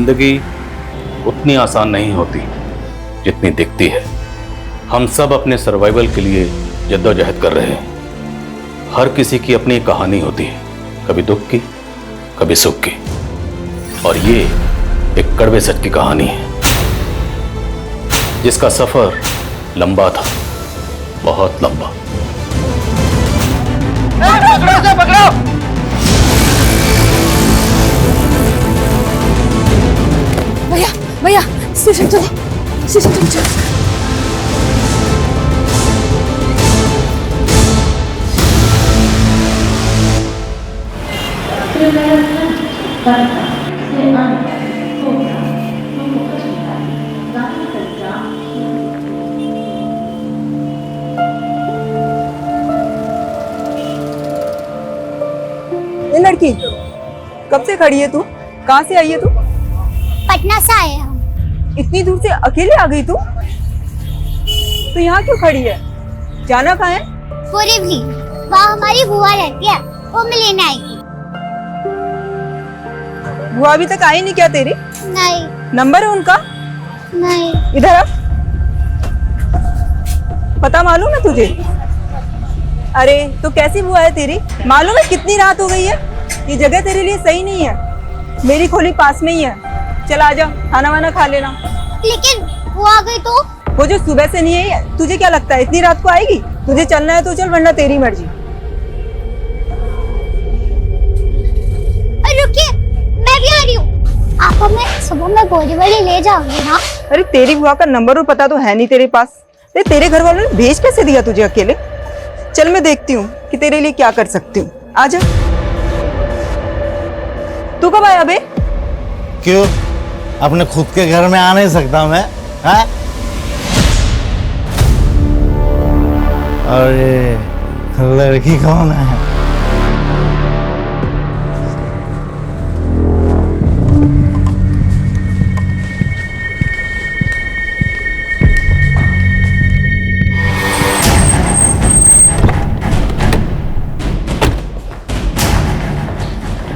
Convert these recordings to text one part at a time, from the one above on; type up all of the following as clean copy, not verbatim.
जिंदगी उतनी आसान नहीं होती जितनी दिखती है। हम सब अपने सर्वाइवल के लिए जद्दोजहद कर रहे हैं। हर किसी की अपनी कहानी होती है, कभी दुख की, कभी सुख की, और ये एक कड़वे सच की कहानी है जिसका सफर लंबा था, बहुत लंबा। पकड़ो! भैया स्टेशन चलो। ये लड़की कब से खड़ी है तू? कहाँ से आई है तू? पटना से आए हम। इतनी दूर से अकेले आ गई तू? तो यहाँ क्यों खड़ी है? जाना कहाँ है? पूरी भी वहाँ हमारी बुआ रहती है, वो मैं लेने आई थी। बुआ अभी तक आई नहीं क्या तेरी? नहीं। नंबर है उनका? नहीं। इधर आ। पता मालूम है तुझे? अरे तो कैसी बुआ है तेरी? मालूम है कितनी रात हो गई है? ये जगह तेरे लिए सही नहीं है। मेरी खोली पास में ही है, चल आजा, खाना वाना खा लेना। लेकिन वो आ गई तो? वो जो सुबह से नहीं है, तुझे क्या लगता है इतनी रात को आएगी? तुझे चलना है तो चल, वरना तेरी मर्जी। रुकिए, मैं भी आ रही हूँ। आप हमें सुबह में बोरीवली ले जाओगे ना? अरे तेरी बुआ का नंबर और पता तो है नहीं तेरे पास। अरे तेरे घर वालों ने भेज कैसे दिया तुझे अकेले? चल मैं देखती हूँ कि तेरे लिए क्या कर सकती हूँ। आजा। तू कब आया बे? क्यों, अपने खुद के घर में आ नहीं सकता मैं? हाँ? अरे लड़की कौन है?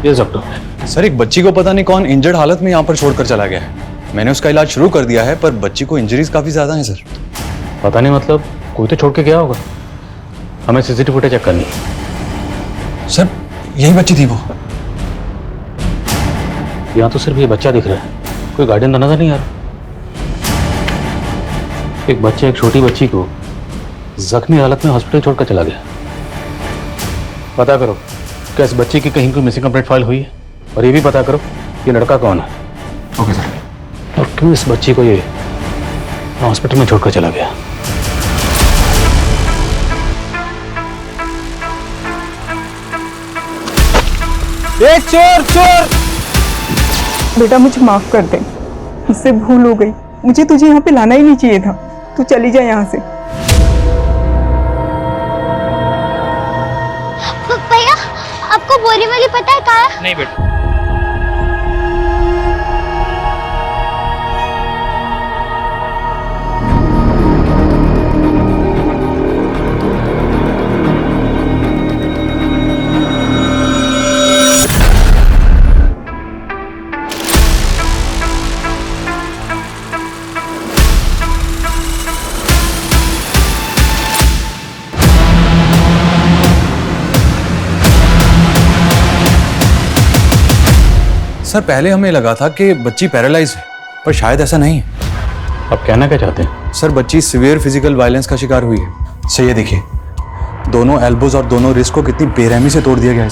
Yes doctor. सर, एक बच्ची को पता नहीं कौन इंजर्ड हालत में यहाँ पर छोड़कर चला गया है। मैंने उसका इलाज शुरू कर दिया है, पर बच्ची को इंजरीज काफी ज्यादा हैं सर। पता नहीं, मतलब कोई तो छोड़ के गया होगा। हमें सीसीटीवी फुटेज चेक करनी है। सर, यही बच्ची थी वो। यहाँ तो सिर्फ ये बच्चा दिख रहा है, कोई गार्डियन तो नजर नहीं आ रहा। एक बच्चा एक छोटी बच्ची को जख्मी हालत में हॉस्पिटल छोड़कर चला गया। पता करो क्या इस बच्ची की कहीं कोई मिसिंग कंप्लेंट फाइल हुई है, और ये भी पता करो ये लड़का कौन है। Okay sir. और क्यों इस बच्ची को ये हॉस्पिटल में छोड़कर चला गया। एक चोर! बेटा मुझे माफ कर दे, मुझसे भूल हो गई। मुझे तुझे यहाँ पे लाना ही नहीं चाहिए था। तू चली जा यहाँ से। भैया, आपको बोरीवली पता है कहाँ है? नहीं बेटा। सर, पहले हमें लगा था कि बच्ची पैरालाइज है, पर शायद ऐसा नहीं है। अब कहना क्या चाहते हैं? सर, बच्ची सीवियर फिजिकल वायलेंस का शिकार हुई है। सर ये देखिए, दोनों एल्बोज और दोनों रिस्ट को कितनी बेरहमी से तोड़ दिया गया है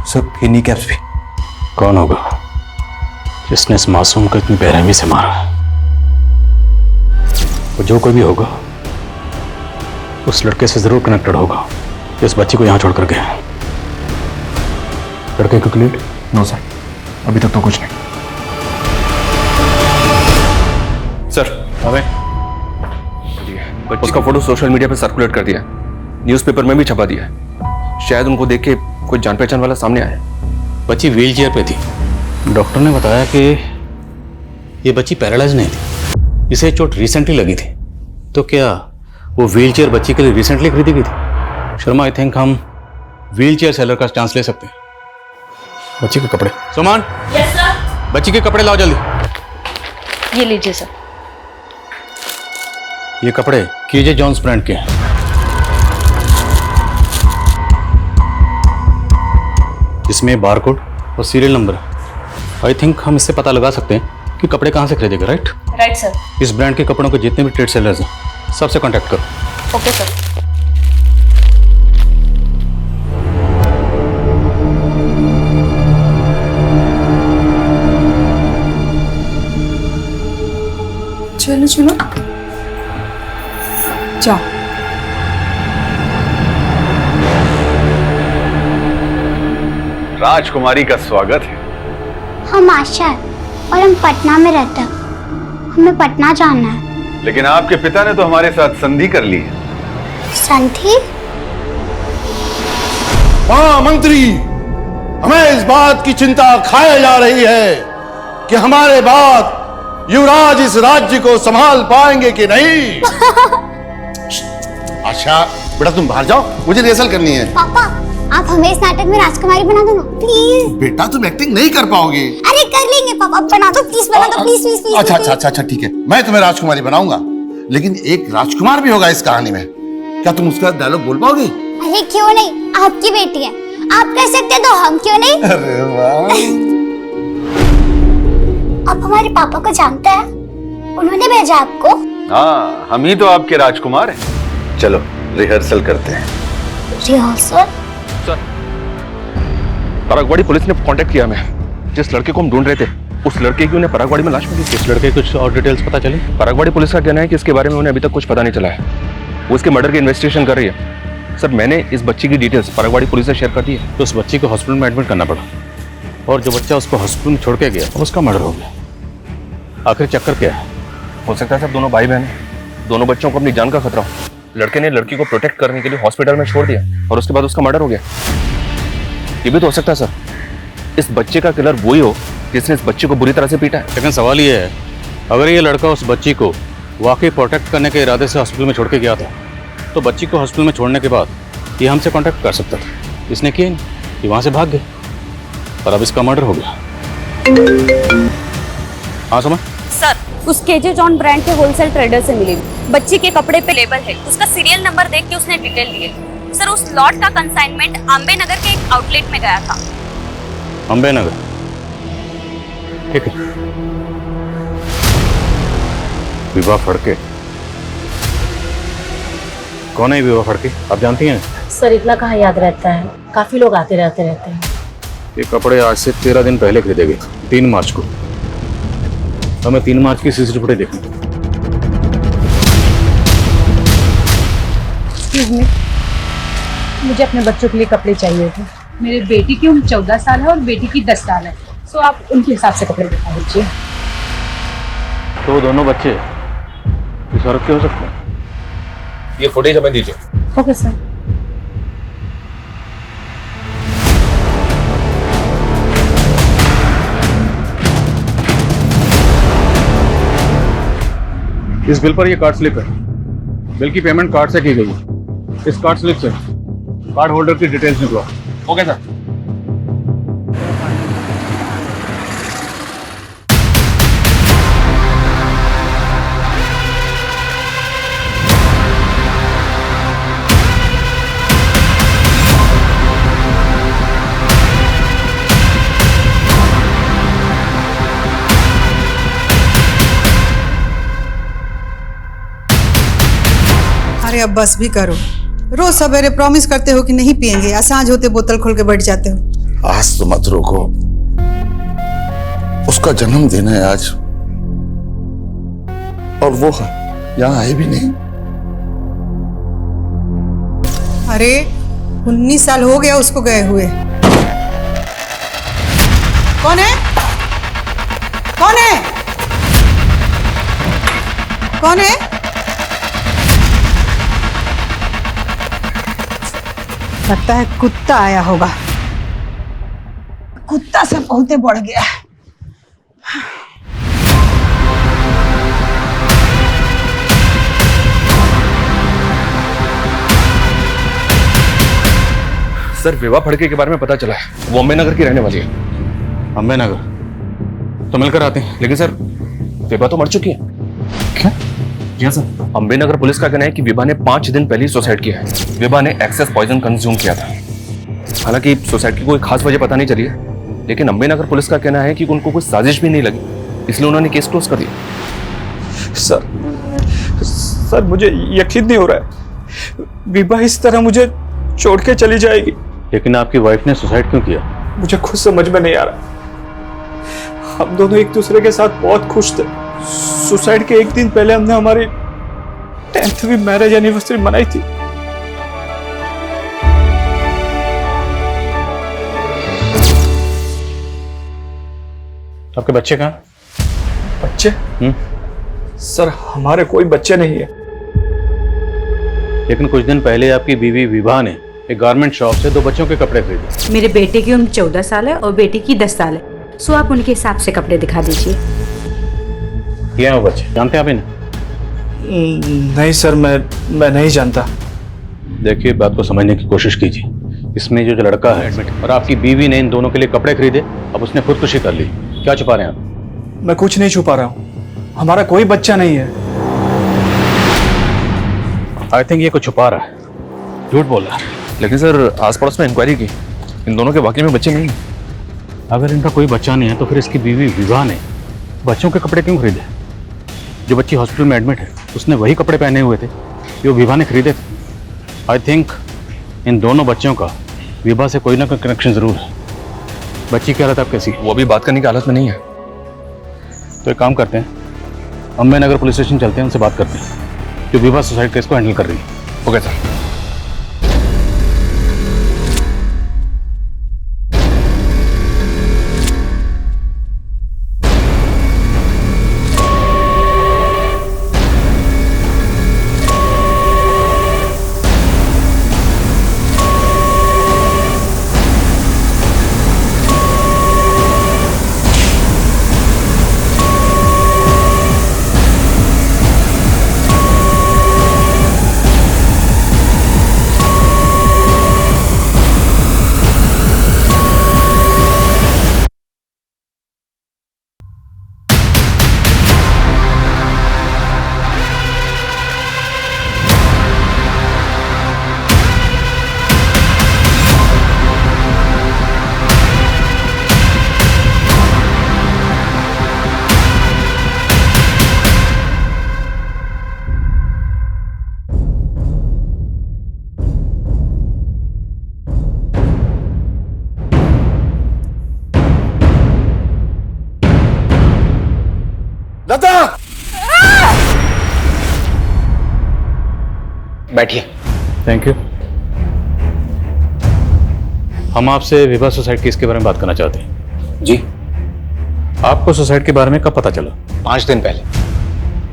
सर। ये नी कैप्स भी। कौन होगा जिसने इस मासूम को इतनी बेरहमी से मारा? वो जो कोई भी होगा उस लड़के से जरूर कनेक्टेड होगा जो इस बच्ची को यहाँ छोड़कर गया। लड़के को क्लियर? नो सर, अभी तक तो कुछ नहीं। सर, हमें उसका फोटो सोशल मीडिया पर सर्कुलेट कर दिया है, न्यूज़पेपर में भी छपा दिया है। शायद उनको देख के कोई जान पहचान वाला सामने आया। बच्ची व्हील चेयर पे थी। डॉक्टर ने बताया कि ये बच्ची पैरालाइज नहीं थी, इसे चोट रिसेंटली लगी थी। तो क्या वो व्हील चेयर बच्ची के लिए रिसेंटली खरीदी गई थी? शर्मा, आई थिंक हम व्हील चेयर सेलर का चांस ले सकते हैं। बच्ची के कपड़े। सुमन, यस सर। बच्ची के कपड़े लाओ जल्दी। ये लीजिए सर। ये कपड़े केजे जॉन्स ब्रांड के हैं। इसमें बारकोड और सीरियल नंबर है। आई थिंक हम इससे पता लगा सकते हैं कि कपड़े कहाँ से खरीदेगा, राइट? Right sir. इस ब्रांड के कपड़ों के जितने भी ट्रेड सेलर्स हैं सबसे कांटेक्ट करो। Okay sir. चलो चलो जाओ। राजकुमारी का स्वागत है। हम आशा है और हम पटना में रहते हैं। हमें पटना जाना है। लेकिन आपके पिता ने तो हमारे साथ संधि कर ली है। संधि? हाँ मंत्री, हमें इस बात की चिंता खाए जा रही है कि हमारे बाद युवराज इस राज्य को संभाल पाएंगे कि नहीं। आशा बेटा तुम बाहर जाओ, मुझे रिहर्सल करनी है। पापा आप हमें इस नाटक में राजकुमारी बना दो ना प्लीज। बेटा तुम एक्टिंग नहीं कर पाओगे। अरे कर लेंगे पापा, बना दो प्लीज, बना दो प्लीज प्लीज प्लीज। अच्छा अच्छा अच्छा अच्छा ठीक है, मैं तुम्हें राजकुमारी बनाऊंगा, लेकिन एक राजकुमार भी होगा इस कहानी में। क्या तुम उसका डायलॉग बोल पाओगे? अरे क्यों नहीं, आपकी बेटी है, आप कर सकते तो हम क्यों नहीं। अरे वाह। आप हमारे पापा को जानते हैं? उन्होंने भेजा आपको? हाँ, हम ही तो आपके राजकुमार हैं। चलो रिहर्सल करते हैं। रिहर्सल? सर, परागवाड़ी पुलिस ने कांटेक्ट किया हमें। जिस लड़के को हम ढूंढ रहे थे उस लड़के की उन्हें परागवाड़ी में लाश मिली। इस लड़के कुछ और डिटेल्स पता चली? परागवाड़ी पुलिस का कहना है कि इसके बारे में उन्हें अभी तक कुछ पता नहीं चला है। वो इसके मर्डर की इन्वेस्टिगेशन कर रही है। सर मैंने इस बच्ची की डिटेल्स परागवाड़ी पुलिस से शेयर कर दी है। तो उस बच्ची को हॉस्पिटल में एडमिट करना पड़ा और जो बच्चा उसको हॉस्पिटल में छोड़ के गया उसका मर्डर हो गया। आखिर चक्कर क्या है? हो सकता है सर दोनों भाई बहन हैं। दोनों बच्चों को अपनी जान का खतरा हो। लड़के ने लड़की को प्रोटेक्ट करने के लिए हॉस्पिटल में छोड़ दिया और उसके बाद उसका मर्डर हो गया। ये भी तो हो सकता है सर, इस बच्चे का किलर वही हो जिसने इस बच्चे को बुरी तरह से पीटा है। लेकिन सवाल ये है, अगर ये लड़का उस बच्ची को वाकई प्रोटेक्ट करने के इरादे से हॉस्पिटल में छोड़ के गया था तो बच्ची को हॉस्पिटल में छोड़ने के बाद ये हमसे कांटेक्ट कर सकता था। इसने किया नहीं, ये वहाँ से भाग गए और अब इसका मर्डर हो गया। हाँ समझ सर, उस केजे जॉन ब्रांड के होलसेल ट्रेडर से मिली। बच्ची के कपड़े पे लेबल है, उसका सीरियल नंबर देख के उसने डिटेल लिए। सर उस लॉट का कंसाइनमेंट अम्बे नगर के एक आउटलेट में गया था। अम्बे नगर, ठीक है। विवाह फड़के, कौन है विवाह फड़के, आप जानती हैं? सर इतना कहाँ याद रहता है, काफी लोग आते रहते हैं। ये कपड़े आज से 13 दिन पहले खरीदे गए, 3 मार्च को। हमें 3 मार्च की सीसीटीवी फुटेज देखनी। मुझे अपने बच्चों के लिए कपड़े चाहिए थे। मेरे बेटी की उम्र 14 साल है और बेटी की 10 साल है। सो आप उनके हिसाब से कपड़े दिखा दीजिए। तो दोनों बच्चे इस औरत के हो सकते हैं? ये फुटेज हमें दीजिए। Okay sir. इस बिल पर ये कार्ड स्लिप है। बिल की पेमेंट कार्ड से की गई है। इस कार्ड स्लिप से कार्ड होल्डर की डिटेल्स निकलो। Okay sir. अरे अब बस भी करो, रोज सवेरे प्रॉमिस करते हो कि नहीं पियेंगे, सांझ होते बोतल खोल के बैठ जाते हो। आज तो मत रोको, उसका जन्मदिन है आज और वो यहाँ आए भी नहीं। अरे 19 साल हो गया उसको गए हुए। कौन है? कौन है? कौन है? लगता है कुत्ता आया होगा। कुत्ता सब बहुते बढ़ गया है। सर विवाह फड़के के बारे में पता चला है, वो अम्बे नगर की रहने वाली है। अम्बे नगर? तो मिलकर आते हैं। लेकिन सर विभा तो मर चुकी है। क्या? जी हाँ सर। अम्बेनगर पुलिस का कहना है कि विभा ने 5 दिन पहले ही सुसाइड किया है। विभा ने एक्सेस पॉइजन कंज्यूम किया था। हालांकि सुसाइड की कोई खास वजह पता नहीं चली है, लेकिन अम्बेनगर पुलिस का कहना है कि उनको कोई साजिश भी नहीं लगी, इसलिए उन्होंने केस क्लोज कर दिया। सर मुझे यकीन नहीं हो रहा है, विभा इस तरह मुझे छोड़ के चली जाएगी। लेकिन आपकी वाइफ ने सुसाइड क्यों किया? मुझे खुद समझ में नहीं आ रहा। हम दोनों एक दूसरे के साथ बहुत खुश थे। सुसाइड के एक दिन पहले हमने हमारी 10वीं मैरिज एनिवर्सरी मनाई थी। आपके बच्चे कहाँ? बच्चे? सर हमारे कोई बच्चे नहीं है। लेकिन कुछ दिन पहले आपकी बीवी विभा ने एक गारमेंट शॉप से 2 बच्चों के कपड़े खरीदे। मेरे बेटे की उम्र 14 साल है और बेटी की 10 साल है। सो आप उनके हिसाब से कपड़े दिखा दीजिए। ये हैं वो बच्चे, जानते हैं आप इन्हें? नहीं सर, मैं नहीं जानता। देखिए, बात को समझने की कोशिश कीजिए। इसमें जो लड़का है और आपकी बीवी ने इन दोनों के लिए कपड़े खरीदे, अब उसने खुदकुशी कर ली। क्या छुपा रहे हैं आप? मैं कुछ नहीं छुपा रहा हूँ, हमारा कोई बच्चा नहीं है। आई थिंक ये कुछ छुपा रहा है, झूठ बोल रहा है। लेकिन सर आस पड़ोस में इंक्वायरी की, इन दोनों के वाकई में बच्चे नहीं। अगर इनका कोई बच्चा नहीं है तो फिर इसकी बीवी विभा ने बच्चों के कपड़े क्यों खरीदे? जो बच्ची हॉस्पिटल में एडमिट है उसने वही कपड़े पहने हुए थे जो विभा ने खरीदे थे। आई थिंक इन दोनों बच्चों का विभा से कोई ना कोई कनेक्शन जरूर है। बच्ची की हालत आप कैसी? वो अभी बात करने की हालत में नहीं है। तो एक काम करते हैं, अम्बेनगर पुलिस स्टेशन चलते हैं, उनसे बात करते हैं जो विभा सुसाइड केस को हैंडल कर रही है। Okay sir. बैठिए। Thank you. हम आपसे विभा सुसाइड केस के बारे में बात करना चाहते हैं। जी। आपको सुसाइड के बारे में कब पता चला? 5 दिन पहले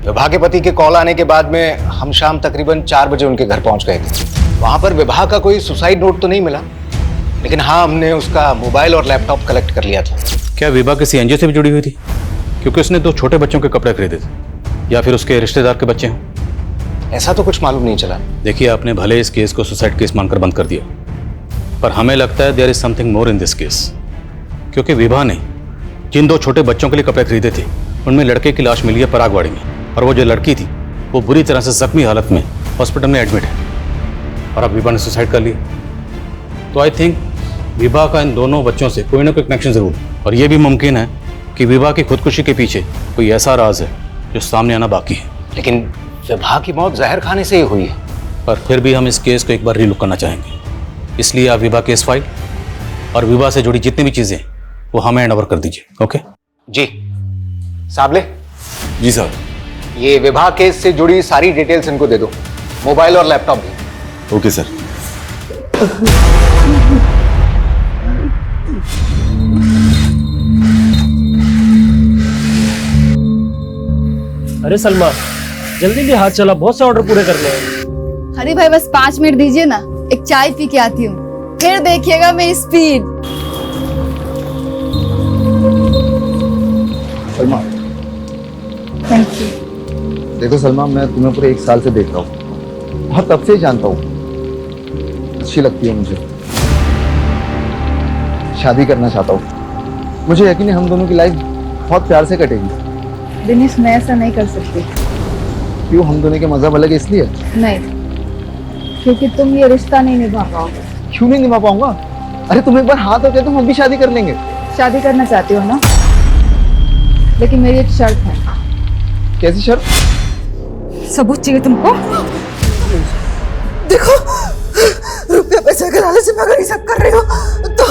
विभा के पति के कॉल आने के बाद में हम शाम तकरीबन 4 बजे उनके घर पहुंच गए थे। वहां पर विभा का कोई सुसाइड नोट तो नहीं मिला, लेकिन हाँ, हमने उसका मोबाइल और लैपटॉप कलेक्ट कर लिया था। क्या विभा किसी एनजीओ से भी जुड़ी हुई थी? क्योंकि उसने 2 छोटे बच्चों के कपड़े खरीदे थे, या फिर उसके रिश्तेदार के बच्चे हैं। ऐसा तो कुछ मालूम नहीं चला। देखिए, आपने भले इस केस को सुसाइड केस मानकर बंद कर दिया, पर हमें लगता है there is something more in this case. क्योंकि विभा ने जिन 2 छोटे बच्चों के लिए कपड़े खरीदे थे, उनमें लड़के की लाश मिली है परागवाड़ी में, और वो जो लड़की थी वो बुरी तरह से जख्मी हालत में हॉस्पिटल में एडमिट है, और अब विभा ने सुसाइड कर लिया। तो आई थिंक विभा का इन दोनों बच्चों से कोई ना कोई कनेक्शन जरूर है, और ये भी मुमकिन है कि विभा की खुदकुशी के पीछे कोई ऐसा राज है जो सामने आना बाकी है। लेकिन विभा की मौत जहर खाने से ही हुई है। पर फिर भी हम इस केस को एक बार रीलुक करना चाहेंगे, इसलिए आप विभा केस फाइल और विभा से जुड़ी जितनी भी चीजें वो हमें हैंड ओवर कर दीजिए। ओके जी। साबले। जी सर। ये विभा केस से जुड़ी सारी डिटेल्स इनको दे दो, मोबाइल और लैपटॉप भी। Okay sir. अरे सलमा, जल्दी भी हाथ चला, बहुत से ऑर्डर पूरे करने हैं। अरे भाई बस 5 मिनट दीजिए ना, एक चाय पी के आती हूँ, फिर देखिएगा मेरी स्पीड। सलमा। Thank you. देखो सलमा, मैं तुम्हें पूरे 1 साल से देख रहा हूँ, बहुत तब से ही जानता हूँ। अच्छी लगती है मुझे, शादी करना चाहता हूँ। मुझे यकीन है हम दोनों की लाइफ बहुत प्यार से कटेगी। दिनेश, मैं ऐसा नहीं कर सकती। क्यों? हम दोनों के मजहब अलग है इसलिए? नहीं, क्योंकि तुम ये रिश्ता नहीं निभा पाओगे। क्यों नहीं निभा पाऊंगा? अरे तुम एक बार हाँ तो कह दो, हम भी शादी कर लेंगे। शादी करना चाहती हो ना? लेकिन मेरी एक शर्त है। कैसी शर्त? सबूत चाहिए तुमको? देखो, रुपया पैसा के लालच में अगर ये सब कर रहे हो तो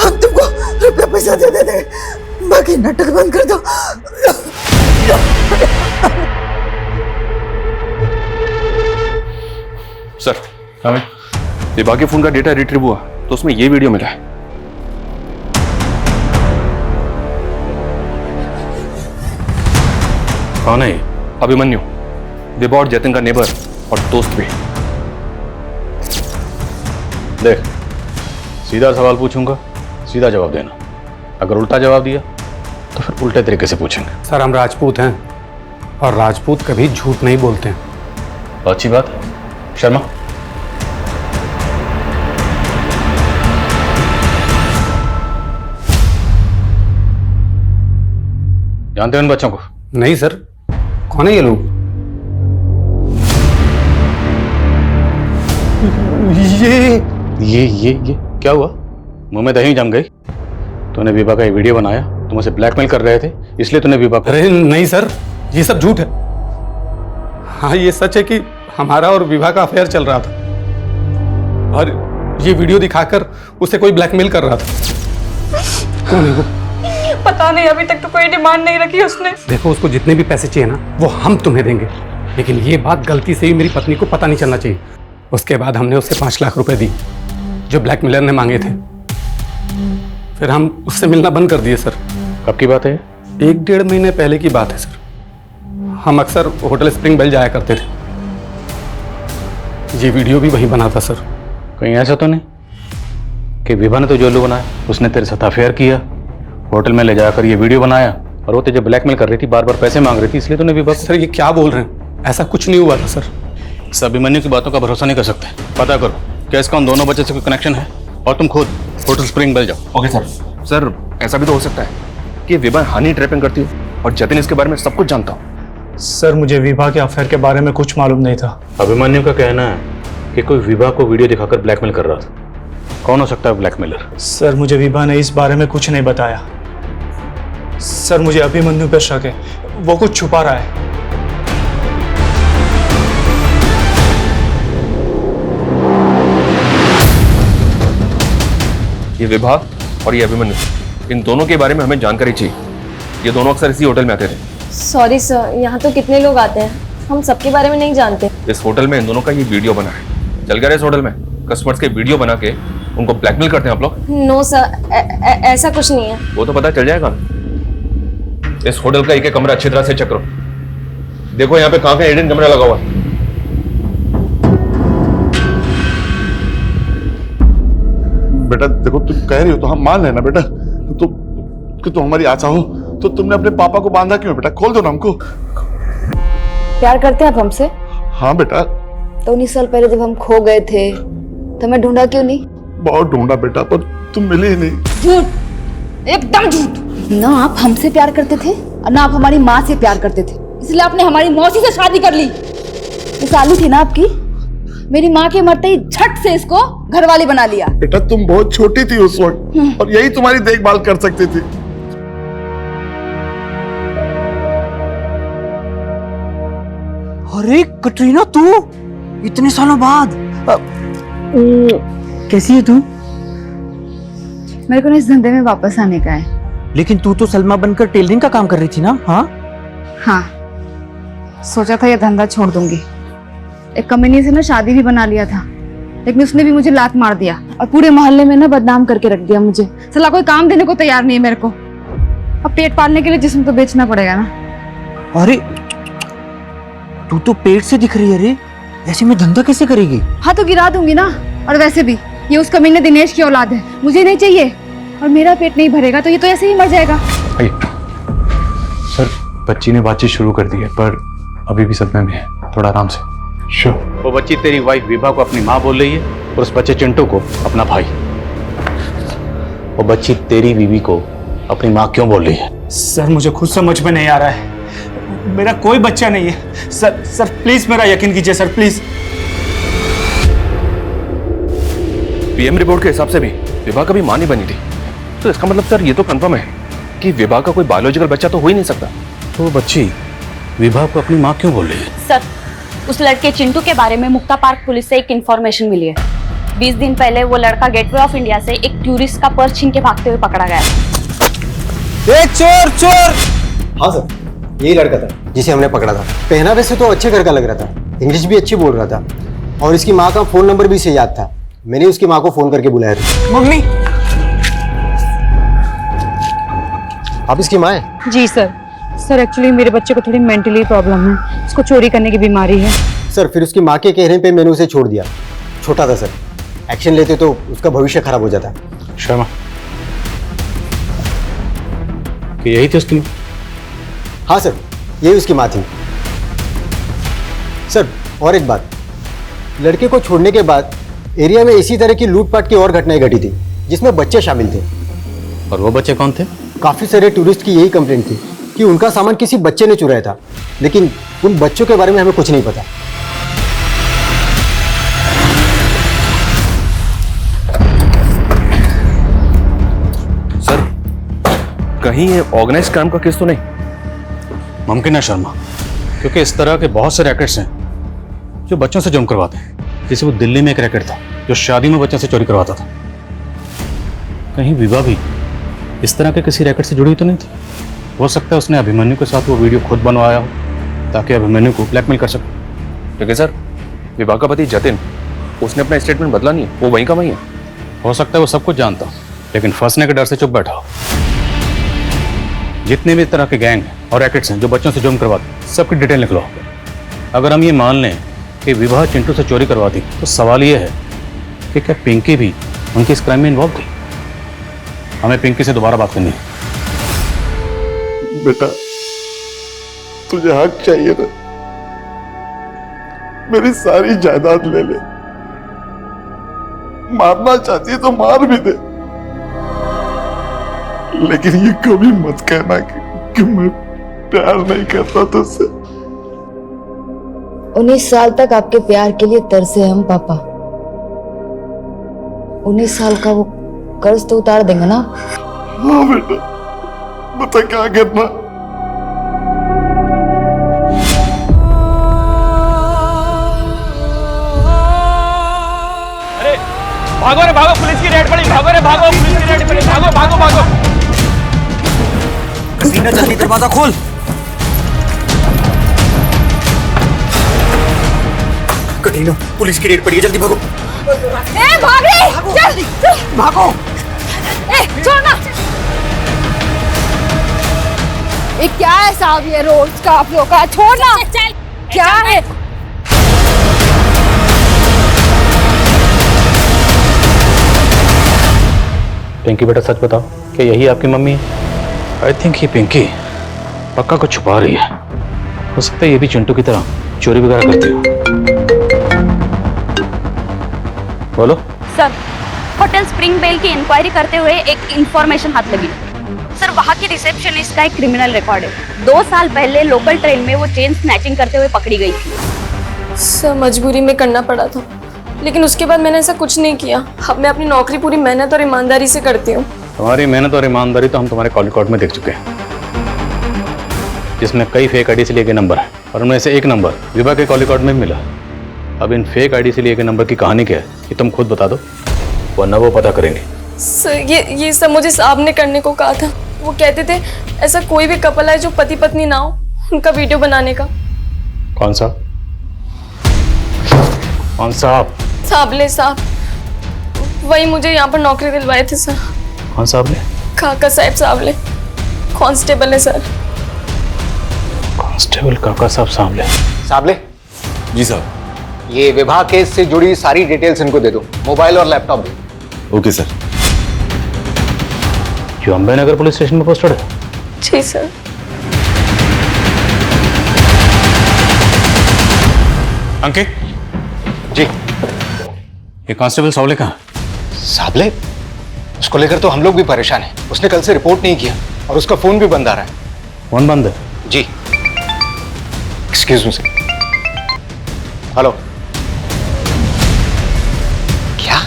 हम तुमको रुपया पैसा दे देंगे, बाकी नाटक बंद कर दो। सर, हमें विभा के फोन का डेटा रिट्रीव हुआ तो उसमें ये वीडियो मिला है। कौन है ये? अभिमन्यु, विभा और जतिन का नेबर और दोस्त भी। देख, सीधा सवाल पूछूंगा, सीधा जवाब देना। अगर उल्टा जवाब दिया तो फिर उल्टे तरीके से पूछेंगे। सर, हम राजपूत हैं और राजपूत कभी झूठ नहीं बोलते हैं। अच्छी बात है। शर्मा, जानते हो इन बच्चों को? नहीं सर, कौन है ये लोग? ये क्या हुआ? मुंह में दही जम गई? तूने विभा का ये वीडियो बनाया, तुम उसे ब्लैकमेल कर रहे थे, इसलिए तूने विभा को... अरे नहीं सर, ये सब झूठ है। हाँ, ये सच है कि हमारा और विभा का अफेयर चल रहा था और ये वीडियो दिखाकर उसे कोई ब्लैकमेल कर रहा था। कौन है वो? पता नहीं, अभी तक तो कोई डिमांड नहीं रखी उसने। देखो, उसको जितने भी पैसे चाहिए ना वो हम तुम्हें देंगे, लेकिन ये बात गलती से ही मेरी पत्नी को पता नहीं चलना चाहिए। उसके बाद हमने उसे 5 लाख रुपए दी जो ब्लैकमेलर ने मांगे थे। फिर हम उससे मिलना बंद कर दिए सर। कब की बात है? 1-1.5 महीने पहले की बात है सर। हम अक्सर होटल स्प्रिंग बेल जाया करते थे। ये वीडियो भी वही बना था सर। कहीं ऐसा तो नहीं कि विभा ने तो जो बनाया, उसने तेरे साथ अफेयर किया, होटल में ले जाकर ये वीडियो बनाया और वो तुझे ब्लैकमेल कर रही थी, बार बार पैसे मांग रही थी, इसलिए तूने विभा... सर, ये क्या बोल रहे हैं? ऐसा कुछ नहीं हुआ था सर। इस अभिमन्यु की बातों का भरोसा नहीं कर सकते। पता करो क्या इसका उन दोनों बच्चे से कोई कनेक्शन है, और तुम खुद होटल स्प्रिंग बेल जाओ। Okay sir. सर, ऐसा भी तो हो सकता है कि विभा हनी ट्रैपिंग करती हो और जतिन इसके बारे में सब कुछ जानता हो। सर, मुझे विभा के अफेयर के बारे में कुछ मालूम नहीं था। अभिमन्यु का कहना है कि कोई विभा को वीडियो दिखाकर ब्लैकमेल कर रहा था। कौन हो सकता है ब्लैकमेलर? सर, मुझे विभा ने इस बारे में कुछ नहीं बताया। सर, मुझे अभिमन्यु पर शक है, वो कुछ छुपा रहा है। ये विभा और ये अभिमन्यु, इन दोनों के बारे में हमें जानकारी चाहिए। ये दोनों अक्सर इसी होटल में आते थे। सॉरी सर, यहाँ तो कितने लोग आते हैं, हम सबके बारे में नहीं जानते। इस होटल में इन दोनों का ये वीडियो बना है। चल गया इस होटल में कस्टमर्स के वीडियो बना के उनको ब्लैकमेल करते हैं आप लोग? नो सर, ऐसा कुछ नहीं है। वो तो पता चल जाएगा। इस होटल का एक कमरा अच्छी तरह से चेक करो। देखो यहाँ पे कहाँ का हिडन कैमरा लगा हुआ है। बेटा देखो, तुम कह रही हो तो हम मान लेना बेटा। तो कि तुम हमारी आशा हो, तो तुमने अपने पापा को बांधा क्यों बेटा? खोल दो ना हमको। प्यार करते हैं आप हमसे? हाँ बेटा। तो 19 साल पहले जब हम खो गए थे तो हमें ढूंढा क्यों नहीं? बहुत ढूंढा बेटा, पर तुम मिले ही नहीं। झूठ, एकदम झूठ। ना आप हमसे प्यार करते थे और ना आप हमारी माँ से प्यार करते थे, इसलिए आपने हमारी मौसी से शादी कर ली। ये सालू थी ना आपकी, मेरी माँ के मरते ही झट से इसको घरवाली बना लिया। बेटा तुम बहुत छोटी थी उस वक्त और यही तुम्हारी देखभाल कर सकती थी। अरे कटरीना, तू इतने सालों बाद कैसी है तू? मेरे को ना इस धंधे में वापस आने का है। लेकिन तू तो सलमा बनकर टेलरिंग का काम कर रही थी ना? हाँ, सोचा था ये धंधा छोड़ दूंगी। एक कमीने से ना शादी भी बना लिया था, लेकिन उसने भी मुझे लात मार दिया और पूरे मोहल्ले में ना बदनाम करके रख दिया मुझे। साला कोई काम देने को तैयार नहीं है मेरे को। अब पेट पालने के लिए जिस्म तो बेचना पड़ेगा ना। अरे तू तो पेट से दिख रही है रे, ऐसे में धंधा कैसे करेगी? हाँ तो गिरा दूंगी ना। और वैसे भी ये उस कमीने दिनेश की औलाद है, मुझे नहीं चाहिए। और मेरा पेट नहीं भरेगा तो ये तो ऐसे ही मर जाएगा। सर, बच्ची ने बातचीत शुरू कर दी है पर अभी भी सदमे में है, थोड़ा आराम से। वो बच्ची तेरी वाइफ विभा को अपनी माँ बोल रही है और उस बच्चे चिंटू को अपना भाई। वो बच्ची तेरी बीवी को अपनी माँ क्यों बोल रही है? सर मुझे खुद समझ में नहीं आ रहा है, मेरा कोई बच्चा नहीं है सर। सर प्लीज मेरा यकीन कीजिए सर, प्लीज। पीएम रिपोर्ट के हिसाब से भी विभा कभी मां नहीं बनी थी, तो इसका मतलब सर ये तो कंफर्म है कि विभा का कोई बायोलॉजिकल बच्चा तो हो ही नहीं सकता। तो वो बच्ची विभा को अपनी माँ क्यों बोल रही है? सर, उस लड़के चिंटू के बारे में मुक्ता पार्क पुलिस से एक इंफॉर्मेशन मिली है। 20 दिन पहले वो लड़का गेटवे ऑफ इंडिया से एक टूरिस्ट का पर्स छीन के भागते हुए पकड़ा गया। एक चोर चोर। हाँ सर, यही लड़का था जिसे हमने पकड़ा था। पहनावे से तो अच्छे घर का लग रहा था, इंग्लिश भी अच्छी बोल रहा था और इसकी माँ का फोन नंबर भी इसे याद था। मैंने उसकी माँ को फोन करके बुलाया था। मम्मी, आप इसकी माँ हैं? जी सर। सर एक्चुअली मेरे बच्चे को थोड़ी मेंटली प्रॉब्लम है, उसको चोरी करने की बीमारी है। सर फिर उसकी माँ के कहने पे मैंने उसे छोड़ दिया। छोटा था सर, एक्शन लेते तो उसका भविष्य खराब हो जाता। शर्मा, कि यही थी उसकी माँ? हाँ सर, यही उसकी माँ थी। सर और एक बात, लड़के को छोड़ने के बाद एरिया में इसी तरह की लूटपाट की और घटनाएं घटी थी जिसमें बच्चे शामिल थे। और वो बच्चे कौन थे? काफी सारे टूरिस्ट की यही कंप्लेंट थी कि उनका सामान किसी बच्चे ने चुराया था, लेकिन उन बच्चों के बारे में हमें कुछ नहीं पता। सर कहीं ये ऑर्गेनाइज क्राइम का केस तो नहीं? मुमकिन है शर्मा, क्योंकि इस तरह के बहुत से रैकेट्स हैं जो बच्चों से जुर्म करवाते हैं। जैसे वो दिल्ली में एक रैकेट था जो शादी में बच्चों से चोरी करवाता था। कहीं विभा भी इस तरह के किसी रैकेट से जुड़ी तो नहीं थी? हो सकता है उसने अभिमन्यु के साथ वो वीडियो खुद बनवाया हो ताकि अभिमन्यु को ब्लैकमेल कर सके। लेकिन सर विभा का पति जतिन, उसने अपना स्टेटमेंट बदला नहीं है, वो वहीं का वहीं है। हो सकता है वो सब कुछ जानता, लेकिन फंसने के डर से चुप बैठा हो। जितने भी तरह के गैंग और रैकेट्स हैं जो बच्चों से जुर्म करवाते, सबकी डिटेल निकलो। अगर हम ये मान लें कि विभा चिंटू से चोरी करवाती, तो सवाल ये है कि क्या पिंकी भी उनकी इस क्राइम में इन्वॉल्व थी? हमें पिंकी से दोबारा बात करनी है। बेटा, तुझे हक चाहिए ना, मेरी सारी जायदाद ले ले। मारना चाहती है तो मार भी दे, लेकिन ये कभी मत कहना कि मैं प्यार नहीं करता तुझसे। 19 साल तक आपके प्यार के लिए तरसे हम पापा। 19 साल का वो कर्ज तो उतार देंगे ना? हाँ बेटा, बता क्या करना। अरे भागो रे भागो, पुलिस की रेड पड़ी। भागो रे भागो, पुलिस की रेड पड़ी। भागो भागो भागो। कसीना जल्दी दरवाजा खोल। कटीना, पुलिस की रेड पड़ी है, जल्दी भागो। ए, भाग रे! चल, चल। भागो। ए, छोड़ना। ये क्या है साहब, ये रोज का आप लोग का? छोड़ना। चल, क्या है? पिंकी बेटा सच बताओ, क्या यही आपकी मम्मी है? आई थिंक ये पिंकी पक्का कुछ छुपा रही है। हो सकता है ये भी चिंटू की तरह चोरी वगैरह करती हो। बोलो। सर, होटल स्प्रिंग बेल की इंक्वायरी करते हुए एक इंफॉर्मेशन हाथ लगी। सर, वहाँ की रिसेप्शनिस्ट का एक क्रिमिनल रिकॉर्ड है। 2 साल पहले लोकल ट्रेन में वो चेन स्नैचिंग करते हुए पकड़ी गई थी। सर मजबूरी में करना पड़ा था, लेकिन उसके बाद मैंने ऐसा कुछ नहीं किया। अब मैं अपनी नौकरी पूरी मेहनत और ईमानदारी से करती हूँ। तुम्हारी मेहनत और ईमानदारी तो हम तुम्हारे कॉल रिकॉर्ड में देख चुके हैं, जिसमें कई फेक आईडी से लिए गए नंबर है और उनमें से एक नंबर विभा के कॉल रिकॉर्ड में भी मिला। अब इन फेक आईडी से लिए गए नंबर की कहानी क्या है ये तुम खुद बता दो, वरना वो पता करेंगे। सर ये सब मुझे साहब ने करने को कहा था। वो कहते थे ऐसा कोई भी कपल है जो पति पत्नी ना हो, उनका वीडियो बनाने का। कौन सा? कौन साहब? साबले साहब, वही मुझे यहाँ पर नौकरी दिलवाए थे सर। कौन साहब ने? काका साहब साबले, कांस्टेबल है सर। कांस्टेबल काका साहब सामले। साबले जी साहब, ये विवाह केस से जुड़ी सारी डिटेल्स इनको दे दो, मोबाइल और लैपटॉप दो। Okay sir. जो अंबे नगर पुलिस स्टेशन में पोस्टेड है? जी सर। अंकित जी। ये कांस्टेबल सावले कहाँ? साबले, उसको लेकर तो हम लोग भी परेशान हैं। उसने कल से रिपोर्ट नहीं किया। और उसका फोन भी बंद आ रहा है। फोन बंद है? जी। Excuse me sir. हेलो। क्या?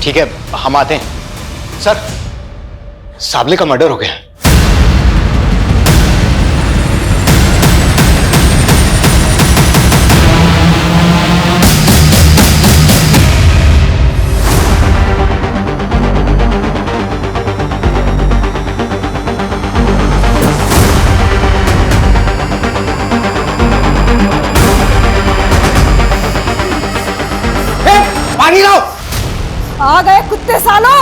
ठीक है, हम आते हैं। सर, साबले का मर्डर हो गया। पानी लाओ। आ गए कुत्ते सालो,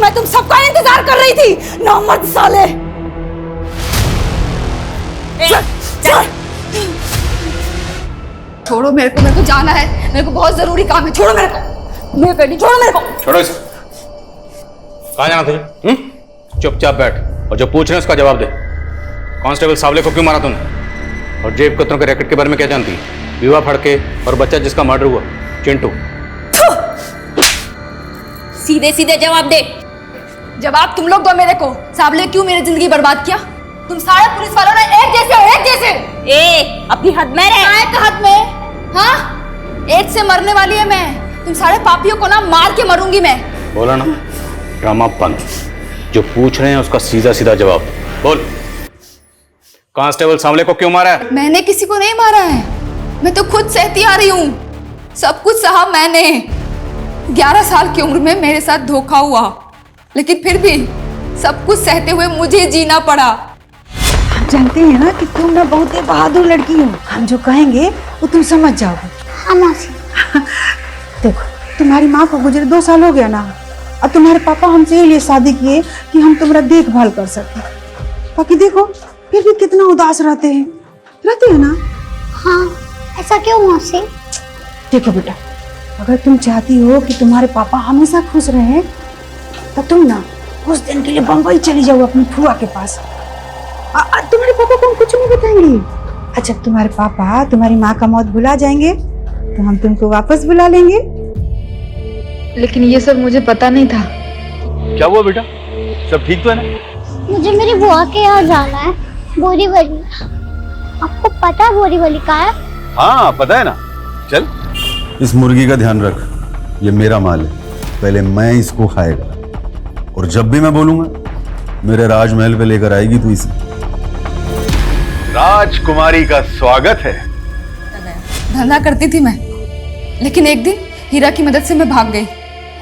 मैं तुम सबका इंतजार कर रही थी। नामर्द साले। चल। छोड़ो मेरे को जाना है, मेरे को बहुत जरूरी काम है। छोड़ो मेरे को, मैं कह रही छोड़ो मेरे को। छोड़ो इसे। कहाँ जाना तुझे? चुपचाप बैठ और जो पूछ रहे हैं उसका जवाब दे। कांस्टेबल सावले को क्यों मारा तूने? और जेब कतरों के रैकेट के बारे में क्या जानती है? विवाह फड़के और बच्चा जिसका मर्डर हुआ, चिंटू। सीधे सीधे जवाब दे। जवाब तुम लोग दो मेरे को। साबले क्यों मेरी जिंदगी बर्बाद किया? तुम सारे पुलिस वालों ने एक जैसे हो, एक जैसे। अपनी हद में रह। एक हद में? हाँ, एक से मरने वाली है मैं। तुम सारे पापियों को ना मार के मरूंगी मैं। बोला ना, ड्रामापन। जो पूछ रहे हैं उसका सीधा सीधा जवाब बोल। कांस्टेबल सावले को क्यों मारा है? मैंने किसी को नहीं मारा है, मैं तो खुद सहती आ रही हूँ। सब कुछ सहा मैंने। 11 साल की उम्र में मेरे साथ धोखा हुआ, लेकिन फिर भी सब कुछ सहते हुए मुझे जीना पड़ा। हम जानते हैं ना कि तुम ना बहुत ही बहादुर लड़की हो। हम जो कहेंगे वो तुम समझ जाओगे। हाँ मौसी। देखो, तुम्हारी माँ को गुजरे 2 साल हो गया ना। अब तुम्हारे पापा हमसे ये लिए शादी किए कि हम तुम्हारा देखभाल कर सके। बाकी देखो, फिर भी कितना उदास रहते हैं ना। हाँ, ऐसा क्यों मौसी? देखो बेटा, अगर तुम चाहती हो कि तुम्हारे पापा हमेशा खुश रहें, तो तुम ना उस दिन के लिए बम्बई चली जाओ अपनी फुआ के पास। तुम्हारे पापा को हम कुछ नहीं बताएंगे। जब तुम्हारे पापा तुम्हारी माँ का मौत भुला जाएंगे तो हम तुमको वापस बुला लेंगे। लेकिन ये सब मुझे पता नहीं था। क्या हुआ बेटा? सब ठीक तो है ना? मुझे मेरी बुआ के यहाँ जाना है, बोरीवली। आपको पता है बोरीवली कहाँ है? हाँ पता है ना। चल। इस मुर्गी का ध्यान रख, ये मेरा माल है। पहले मैं इसको खाएगा और जब भी मैं बोलूंगा मेरे राजमहल पे लेकर आएगी तू इसे। राजकुमारी का स्वागत है। धंधा करती थी मैं, लेकिन एक दिन हीरा की मदद से मैं भाग गई।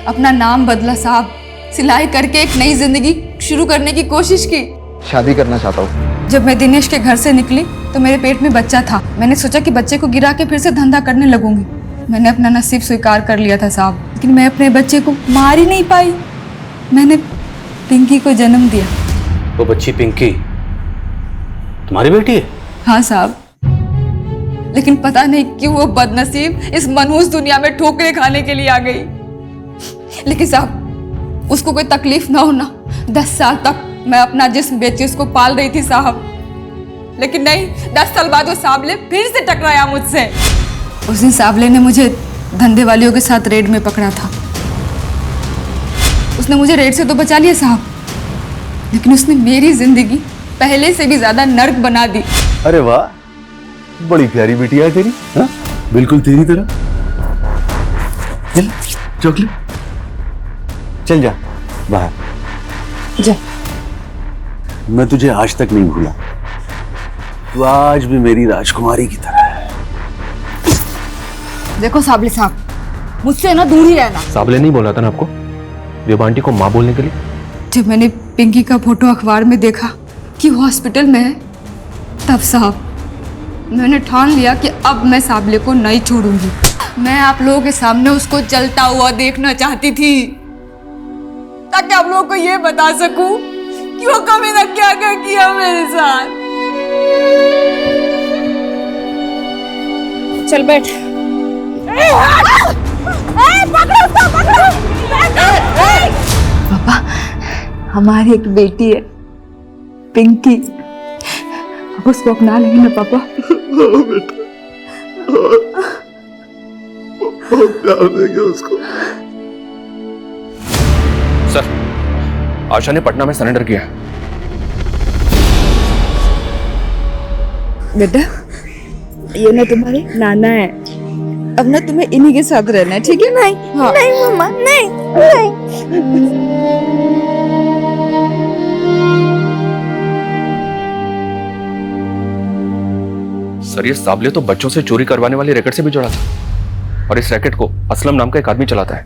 अपना नाम बदला साहब, सिलाई करके एक नई जिंदगी शुरू करने की कोशिश की। शादी करना चाहता हूँ। जब मैं दिनेश के घर से निकली तो मेरे पेट में बच्चा था। मैंने सोचा कि बच्चे को गिरा के फिर से धंधा करने लगूंगी। मैंने अपना नसीब स्वीकार कर लिया था साहब, लेकिन मैं अपने बच्चे को मार ही नहीं पाई। मैंने पिंकी को जन्म दिया। वो बच्ची पिंकी तुम्हारी बेटी है? हाँ साहब, लेकिन पता नहीं क्यों वो बदनसीब इस मनहूस दुनिया में ठोकरें खाने के लिए आ गई। लेकिन साहब, उसको कोई तकलीफ ना हो ना। 10 साल तक मैं अपना जिस्म बेची उसको पाल रही थी साहब, लेकिन नहीं, 10 साल बाद वो साबले फिर से टकराया मुझसे। उस दिन साबले ने मुझे धंधे वालियों के साथ रेड में पकड़ा था। उसने मुझे रेड से तो बचा लिया साहब, लेकिन उसने मेरी जिंदगी पहले से भी ज्यादा नर्क बना दी। अरे वाह, बड़ी प्यारी बिटिया है तेरी। हाँ? बिल्कुल तेरी तरह। चल चॉकलेट, चल जा बाहर जा। मैं तुझे आज तक नहीं भूला, तू आज भी मेरी राजकुमारी की तरह है। देखो साबले साहब, मुझसे ना दूर ही रहना। साबले नहीं बोला था ना आपको बेबा आंटी को माँ बोलने के लिए? जब मैंने पिंकी का फोटो अखबार में देखा कि वो हॉस्पिटल में है, तब साहब मैंने ठान लिया कि अब मैं साबले को नहीं छोड़ूंगी। मैं आप लोगों के सामने उसको जलता हुआ देखना चाहती थी, ताकि आप लोगों को ये बता सकूं कि वो कभी ना क्या क्या किया मेरे साथ। चल बैठ। पापा, हमारी एक बेटी है पिंकी, अब उसको अपना लेंगे ना पापा? बेटा, बहुत प्यार देंगे उसको। सर, आशा ने पटना में सरेंडर किया है। बेटा, ये ना तुम्हारे नाना है। अब ना तुम्हें इन्हीं के साथ रहना है, ठीक है? नहीं, हाँ। नहीं मम्मा, नहीं, नहीं। सर, ये साबले तो बच्चों से चोरी करवाने वाले रैकेट से भी जुड़ा था, और इस रैकेट को असलम नाम का एक आदमी चलाता है।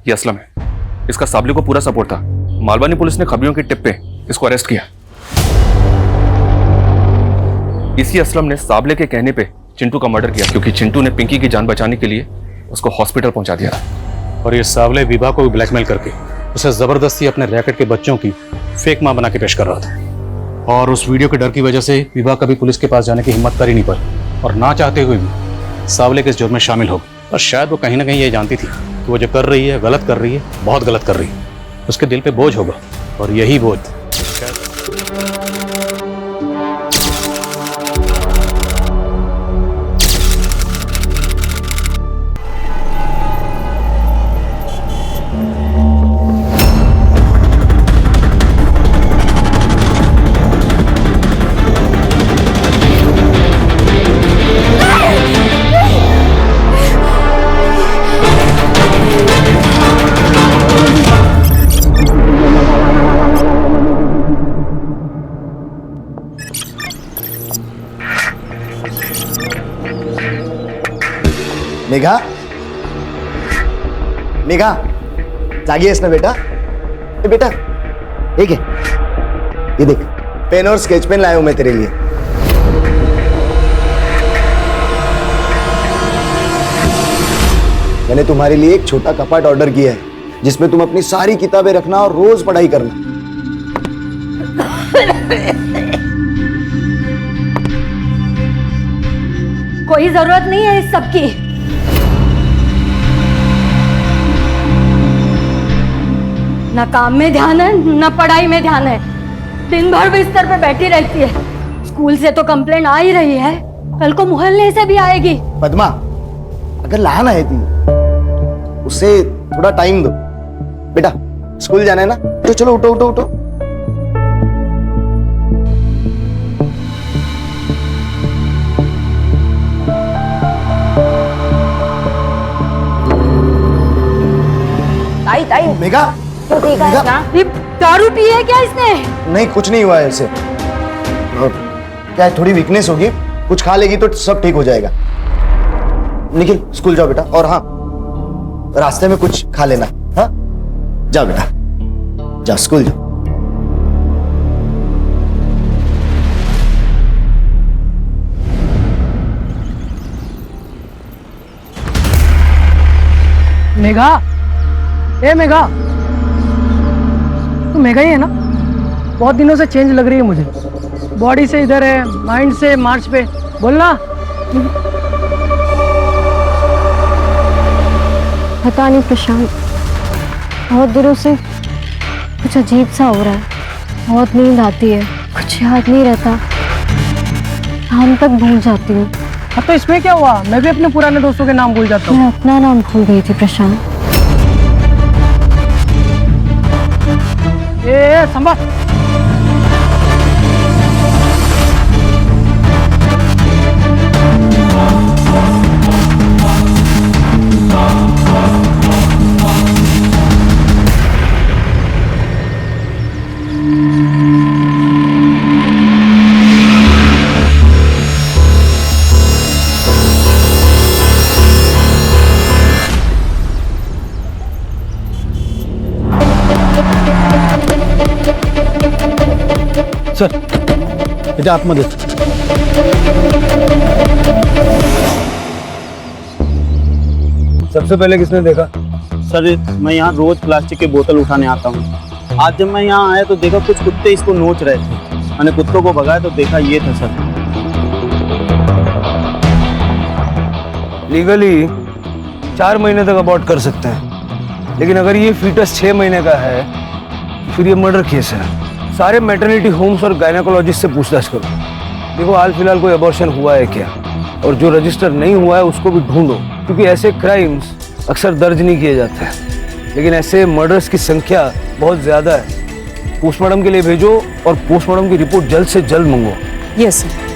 ये असलम है, इसका साबले को पूरा सपोर्ट था। मालवानी पुलिस ने खबरियों के टिप पे इसको अरेस्ट किया। इसी असलम ने साबले के कहने पे चिंटू का मर्डर किया, क्योंकि चिंटू ने पिंकी की जान बचाने के लिए उसको हॉस्पिटल पहुंचा दिया था। और ये साबले विभा को भी ब्लैकमेल करके उसे जबरदस्ती अपने रैकेट के बच्चों की फेक मां बना के पेश कर रहा था। और उस वीडियो के डर की वजह से विभा कभी पुलिस के पास जाने की हिम्मत कर ही नहीं पाई, और ना चाहते हुए भी सावले के इस जुर्म में शामिल हो गई। और शायद वो कहीं ना कहीं ये जानती थी कि वो जो कर रही है गलत कर रही है, बहुत गलत कर रही है। उसके दिल पे बोझ होगा, और यही बोझ मेघा, मेघा, जागिएस ना बेटा। बेटा, ठीक है, ये देख, पेन और स्केच पेन लाया हूं मैं तेरे लिए। मैंने तुम्हारे लिए एक छोटा कपाट ऑर्डर किया है, जिसमें तुम अपनी सारी किताबें रखना और रोज पढ़ाई करना। कोई जरूरत नहीं है इस सब की। ना काम में ध्यान है, ना पढ़ाई में ध्यान है। दिन भर बिस्तर पे बैठी रहती है। स्कूल से तो कंप्लेंट आ ही रही है, कल को मोहल्ले से भी आएगी। पद्मा, अगर लहाना है थी, उसे थोड़ा टाइम दो। बेटा, स्कूल जाना है ना, तो चलो उठो उठो उठो। ताई ताई, मेघा, ये दारू पी है क्या इसने? नहीं, कुछ नहीं हुआ है इसे। क्या है, थोड़ी वीकनेस होगी, कुछ खा लेगी तो सब ठीक हो जाएगा। निखिल, स्कूल जाओ बेटा, और हाँ, रास्ते में कुछ खा लेना। हाँ, जाओ बेटा, जाओ स्कूल जाओ। मेघा, ए मेघा, तू मेघा ही है ना? बहुत दिनों से चेंज लग रही है मुझे। बॉडी से इधर है, माइंड से मार्च पे। बोलना। पता नहीं प्रशांत, बहुत दिनों से कुछ अजीब सा हो रहा है। बहुत नींद आती है, कुछ याद नहीं रहता, शाम तक भूल जाती हूँ। अब तो इसमें क्या हुआ? मैं भी अपने पुराने दोस्तों के नाम भूल जाता हूँ। मैं अपना नाम भूल गई थी प्रशांत। ए संभाल। सर, बेटा आप मदद। सबसे पहले किसने देखा? सर, मैं यहाँ रोज प्लास्टिक की बोतल उठाने आता हूँ। आज जब मैं यहाँ आया तो देखा कुछ कुत्ते इसको नोच रहे थे। मैंने कुत्तों को भगाया तो देखा ये था सर। लीगली 4 महीने तक अबॉर्ट कर सकते हैं, लेकिन अगर ये फीटस 6 महीने का है फिर ये मर्डर केस है। सारे मैटरनिटी होम्स और गायनेकोलॉजिस्ट से पूछताछ करो। देखो हाल फिलहाल कोई अबॉर्शन हुआ है क्या, और जो रजिस्टर नहीं हुआ है उसको भी ढूंढो, क्योंकि ऐसे क्राइम्स अक्सर दर्ज नहीं किए जाते हैं। लेकिन ऐसे मर्डर्स की संख्या बहुत ज्यादा है। पोस्टमार्टम के लिए भेजो और पोस्टमार्टम की रिपोर्ट जल्द से जल्द मंगो। Yes sir.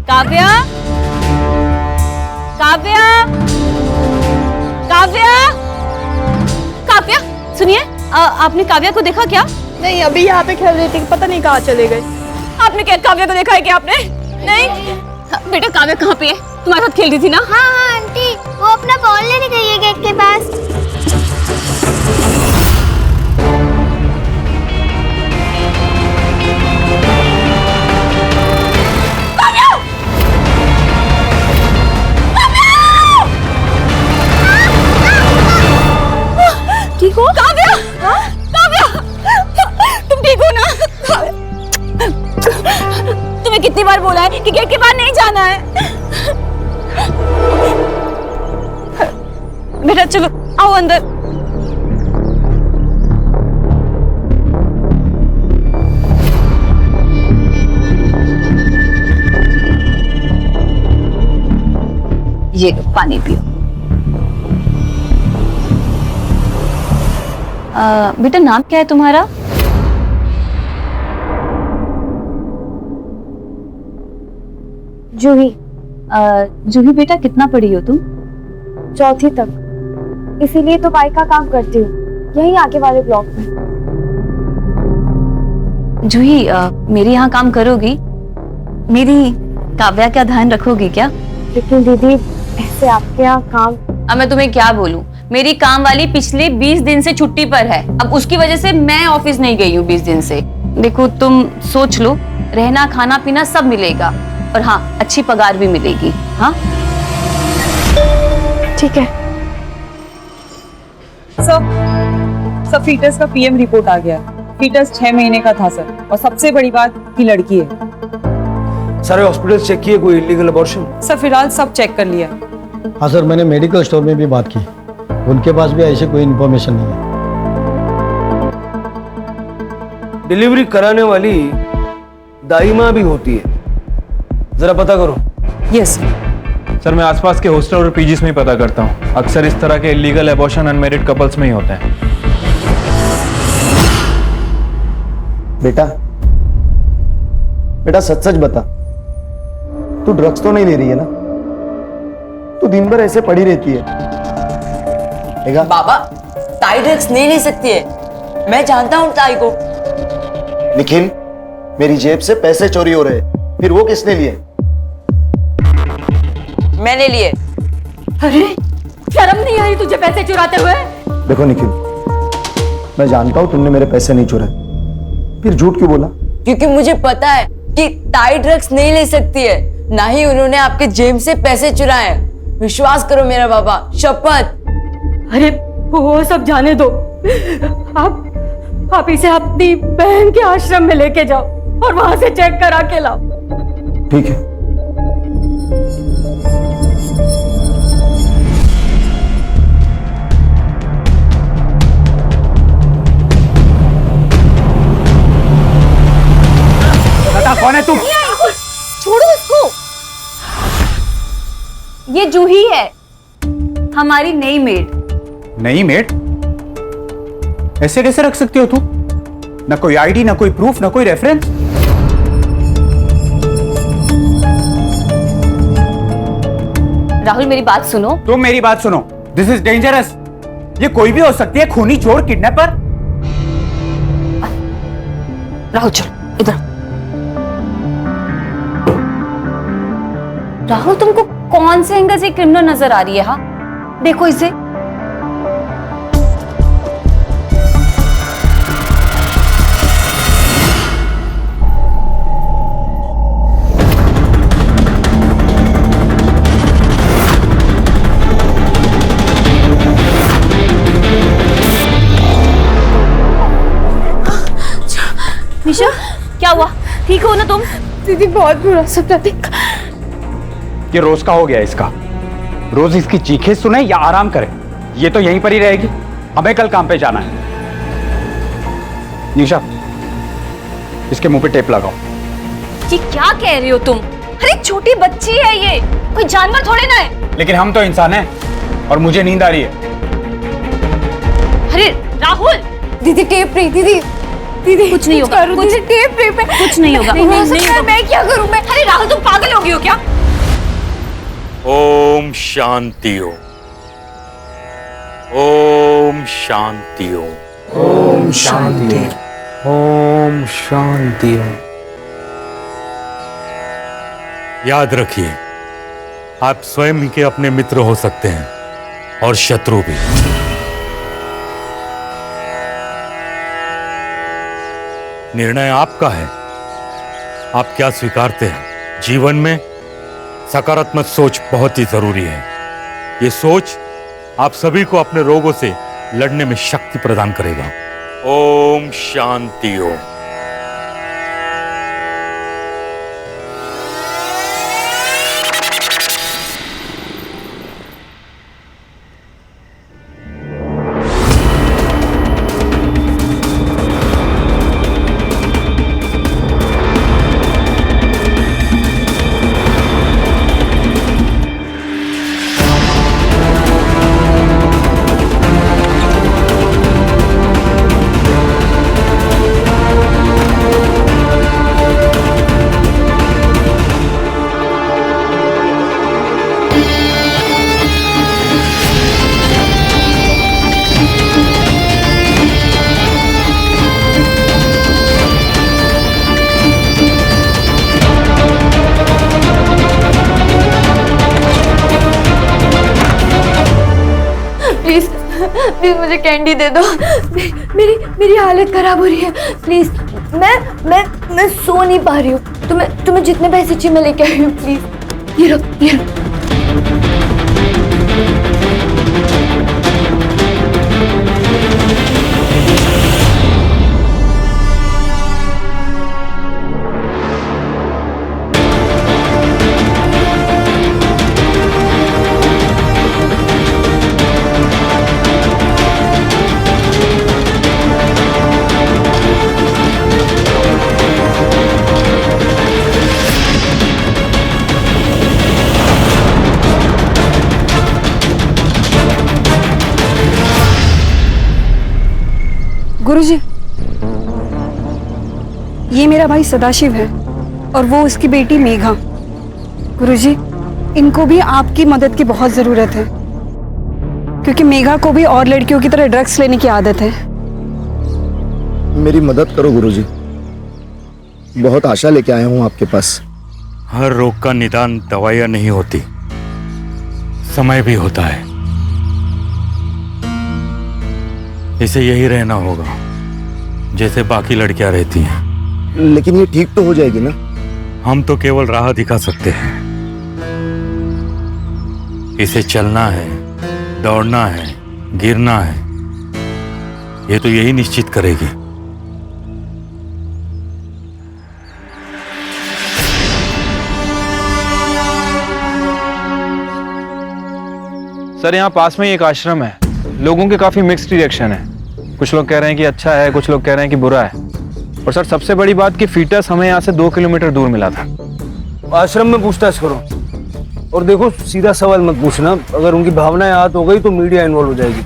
काव्या, काव्या, काव्या, काव्या, सुनिए, आपने काव्या को देखा क्या? नहीं, अभी यहाँ पे खेल रही थी, पता नहीं कहाँ चले गए। आपने क्या काव्या को देखा है क्या आपने? नहीं बेटा, काव्या कहाँ पे है? तुम्हारे साथ खेल रही थी ना? हाँ हाँ आंटी, वो अपना बॉल लेने गई है गेट के पास। ठीक हो काव्या? काव्या, तुम ठीक हो ना? तुम्हें कितनी बार बोला है कि गेट के बाहर नहीं जाना है? बेटा चलो आओ अंदर। ये पानी पियो। बेटा नाम क्या है तुम्हारा? जूही। जूही बेटा, कितना पढ़ी हो तुम? 4th तक, इसीलिए तो बाइक का काम करती हूँ, यहीं आगे वाले ब्लॉक में। जूही, मेरे यहाँ काम करोगी? मेरी काव्या का ध्यान रखोगी क्या? लेकिन दीदी, ऐसे आपके यहाँ काम। अब मैं तुम्हें क्या बोलूं? मेरी काम वाली पिछले 20 दिन से छुट्टी पर है। अब उसकी वजह से मैं ऑफिस नहीं गई हूँ 20 दिन से। देखो तुम सोच लो, रहना खाना पीना सब मिलेगा, और हाँ अच्छी पगार भी मिलेगी। हाँ ठीक है। सर फीटस का पीएम रिपोर्ट आ गया। फीटस 6 महीने का था सर, और सबसे बड़ी बात कि लड़की है। सारे हॉस्पिटल चेक किए, कोई इलीगल अबॉर्शन? सर फिलहाल सब चेक कर लिया। हाँ सर, मैंने मेडिकल स्टोर में भी बात की, उनके पास भी ऐसी कोई इन्फॉर्मेशन नहीं है। डिलीवरी कराने वाली दाई माँ भी होती है, जरा पता करो। यस सर, मैं आसपास के हॉस्टल और पीजीज में ही पता करता हूँ। अक्सर इस तरह के इलीगल एबॉर्शन अनमैरिड कपल्स में ही होते हैं। बेटा बेटा सच सच बता, तू ड्रग्स तो नहीं ले रही है ना? तू दिन भर ऐसे पड़ी रहती है। बाबा, ताई ड्रग्स नहीं ले सकती है, मैं जानता हूँ ताई को। निखिल, मेरी जेब से पैसे चोरी हो रहे हैं, फिर वो किसने लिए? मैंने लिए। अरे शर्म नहीं आई तुझे पैसे चुराते हुए? देखो निखिल, मैं जानता हूं तुमने मेरे पैसे नहीं चुराए, फिर झूठ क्यों बोला? क्योंकि मुझे पता है कि ताई ड्रग्स नहीं ले सकती है, ना ही उन्होंने आपके जेब से पैसे चुराए। विश्वास करो मेरा बाबा, शपथ। अरे वो सब जाने दो, आप इसे अपनी बहन के आश्रम में लेके जाओ और वहां से चेक करा के लाओ। ठीक है। बता कौन है तुम? छोड़ो इसको। ये जूही है, हमारी नई मेड। नई मेड? ऐसे कैसे रख सकती हो तू? ना कोई आईडी, ना कोई प्रूफ, ना कोई रेफरेंस। राहुल मेरी बात सुनो। तुम मेरी बात सुनो। This is dangerous. ये कोई भी हो सकती है, खूनी, चोर, किडनैपर। राहुल चल इधर। राहुल तुमको कौन से एंगल से क्रिमिनल नजर आ रही है? हाँ देखो इसे। निशा क्या हुआ? ठीक हो ना तुम? दीदी बहुत बुरा सपना देखा। ये रोज का हो गया इसका। रोज इसकी चीखें सुने या आराम करे, ये तो यहीं पर ही रहेगी। हमें कल काम पे जाना है। निशा, इसके मुंह पे टेप लगाओ। ये क्या कह रही हो तुम? अरे छोटी बच्ची है ये, कोई जानवर थोड़े ना है। लेकिन हम तो इंसान हैं और मुझे नींद आ रही है। अरे राहुल! दीदी टेप नहीं, दीदी दीदी कुछ नहीं होगा, कुछ टेप नहीं पे कुछ नहीं होगा। नहीं, मैं क्या करूं? मैं अरे राहुल तुम पागल हो गई हो क्या? ओम शांति हो, ओम शांति हो, ओम शांति, ओम शांति। याद रखिए, आप स्वयं के अपने मित्र हो सकते हैं और शत्रु भी। निर्णय आपका है, आप क्या स्वीकारते हैं। जीवन में सकारात्मक सोच बहुत ही जरूरी है। ये सोच आप सभी को अपने रोगों से लड़ने में शक्ति प्रदान करेगा। ओम शांति हो। प्लीज मुझे कैंडी दे दो। मेरी हालत खराब हो रही है। प्लीज मैं सो नहीं पा रही हूँ। तुम्हें जितने पैसे चाहिए मैं लेके आई हूँ। प्लीज ये लो। गुरुजी, ये मेरा भाई सदाशिव है और वो उसकी बेटी मेघा। गुरुजी, इनको भी आपकी मदद की बहुत जरूरत है क्योंकि मेघा को भी और लड़कियों की तरह ड्रग्स लेने की आदत है। मेरी मदद करो गुरुजी, बहुत आशा लेके आया हूँ आपके पास। हर रोग का निदान दवाइयां नहीं होती, समय भी होता है। इसे यही रहना होगा जैसे बाकी लड़कियां रहती हैं। लेकिन ये ठीक तो हो जाएगी ना? हम तो केवल राह दिखा सकते हैं। इसे चलना है, दौड़ना है, गिरना है, ये तो यही निश्चित करेगी। सर, यहाँ पास में ही एक आश्रम है। लोगों के काफी मिक्स्ड रिएक्शन है। कुछ लोग कह रहे हैं कि अच्छा है, कुछ लोग कह रहे हैं कि बुरा है। और सर, सबसे बड़ी बात कि फीटस हमें यहाँ से 2 किलोमीटर दूर मिला था। आश्रम में पूछताछ करो और देखो, सीधा सवाल मत पूछना। अगर उनकी भावनाएं हाथ हो गई तो मीडिया इन्वॉल्व हो जाएगी।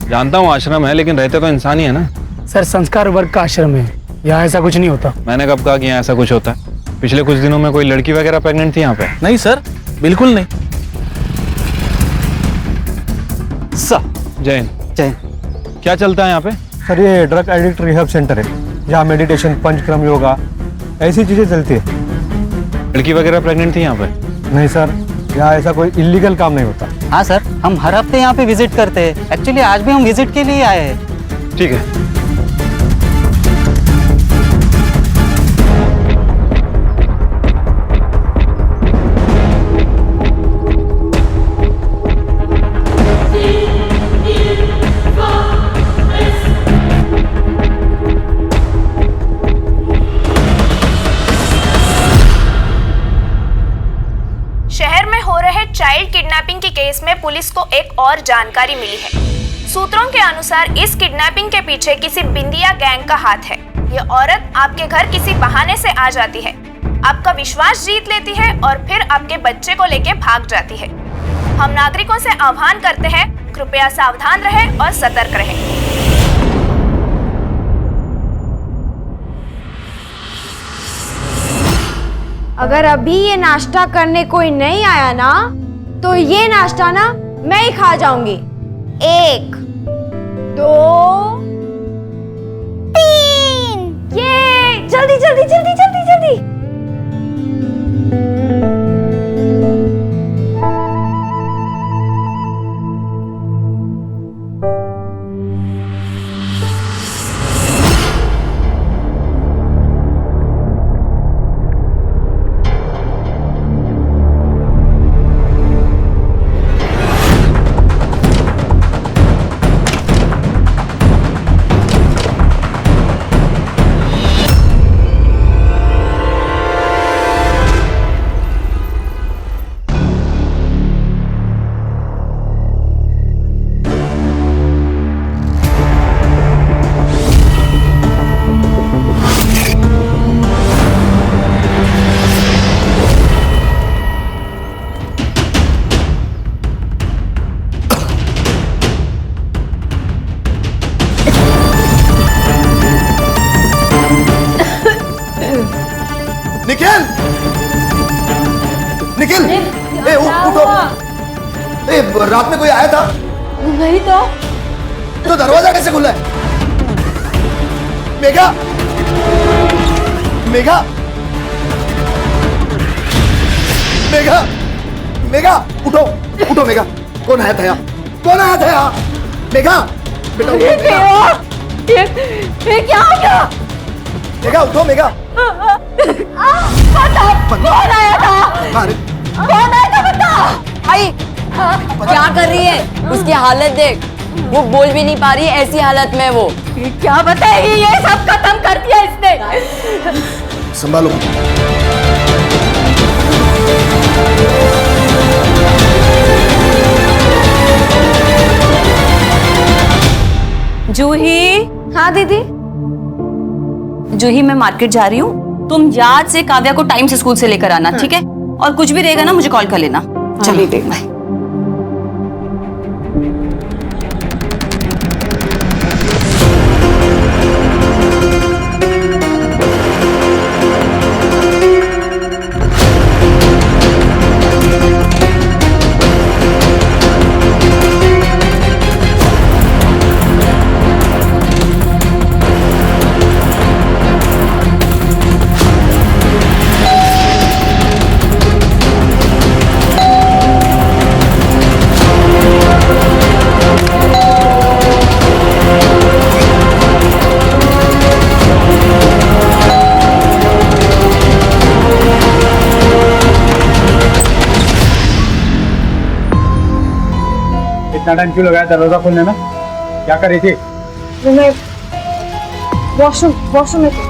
जानता हूँ आश्रम है, लेकिन रहते तो इंसान ही है ना। सर, संस्कार वर्ग का आश्रम है, यहाँ ऐसा कुछ नहीं होता। मैंने कब कहा कि यहाँ ऐसा कुछ होता है? पिछले कुछ दिनों में कोई लड़की वगैरह प्रेग्नेंट थी यहाँ पे? नहीं सर, बिल्कुल नहीं। जैन क्या चलता है यहाँ पे? सर, ये ड्रग एडिक्ट रिहब सेंटर है, जहाँ मेडिटेशन, पंचक्रम योगा ऐसी चीजें चलती है। लड़की वगैरह प्रेग्नेंट थी यहाँ पे? नहीं सर, यहाँ ऐसा कोई इलीगल काम नहीं होता। हाँ सर, हम हर हफ्ते यहाँ पे विजिट करते हैं। एक्चुअली आज भी हम विजिट के लिए आए हैं। ठीक है। चाइल्ड किडनैपिंग के केस में पुलिस को एक और जानकारी मिली है। सूत्रों के अनुसार इस किडनैपिंग के पीछे किसी बिंदिया गैंग का हाथ है। ये औरत आपके घर किसी बहाने से आ जाती है, आपका विश्वास जीत लेती है और फिर आपके बच्चे को लेके भाग जाती है। हम नागरिकों से आह्वान करते हैं, कृपया सावधान रहें और सतर्क रहें। अगर अभी ये नाश्ता करने कोई नहीं आया ना, तो ये नाश्ता ना मैं ही खा जाऊंगी। 1 2 3 ये जल्दी जल्दी जल्दी जल्दी जल्दी। निखिल, निखिल, ए उठो। ए रात में कोई आया था? नहीं तो दरवाजा कैसे खुला है? मेघा, मेघा, मेघा, मेघा, उठो, उठो मेघा। कौन आया था यहाँ? कौन आया था यहाँ? मेघा, बेटा उठो, मेघा। ये क्या हो गया? मेघा उठो, मेघा। बता, कौन आया था? कौन आया था बता। भाई क्या कर रही है? उसकी हालत देख, वो बोल भी नहीं पा रही है, ऐसी हालत में वो। क्या बताएगी? ये सब खत्म कर दिया इसने। संभालो। जूही। हाँ दीदी। जूही, मैं मार्केट जा रही हूँ, तुम याद से काव्या को टाइम से स्कूल से लेकर आना, ठीक है? और कुछ भी रहेगा ना मुझे कॉल कर लेना। चलिए देख बाय। इतना टाइम क्यों लगाया दरवाजा खोलने में? क्या कर रही थी? मैं वॉशरूम में थी।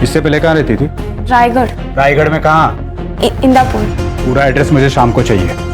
इससे पहले कहाँ रहती थी? रायगढ़। रायगढ़ में कहाँ? इंदापुर। पूरा एड्रेस मुझे शाम को चाहिए।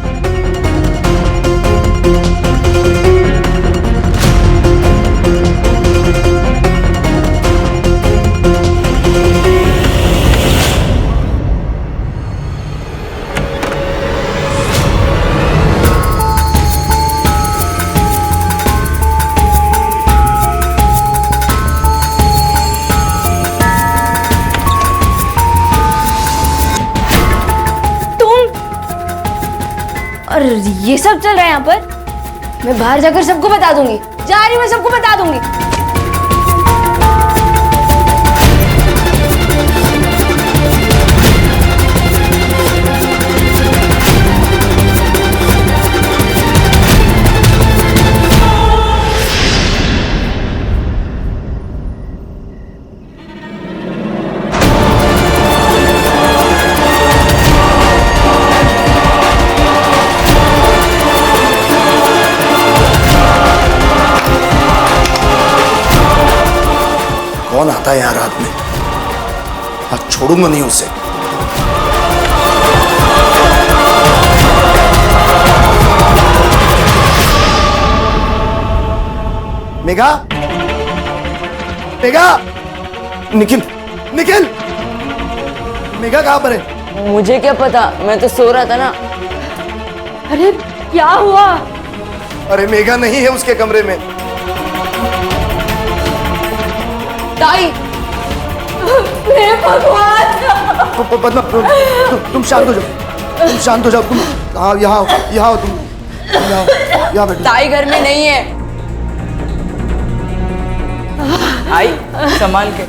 और ये सब चल रहा है यहाँ पर? मैं बाहर जाकर सबको बता दूंगी। जा रही हूँ, मैं सबको बता दूंगी। कौन आता है यहाँ रात में? आज छोड़ूंगा नहीं उसे। मेघा, मेघा, निखिल, निखिल, मेघा कहाँ पर है? मुझे क्या पता, मैं तो सो रहा था ना। अरे क्या हुआ? अरे मेघा नहीं है उसके कमरे में। ताई, मेरे भगवान! पद्मा, तुम शांत हो जाओ, तुम शांत हो जाओ। तुम यहाँ आओ, तुम यहाँ बैठो। ताई घर में नहीं है। आई संभाल के।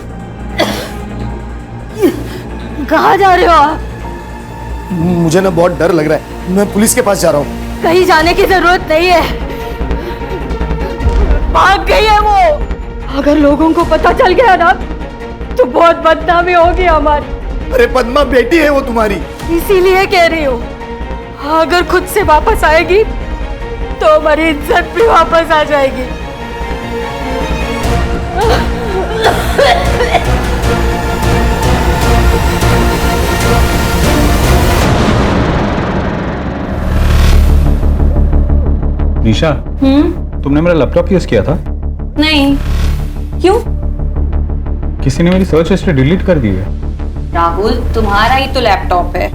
कहाँ जा रहे हो आप? मुझे ना बहुत डर लग रहा है, मैं पुलिस के पास जा रहा हूँ। कहीं जाने की जरूरत नहीं है, भाग गई है वो। अगर लोगों को पता चल गया ना तो बहुत बदनामी होगी हमारी। अरे पद्मा, बेटी है वो तुम्हारी। इसीलिए कह रही हूँ, अगर खुद से वापस आएगी तो हमारी इज्जत भी वापस आ जाएगी। निशा, तुमने मेरा लैपटॉप यूज किया था? नहीं। क्यों? किसी ने मेरी सर्च हिस्ट्री डिलीट कर दी है। राहुल, तुम्हारा ही तो लैपटॉप है,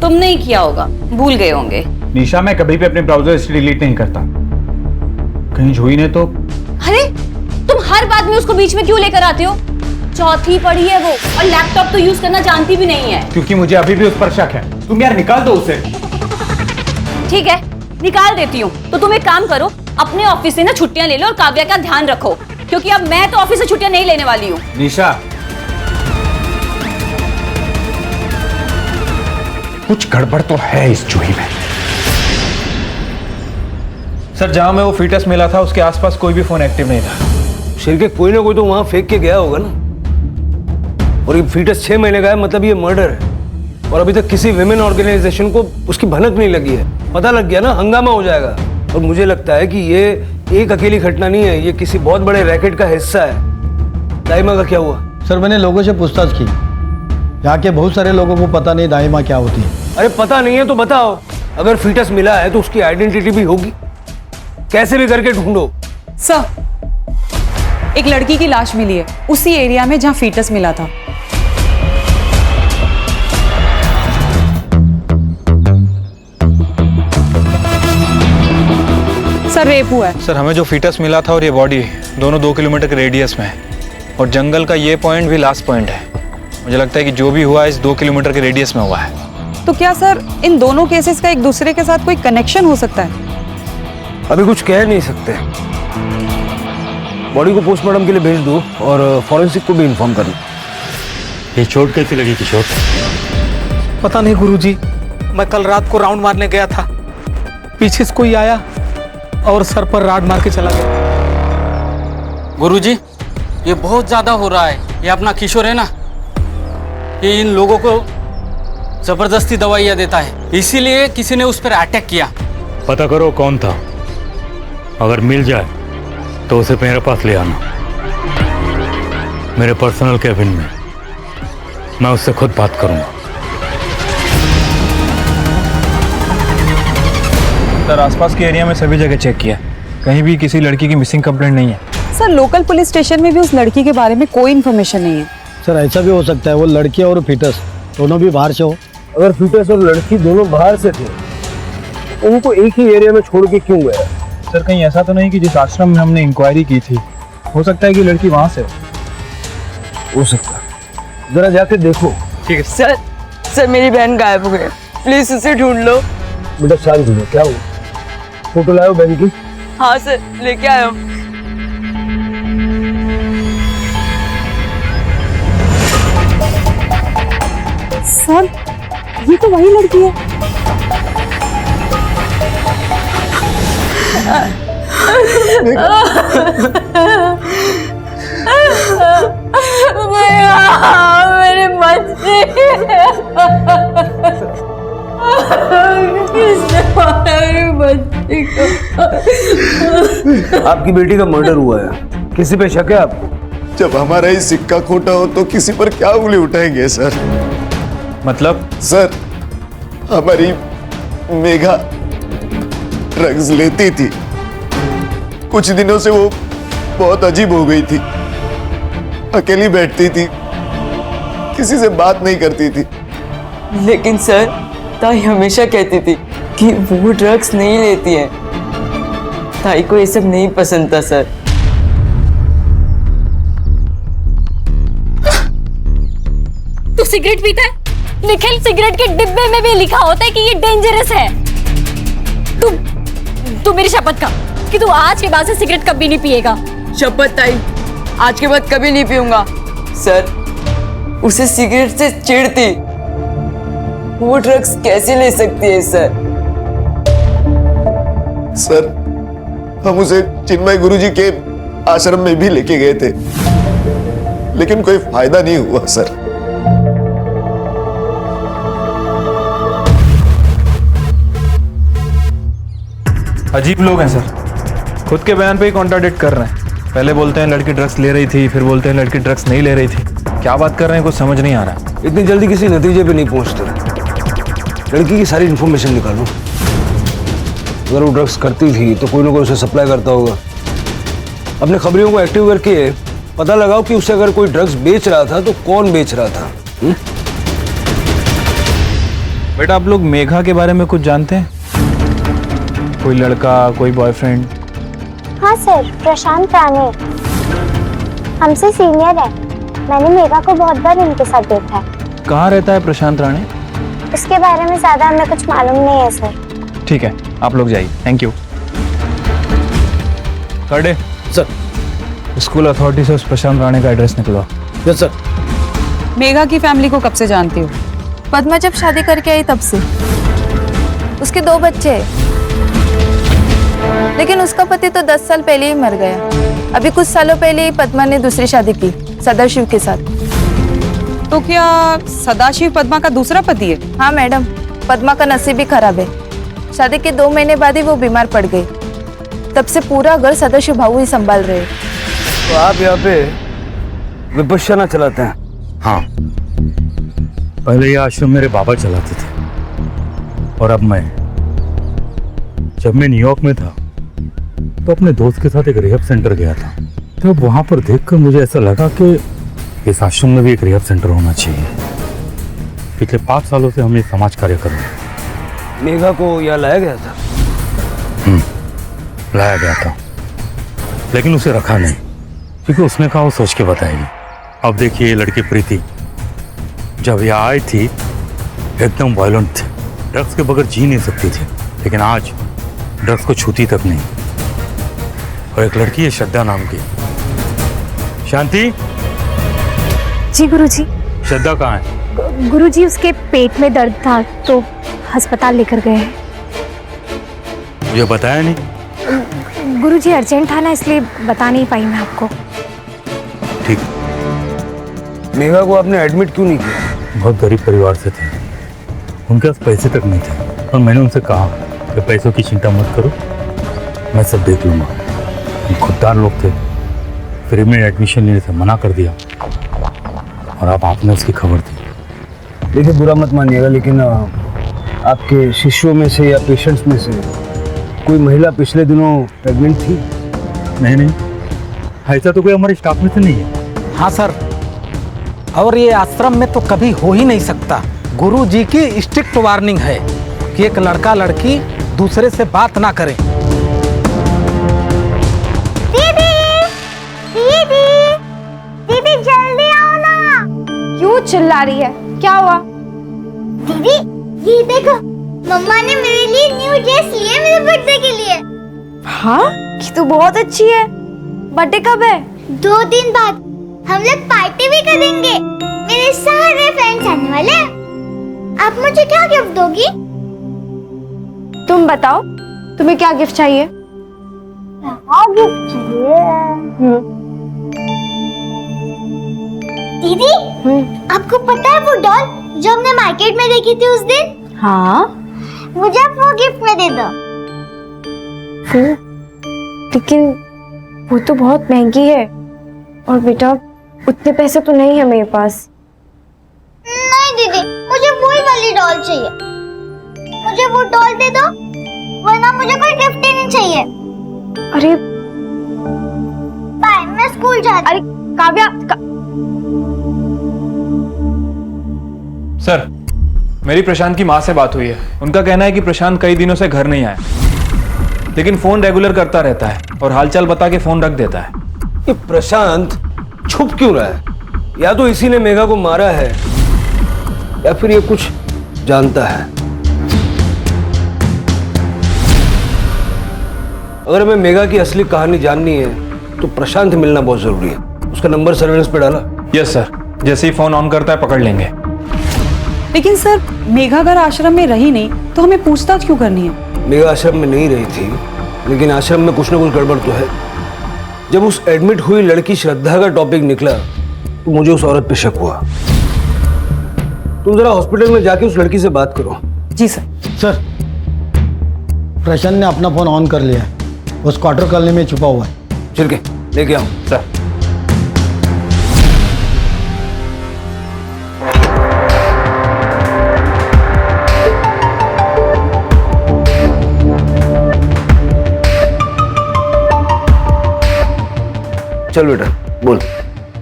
तुमने ही किया होगा, भूल गए होंगे। निशा, मैं कभी भी अपने ब्राउजर हिस्ट्री डिलीट नहीं करता। कहीं जोई ने तो। अरे तुम हर बात में उसको बीच में क्यों लेकर आते हो? चौथी पढ़ी है वो, और लैपटॉप तो यूज करना जानती भी नहीं है। क्योंकि मुझे अभी भी उस पर शक है। तुम यार निकाल दो उसे। ठीक है, निकाल देती हूँ। तो तुम एक काम करो, अपने ऑफिस से ना छुट्टियां ले लो और काव्या का ध्यान रखो, क्योंकि अब मैं तो ऑफिस से छुट्टियां नहीं लेने वाली हूँ। निशा, कुछ गड़बड़ तो है इस जूही में। सर, जहां में वो फीटस मिला था उसके आसपास कोई भी फोन एक्टिव नहीं था। शेर के कोई ना कोई तो वहां फेंक के गया होगा ना। और ये फीटस 6 महीने का है, मतलब ये मर्डर है। और अभी तक किसी विमेन ऑर्गेनाइजेशन को उसकी भनक नहीं लगी है। पता लग गया ना, हंगामा हो जाएगा। और मुझे लगता है कि ये एक अकेली घटना नहीं है, ये किसी बहुत बड़े रैकेट का हिस्सा है। दाइमा का क्या हुआ? सर, मैंने लोगों से पूछताछ की। यहाँ के बहुत सारे लोगों को पता नहीं दाइमा क्या होती है। अरे पता नहीं है तो बताओ। अगर फीटस मिला है तो उसकी आइडेंटिटी भी होगी, कैसे भी करके ढूंढो। सर, एक लड़की की लाश मिली है उसी एरिया में जहां फीटस मिला था। सर, रेप हुआ है। सर, हमें जो फीटस मिला था और ये बॉडी दोनों 2 किलोमीटर के रेडियस में है, और जंगल का ये पॉइंट भी लास्ट पॉइंट है। मुझे लगता है कि जो भी हुआ इस 2 किलोमीटर के रेडियस में हुआ है। तो क्या सर इन दोनों केसेस का एक दूसरे के साथ कोई कनेक्शन हो सकता है? अभी कुछ कह नहीं सकते। बॉडी को पोस्टमार्टम के लिए भेज दो और फॉरेंसिक को भी इन्फॉर्म कर दो। ये चोट कैसी लगी किशोर? पता नहीं गुरुजी, मैं कल रात को राउंड मारने गया था, पीछे से कोई आया और सर पर राड मार के चला गया। गुरुजी, ये बहुत ज्यादा हो रहा है। ये अपना किशोर है ना, ये इन लोगों को जबरदस्ती दवाइयाँ देता है, इसीलिए किसी ने उस पर अटैक किया। पता करो कौन था, अगर मिल जाए तो उसे मेरे पास ले आना, मेरे पर्सनल कैबिन में। मैं उससे खुद बात करूंगा। सर, आसपास के एरिया में सभी जगह चेक किया, कहीं भी किसी लड़की की मिसिंग कंप्लेंट नहीं है। सर, लोकल पुलिस स्टेशन में भी उस लड़की के बारे में कोई इन्फॉर्मेशन नहीं है। सर, ऐसा भी हो सकता है वो लड़की और फीटस दोनों भी बाहर से हो। अगर फीटस और लड़की दोनों बाहर से थे, उनको एक ही एरिया में छोड़ के क्यों गए? सर, कहीं ऐसा तो नहीं कि जिस आश्रम में हमने इंक्वायरी की थी, हो सकता है कि लड़की वहां से हो सकता है। जरा जाके देखो। ठीक है सर, मेरी बहन गायब हो गई, प्लीज उसे ढूंढ लो। बेटा शांत हो, क्या हुआ? फोटो लाओ बहन की। हाँ सर, लेके आया हूँ। सर, ये तो वही लड़की है। मेरे बच्चे किसने मारा मेरे बच्चे को? आपकी बेटी का मर्डर हुआ है, किसी पे शक है आपको? जब हमारा ही सिक्का खोटा हो तो किसी पर क्या उंगली उठाएंगे सर? मतलब? सर, हमारी मेघा ड्रग्स लेती थी। कुछ दिनों से वो बहुत अजीब हो गई थी। अकेली बैठती थी, किसी से बात नहीं करती थी। लेकिन सर, ताई हमेशा कहती थी कि वो ड्रग्स नहीं लेती है। ताई को ये सब नहीं पसंद था सर। तू सिगरेट पीता है? निखिल, सिगरेट के डिब्बे में भी लिखा होता है कि ये डेंजरस है। तू मेरी शपथ खा कि तू आज के बाद से सिगरेट कभी नहीं पिएगा। शपथ ताई, आज के बाद कभी नहीं पीऊंगा। सर, उसे सिगरेट से चिढ़ती, वो ड्रग्स कैसे ले सकती है सर? सर, हम उसे चिन्मय गुरुजी के आश्रम में भी लेके गए थे, लेकिन कोई फायदा नहीं हुआ सर। अजीब लोग हैं सर, खुद के बयान पे ही कॉन्ट्राडिक्ट कर रहे हैं। पहले बोलते हैं लड़की ड्रग्स ले रही थी, फिर बोलते हैं लड़की ड्रग्स नहीं ले रही थी। क्या बात कर रहे हैं कुछ समझ नहीं आ रहा। इतनी जल्दी किसी नतीजे पे नहीं पहुंचते। लड़की की सारी इंफॉर्मेशन निकालो। अगर वो ड्रग्स करती थी तो कोई ना कोई उसे सप्लाई करता होगा। अपने खबरियों को एक्टिव करके पता लगाओ कि उसे अगर कोई ड्रग्स बेच रहा था तो कौन बेच रहा था। बेटा, आप लोग मेघा के बारे में कुछ जानते हैं? कोई लड़का, कोई बॉयफ्रेंड? हाँ सर, प्रशांत राणे हमसे सीनियर है। मैंने मेघा को बहुत बार इनके साथ देखा है। कहाँ रहता है प्रशांत राणे? उसके बारे में ज्यादा हमें कुछ मालूम नहीं है सर। ठीक है, आप लोग जाइए। Thank you. Karde sir, school authority से उस प्रशांत राणे का एड्रेस निकलवा। Yes sir. मेघा की फैमिली को कब से जानती हो? पद्मा जब शादी करके आई तब से। उसके 2 बच्चे हैं, लेकिन उसका पति तो 10 साल पहले ही मर गया। अभी कुछ सालों पहले ही पद्मा ने दूसरी शादी की सदाशिव के साथ। तो क्या सदाशिव पद्मा का दूसरा पति है? हाँ मैडम, पद्मा का नसीब भी खराब है। शादी के 2 महीने बाद ही वो बीमार पड़ गई। तब से पूरा घर सदाशिव भाऊ ही संभाल रहे। तो आप यहाँ पे विपश्यना चलाते हैं? हाँ, पहले ये आश्रम मेरे बाबा चलाते थे, और अब मैं। जब मैं न्यूयॉर्क में था तो अपने दोस्त के साथ एक रिहैब सेंटर गया था। तो वहां पर देखकर मुझे ऐसा लगा कि इस आश्रम में भी एक रिहैब सेंटर होना चाहिए। पिछले 5 सालों से हम ये समाज कार्य कर रहे हैं। मेघा को यहाँ लाया गया था? लाया गया था, लेकिन उसे रखा नहीं, क्योंकि उसने कहा वो सोच के बताएगी। अब देखिए, ये लड़की प्रीति जब यहाँ आई थी एकदम वायलेंट थी, ड्रग्स के बगैर जी नहीं सकती थी, लेकिन आज ड्रग्स को छूती तक नहीं। और एक लड़की है श्रद्धा नाम की। शांति। जी गुरुजी। श्रद्धा कहाँ है? गुरुजी, उसके पेट में दर्द था तो अस्पताल लेकर गए हैं। मुझे बताया नहीं? गुरुजी, अर्जेंट था ना, इसलिए बता नहीं पाई मैं आपको। ठीक। मेघा को आपने एडमिट क्यों नहीं किया? बहुत गरीब परिवार से थे, उनके पास पैसे तक नहीं थे, और मैंने उनसे कहा कि पैसों की चिंता मत करो, मैं सब देख लूँगा। खुददार लोग थे, फ्री में एडमिशन लेने से मना कर दिया, और अब आपने उसकी खबर दी। देखिए, बुरा मत मानिएगा, लेकिन आपके शिष्यों में से या पेशेंट्स में से कोई महिला पिछले दिनों प्रेग्नेंट थी? नहीं, ऐसा तो कोई हमारे स्टाफ में से नहीं है। हाँ सर, और ये आश्रम में तो कभी हो ही नहीं सकता। गुरु जी की स्ट्रिक्ट वार्निंग है कि एक लड़का लड़की दूसरे से बात ना करे। दीदी जल्दी आओ ना। क्यों चिल्ला रही है? क्या हुआ? दीदी ये देखो, मम्मा ने मेरे लिए न्यू ड्रेस ली है मेरे बर्थडे के लिए। हाँ, ये तो बहुत अच्छी है। बर्थडे कब है? 2 दिन बाद। हम लोग पार्टी भी करेंगे, मेरे सारे फ्रेंड्स आने वाले हैं। आप मुझे क्या गिफ्ट दोगी? तुम बताओ, तुम्हें क्या गिफ्ट चाहिए? गिफ्ट चाहिए। दीदी, आपको पता है वो डॉल जो हमने मार्केट में देखी थी उस दिन? हाँ। मुझे आप वो गिफ्ट में दे दो। लेकिन वो तो बहुत महंगी है। और बेटा उतने पैसे तो नहीं है मेरे पास। नहीं दीदी, मुझे वही वाली डॉल चाहिए। मुझे वो डॉल दे दो, वरना मुझे कोई गिफ्ट ही नहीं चाहिए। अरे बाय, मैं स्कूल जाती। अरे काव्या सर, मेरी प्रशांत की माँ से बात हुई है। उनका कहना है कि प्रशांत कई दिनों से घर नहीं आया, लेकिन फोन रेगुलर करता रहता है और हालचाल बता के फोन रख देता है। ये प्रशांत छुप क्यों रहा है? या तो इसी ने मेघा को मारा है या फिर ये कुछ जानता है। अगर हमें मेघा की असली कहानी जाननी है तो प्रशांत मिलना बहुत जरूरी है। उसका नंबर सर्वेलेंस पे डाला? यस सर, जैसे ही फोन ऑन करता है पकड़ लेंगे। लेकिन सर, मेघा अगर आश्रम में रही नहीं तो हमें पूछताछ क्यों करनी है? मेघा आश्रम में नहीं रही थी, लेकिन आश्रम में कुछ ना कुछ गड़बड़ तो है। जब उस एडमिट हुई लड़की श्रद्धा का टॉपिक निकला तो मुझे उस औरत पे शक हुआ। तुम जरा हॉस्पिटल में जाके उस लड़की से बात करो। जी सर। सर, प्रशांत ने अपना फोन ऑन कर लिया है, उस क्वार्टर कॉलोनी में छुपा हुआ है। चल के लेके आओ। सर। चल बेटा बोल।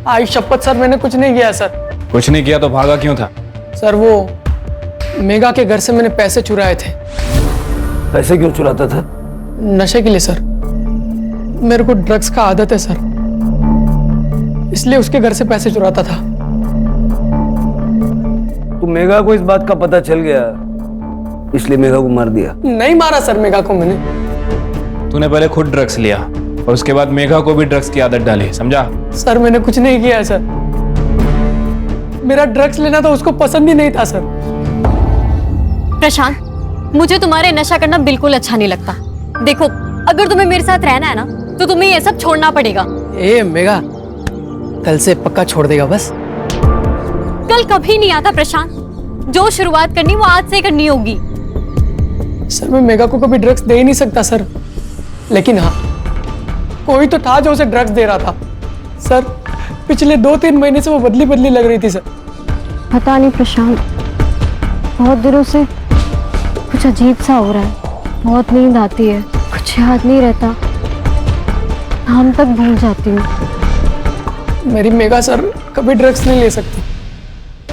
आई शपथ सर, मैंने कुछ नहीं किया सर। कुछ नहीं किया तो भागा क्यों था? सर वो मेघा के घर से मैंने पैसे चुराए थे। पैसे क्यों चुराता था? नशे के लिए सर। मेरे को ड्रग्स का आदत है सर, इसलिए उसके घर से पैसे चुराता था। तो मेघा को इस बात का पता चल गया, इसलिए मेघा को मार दिया? नहीं मारा सर मेघा को मैंने। तूने पहले खुद ड्रग्स लिया और उसके बाद मेघा को भी ड्रग्स की आदत डाली, समझा? सर मैंने कुछ नहीं किया सर। मेरा ड्रग्स लेना तो उसको पसंद ही नहीं था सर। प्रशांत, मुझे तुम्हारे नशा करना बिल्कुल अच्छा नहीं लगता। देखो, अगर तुम्हें मेरे साथ रहना है ना तो तुम्हें ये सब छोड़ना पड़ेगा। ए मेघा, कल से पक्का छोड़ देगा बस? कल कभी नहीं आता प्रशांत, जो शुरुआत करनी वो आज से करनी होगी। सर मैं मेघा को कभी ड्रग्स दे ही नहीं सकता सर, लेकिन हाँ कोई तो था जो उसे ड्रग्स दे रहा था सर। पिछले 2-3 महीने से वो बदली बदली लग रही थी सर। पता नहीं प्रशांत, बहुत दिनों से कुछ अजीब सा हो रहा है। बहुत नींद आती है, कुछ याद नहीं रहता, नाम तक भूल जाती हूँ। मेरी मेघा सर कभी ड्रग्स नहीं ले सकती।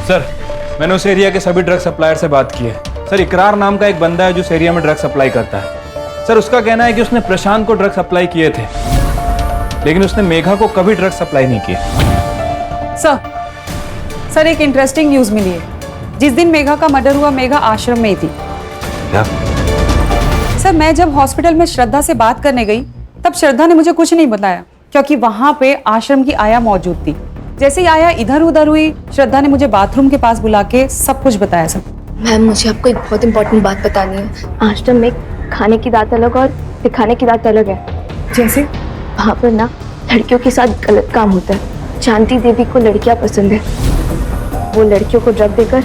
सर, मैंने उस एरिया के सभी ड्रग सप्लायर से बात की है। सर, इकरार नाम का एक बंदा है जो उस एरिया में ड्रग सप्लाई करता है। सर, उसका कहना है कि उसने प्रशांत को ड्रग सप्लाई किए थे, लेकिन उसने मेघा को कभी ड्रग सप्लाई नहीं किए। सर एक इंटरेस्टिंग न्यूज मिली है। जिस दिन मेघा का मर्डर हुआ, मेघा आश्रम में ही थी। क्या? सर, मैं जब हॉस्पिटल में श्रद्धा से बात करने गई तब श्रद्धा ने मुझे कुछ नहीं बताया, क्योंकि वहां पे आश्रम की आया मौजूद थी। जैसे ही आया इधर उधर हुई, श्रद्धा ने मुझे बाथरूम के पास बुला के सब कुछ बताया। सब मैम, मुझे आपको एक बहुत इंपॉर्टेंट बात बतानी है। आश्रम में खाने की दात अलग और दिखाने की दात अलग है। जैसे वहाँ पर ना लड़कियों के साथ गलत काम होता है। शांति देवी को लड़कियाँ पसंद है, वो लड़कियों को ड्रग देकर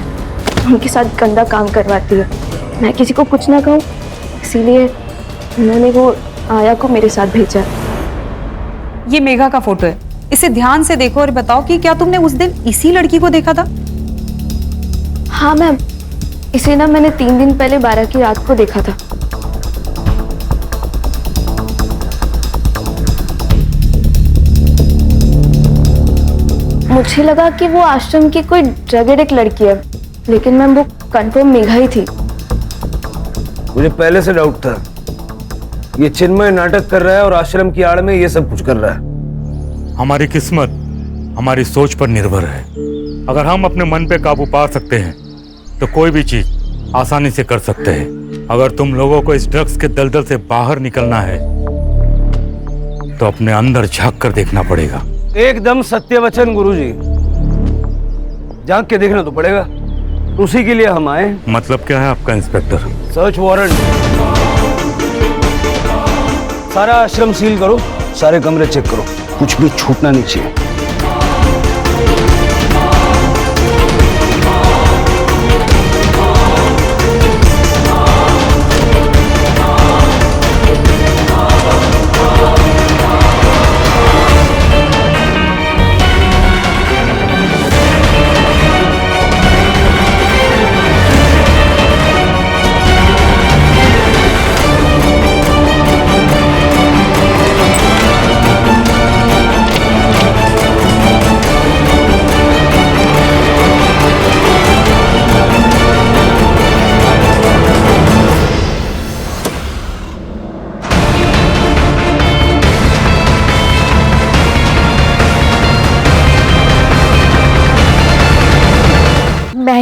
उनके साथ गंदा काम करवाती है। मैं किसी को कुछ ना कहूँ, इसीलिए उन्होंने वो आया को मेरे साथ भेजा। ये मेघा का फोटो है, इसे ध्यान से देखो और बताओ कि क्या तुमने उस दिन इसी लड़की को देखा था? हाँ मैम, इसे ना मैंने 3 दिन पहले 12 की रात को देखा था। मुझे लगा कि वो आश्रम की कोई ड्रग एडिक्ट लड़की है, लेकिन मैम वो कंफर्म मेघा ही थी। मुझे पहले से डाउट था, ये चिन्मय नाटक कर रहा है और आश्रम की आड़ में ये सब कुछ कर रहा है। हमारी किस्मत हमारी सोच पर निर्भर है। अगर हम अपने मन पे काबू पा सकते हैं तो कोई भी चीज आसानी से कर सकते हैं। अगर तुम लोगों को इस ड्रग्स के दलदल से बाहर निकलना है तो अपने अंदर झांक कर देखना पड़ेगा। एकदम सत्य वचन गुरुजी, झांक के देखना तो पड़ेगा। उसी के लिए हम आए। मतलब क्या है आपका इंस्पेक्टर? Search warrant. सारा आश्रम सील करो, सारे कमरे चेक करो, कुछ भी छूटना नहीं चाहिए।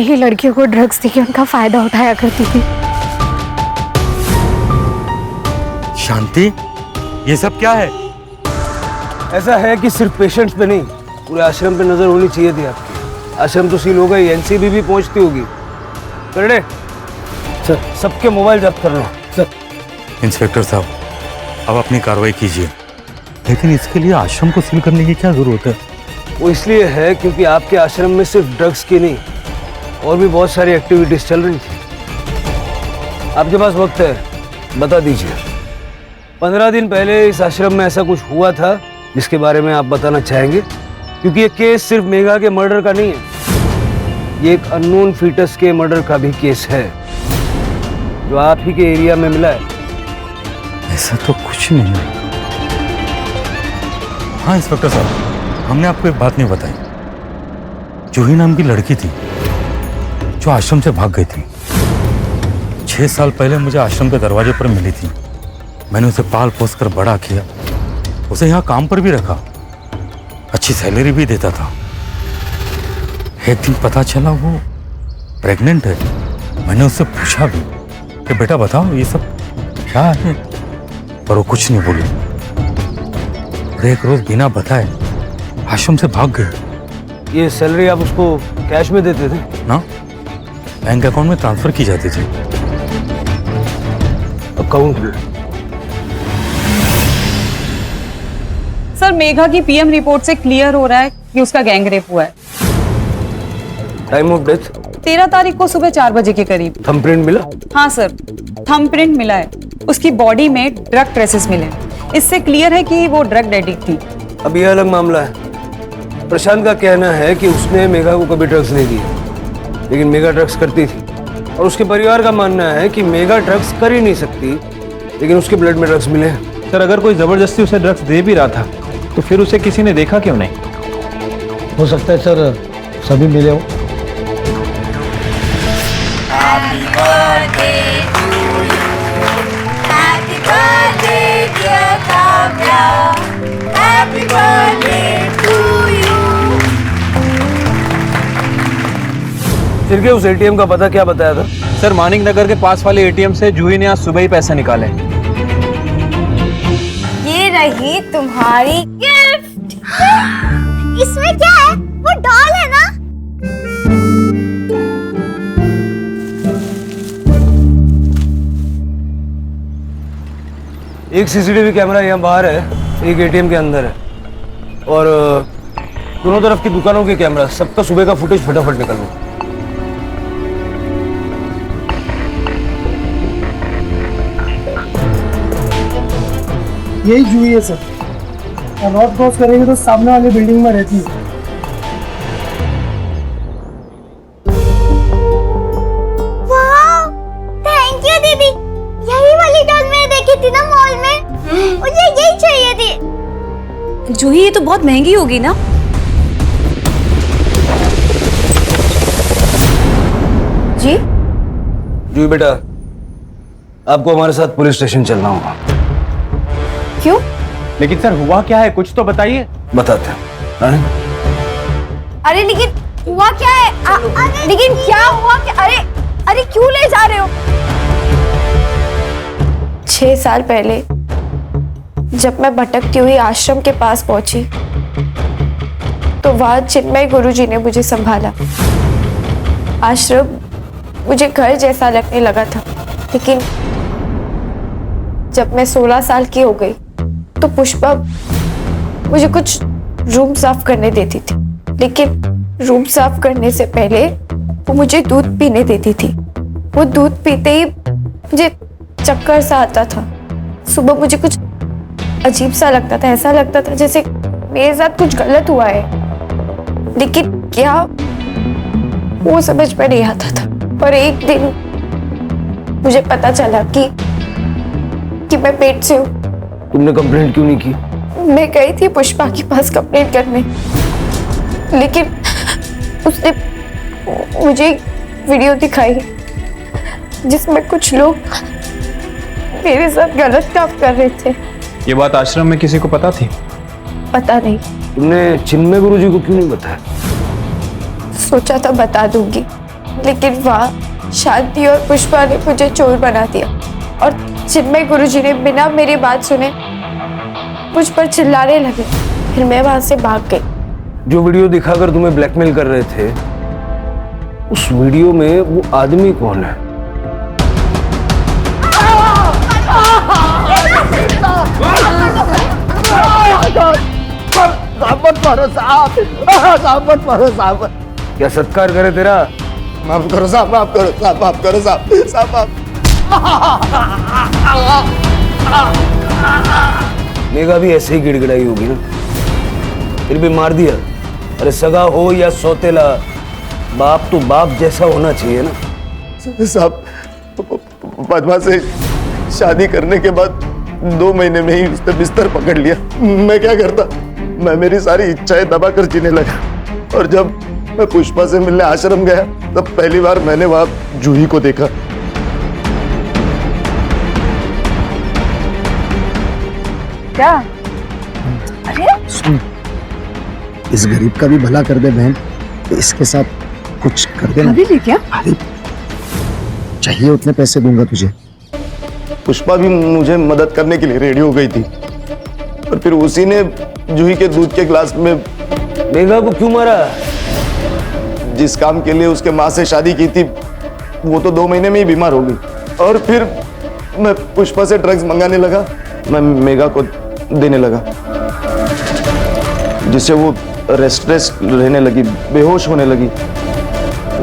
मैं ही लड़कियों को ड्रग्स देके उनका फायदा उठाया करती थी। शांति, ये सब क्या है? ऐसा है कि सिर्फ पेशेंट्स पे नहीं, पूरे आश्रम पे नजर होनी चाहिए थी आपकी। आश्रम तो सील हो गई, एनसीबी भी पहुंचती होगी। करड़े सर, सबके मोबाइल जब्त कर लो। सर। इंस्पेक्टर साहब, अब अपनी कार्रवाई कीजिए, लेकिन इसके लिए आश्रम को सील करने की क्या जरूरत है? वो इसलिए है क्योंकि आपके आश्रम में सिर्फ ड्रग्स की नहीं और भी बहुत सारी एक्टिविटीज चल रही थी। आपके पास वक्त है, बता दीजिए। 15 दिन पहले इस आश्रम में ऐसा कुछ हुआ था जिसके बारे में आप बताना चाहेंगे? क्योंकि ये केस सिर्फ मेघा के मर्डर का नहीं है, ये एक अननोन फीटस के मर्डर का भी केस है जो आप ही के एरिया में मिला है। ऐसा तो कुछ नहीं है। हाँ इंस्पेक्टर साहब, हमने आपको एक बात नहीं बताई। जूही नाम की लड़की थी जो आश्रम से भाग गई थी। 6 साल पहले मुझे आश्रम के दरवाजे पर मिली थी। मैंने उसे पाल पोस कर बड़ा किया, उसे यहाँ काम पर भी रखा, अच्छी सैलरी भी देता था। एक दिन पता चला वो प्रेग्नेंट है। मैंने उससे पूछा भी कि बेटा बताओ ये सब क्या है, पर वो कुछ नहीं बोली। और एक रोज बिना बताए आश्रम से भाग गई। ये सैलरी आप उसको कैश में देते थे ना? बैंक अकाउंट में ट्रांसफर की जाती थी। अकाउंट में? सर, मेघा की पीएम रिपोर्ट से क्लियर हो रहा है कि उसका गैंग रेप हुआ है। Time of death? 13 तारीख को सुबह 4 बजे के करीब। थंबप्रिंट मिला? हाँ सर, थंबप्रिंट मिला है। उसकी बॉडी में ड्रग ट्रेसेस मिले। इससे क्लियर है कि वो ड्रग एडिक्ट थी। अब यह अलग मामला है। प्रशांत का कहना है कि उसने मेघा को कभी ड्रग्स नहीं दिए, लेकिन मेघा ड्रग्स करती थी। और उसके परिवार का मानना है कि मेघा ड्रग्स कर ही नहीं सकती, लेकिन उसके ब्लड में ड्रग्स मिले हैं। सर, अगर कोई जबरदस्ती उसे ड्रग्स दे भी रहा था तो फिर उसे किसी ने देखा क्यों नहीं? हो सकता है सर सभी मिले हो। फिर के उस एटीएम का पता क्या बताया था? सर, मानिक नगर के पास वाले एटीएम से जूही ने आज सुबह ही पैसे निकाले। ये रही तुम्हारी गिफ्ट। इसमें क्या है? वो डॉल है ना? एक सीसीटीवी कैमरा यहाँ बाहर है, एक एटीएम के अंदर है, और दोनों तरफ की दुकानों के कैमरा, सबका सुबह का फुटेज फटाफट निकल लो। यही जूही है सर। रोड क्रॉस करेंगे तो सामने वाली बिल्डिंग में रहती है। थैंक यू दीदी, यही वाली डॉल मैंने देखी थी ना मॉल में, मुझे यही चाहिए थी। जूही, ये तो बहुत महंगी होगी ना? जी? जूही बेटा, आपको हमारे साथ पुलिस स्टेशन चलना होगा। क्यों? लेकिन सर हुआ क्या है, कुछ तो बताइए। बताते हैं। अरे लेकिन हुआ क्या है? लेकिन क्या हुआ? अरे अरे क्यों ले जा रहे हो? 6 साल पहले जब मैं भटकती हुई आश्रम के पास पहुंची तो वहां चिन्मय गुरुजी ने मुझे संभाला। आश्रम मुझे घर जैसा लगने लगा था, लेकिन जब मैं 16 साल की हो गई तो पुष्पा मुझे कुछ रूम साफ करने देती थी, लेकिन रूम साफ करने से पहले वो मुझे दूध पीने देती थी। वो दूध पीते ही मुझे चक्कर सा आता था। सुबह मुझे कुछ अजीब सा लगता था, ऐसा लगता था जैसे मेरे साथ कुछ गलत हुआ है, लेकिन क्या वो समझ में नहीं आता था। और एक दिन मुझे पता चला कि मैं पेट से हूँ। तुमने कंप्लेंट क्यों नहीं की? मैं गई थी पुष्पा के पास कंप्लेंट करने, लेकिन उसने मुझे वीडियो दिखाई जिसमें कुछ लोग मेरे साथ गलत काम कर रहे थे। ये बात आश्रम में किसी को पता थी? पता नहीं। तुमने चिन्मय गुरुजी को क्यों नहीं बताया? सोचा था बता दूंगी, लेकिन वहाँ शांति और पुष्पा ने मुझे चोर बना दिया और चिन्मय गुरुजी ने बिना मेरी बात सुने मुझ पर चिल्लाने लगे। फिर मैं वहां से भाग गई। जो वीडियो दिखाकर तुम्हें ब्लैकमेल कर रहे थे, उस वीडियो में वो आदमी कौन है? क्या सत्कार करे तेरा? माफ करो साहब, माफ करो साहब, माफ करो साहब, साहब मेघा भी ऐसे ही गिड़गिड़ाई होगी ना, फिर भी मार दिया। अरे सगा हो या सौतेला, बाप तो बाप जैसा होना चाहिए ना। साहब पद्मा से शादी करने के बाद 2 महीने में ही उसने बिस्तर पकड़ लिया। मैं क्या करता? मैं मेरी सारी इच्छाएं दबाकर जीने लगा। और जब मैं पुष्पा से मिलने आश्रम गया तब पहली बार मैंने वहां जूही को देखा। क्या? अरे सुन, इस गरीब का भी भला कर दे बहन, तो इसके साथ कुछ कर देना। अभी क्या? अरे चाहिए उतने पैसे दूंगा तुझे। पुष्पा भी मुझे मदद करने के लिए रेडी हो गई थी, और फिर उसी ने जूही के दूध के ग्लास में मेघा को क्यों मारा? जिस काम के लिए उसके माँ से शादी की थी वो तो 2 महीने में ही बीमार हो गई। और फिर मैं पुष्पा से ड्रग्स मंगाने लगा, मैं मेघा को देने लगा, जिससे वो रेस्टलेस रहने लगी, बेहोश होने लगी।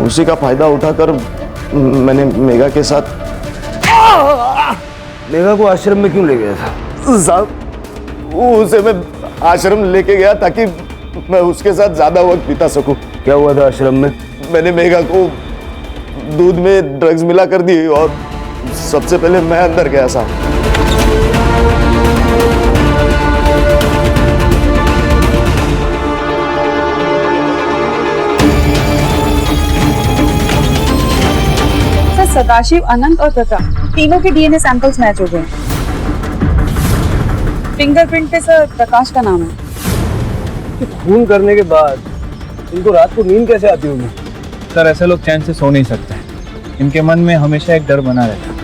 उसी का फायदा उठाकर मैंने मेघा के साथ। मेघा को आश्रम में क्यों ले गया था? साहब उसे मैं आश्रम लेके गया ताकि मैं उसके साथ ज्यादा वक्त बिता सकूं। क्या हुआ था आश्रम में? मैंने मेघा को दूध में ड्रग्स मिला कर दी और सबसे पहले मैं अंदर गया साहब। सदाशिव, अनंत और प्रताप तीनों के डीएनए सैंपल्स मैच हो गए। फिंगरप्रिंट पे सर प्रकाश का नाम है। खून करने के बाद इनको रात को नींद कैसे आती होगी? सर ऐसे लोग चैन से सो नहीं सकते, इनके मन में हमेशा एक डर बना रहता है।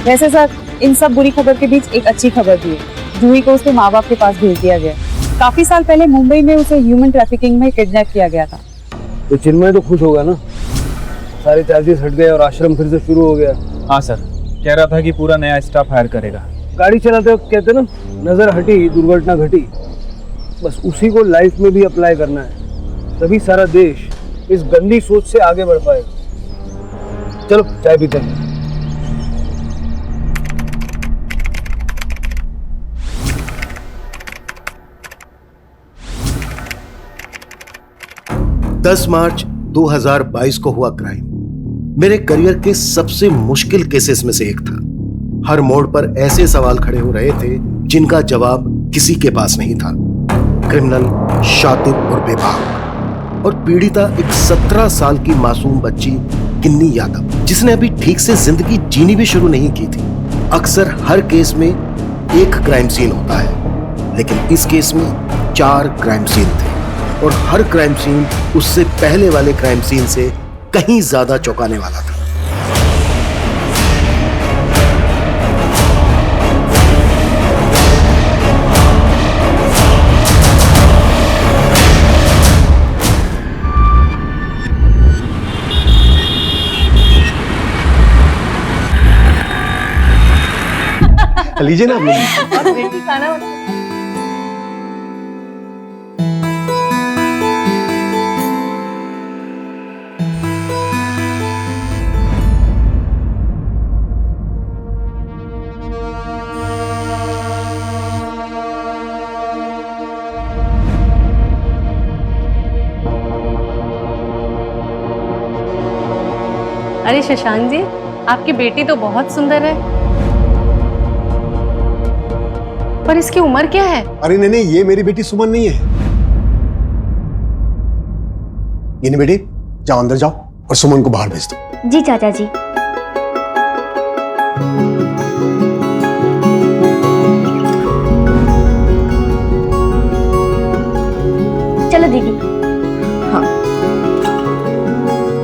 वैसे सर इन सब बुरी खबर के बीच एक अच्छी खबर भी है। जूही को उसके माँ बाप के पास भेज दिया गया। काफी साल पहले मुंबई में उसे ह्यूमन ट्रैफिकिंग में किडनैप किया गया था। तो चिन्मय तो खुश होगा ना, सारे चार्जेस हट गए और आश्रम फिर से शुरू हो गया। हाँ सर, कह रहा था कि पूरा नया स्टाफ हायर करेगा। गाड़ी चलाते वक्त कहते ना, नजर हटी दुर्घटना घटी। बस उसी को लाइफ में भी अप्लाई करना है, तभी सारा देश इस गंदी सोच से आगे बढ़ पाएगा। चलो चाय पीते हैं। मार्च 2022 को हुआ क्राइम मेरे करियर के सबसे मुश्किल केसेस में से एक था। हर मोड़ पर ऐसे सवाल खड़े हो रहे थे जिनका जवाब किसी के पास नहीं था। क्रिमिनल, शातिब और बेबाक, और पीड़िता एक 17 साल की मासूम बच्ची किन्नी यादव, जिसने अभी ठीक से जिंदगी जीनी भी शुरू नहीं की थी। अक्सर हर केस में एक क्राइम सीन होता है, लेकिन इस केस में 4 क्राइम सीन थे, और हर क्राइम सीन उससे पहले वाले क्राइम सीन से कहीं ज्यादा चौंकाने वाला था। लीजिए ना खाना अरे शशांक जी, आपकी बेटी तो बहुत सुंदर है, पर इसकी उम्र क्या है? अरे नहीं, ये मेरी बेटी सुमन नहीं है। ये नहीं बेटी, जाओ अंदर जाओ और सुमन को बाहर भेज दो। जी चाचा जी। चलो दीदी।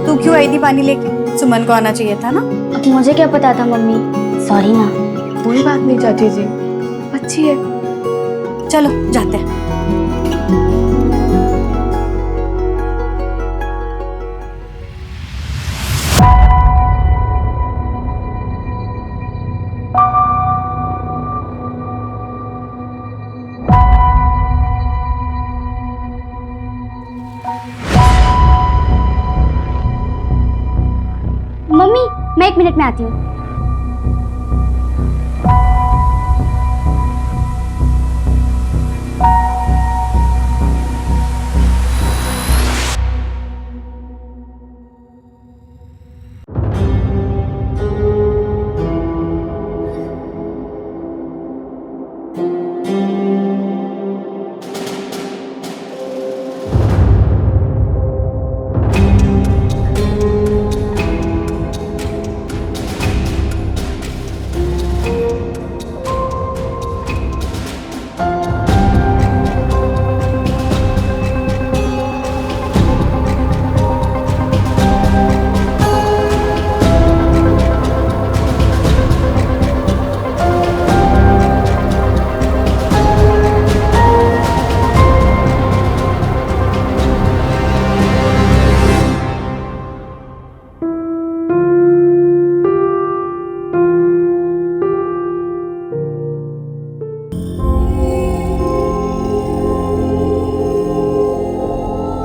तू गई थी पानी लेके, सुमन को आना चाहिए था ना। अब मुझे क्या पता था मम्मी, सॉरी ना। कोई बात नहीं चाची जी, अच्छी है। चलो जाते हैं। मम्मी मैं 1 मिनट में आती हूँ।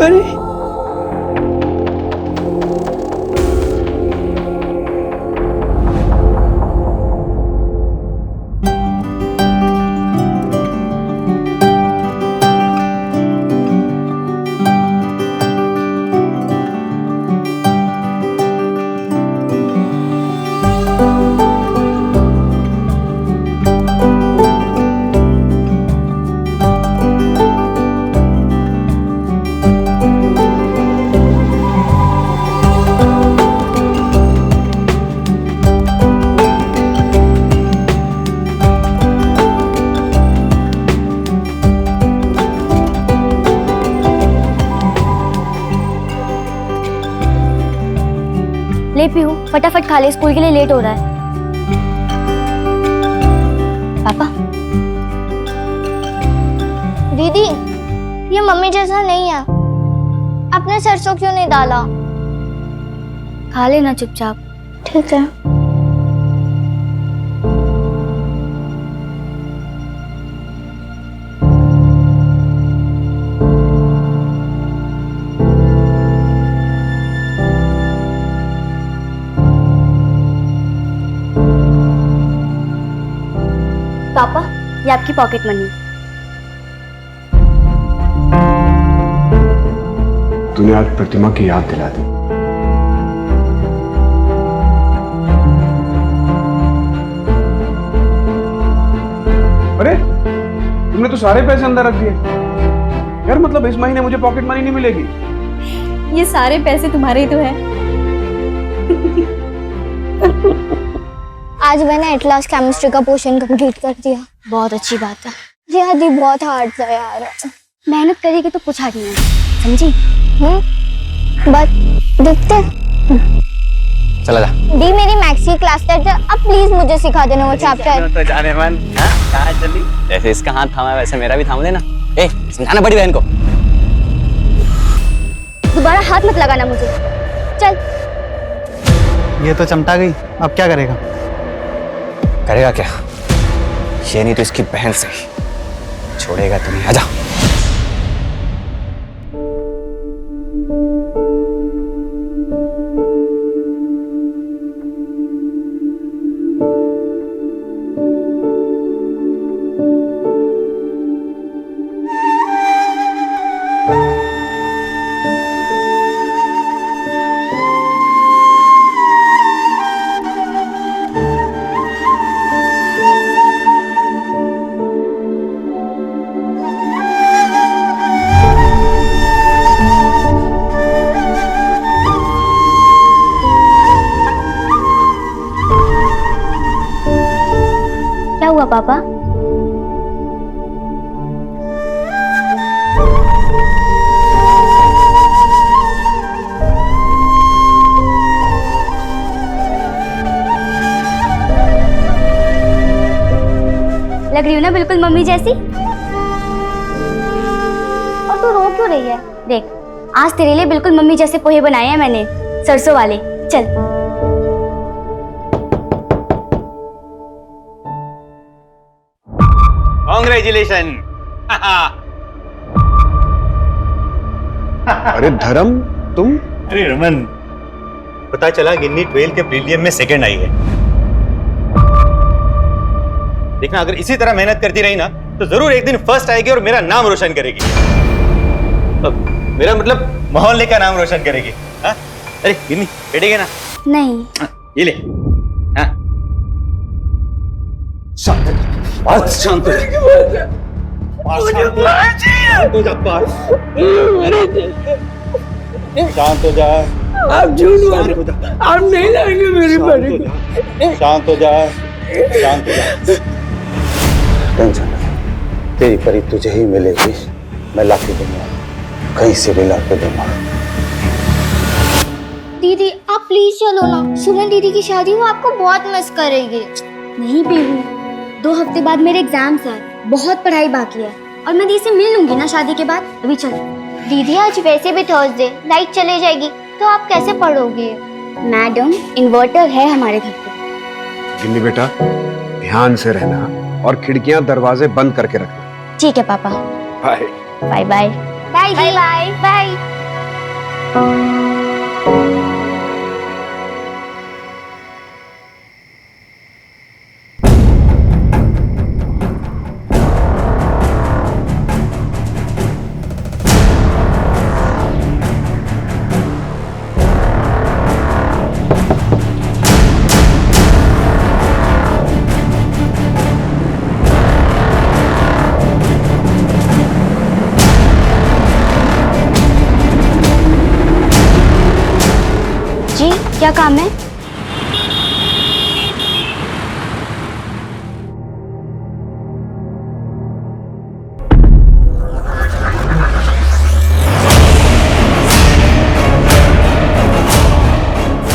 अरे ले पीहू, फटाफट खा ले, स्कूल के लिए लेट हो रहा है। पापा। दीदी, ये मम्मी जैसा नहीं है। आपने सरसों क्यों नहीं डाला? खा लेना चुपचाप। ठीक है। पापा, ये आपकी पॉकेट मनी। तूने आज प्रतिमा की याद दिला दी। अरे तुमने तो सारे पैसे अंदर रख दिए यार, मतलब इस महीने मुझे पॉकेट मनी नहीं मिलेगी। ये सारे पैसे तुम्हारे ही तो है। आज मैंने एटलास केमिस्ट्री का पोर्शन कंप्लीट कर दिया। बहुत अच्छी बात है। जी हाँ दी, बहुत हार्ड था यार। मेहनत करेगी तो कुछ हार्ड नहीं है, समझी? बस देखते। चला जा। दी मेरी मैथ्स की क्लास टेस्ट है, अब प्लीज मुझे सिखा देना वो चैप्टर। तो जाने मन, कहाँ चली? जैसे इसका हाथ थामा वैसे मेरा भी थाम देना। ए, समझाना बड़ी बहन को। दोबारा हाथ मत लगाना मुझे। चल। ये तो चमटा गई, अब क्या करेगा? करेगा क्या? ये नहीं तो इसकी बहन से छोड़ेगा तुम्हें। आजा। हुआ पापा? हूँ ना बिल्कुल मम्मी जैसी। और तू रो क्यों रही है? देख, आज तेरे लिए बिल्कुल मम्मी जैसे पोहे बनाए हैं मैंने, सरसों वाले। चल। कांग्रेचुलेशन। अरे धर्म, तुम? अरे रमन, पता चला गिन्नी 12 के प्रीलियम में सेकंड आई है। देखना, अगर इसी तरह मेहनत करती रही ना तो जरूर एक दिन फर्स्ट आएगी और मेरा नाम रोशन करेगी। मेरा मतलब मोहल्ले का नाम रोशन करेगी। हाँ? अरे गिन्नी, बैठेगे ना? नहीं। ये ले। हाँ? शांत हो जा। शांत हो जा। आप झूठ बोल रहे हो। आप नहीं लाएंगे मेरी बड़ी को। शांत हो जा। शांत हो जा। टेंशन नहीं, तेरी परी तुझे ही मिलेगी। मैं ला के दूंगा, कहीं से भी ला के दूंगा। दीदी आप प्लीज चलो ना, सुमन दीदी की शादी वो आपको बहुत मिस करेगी। नहीं पीहू, 2 हफ्ते बाद मेरे एग्जाम्स हैं, बहुत पढ़ाई बाकी है और मैं दीदी से मिल लूंगी ना शादी के बाद। अभी चलो। दीदी आज वैसे भी थर्सडे, लाइट चले जाएगी तो आप कैसे पढ़ोगे? मैडम, इन्वर्टर है हमारे घर पे। गिन्नी बेटा, ध्यान से रहना और खिड़कियां दरवाजे बंद करके रखना। ठीक है पापा। Bye bye bye bye bye bye. क्या काम है?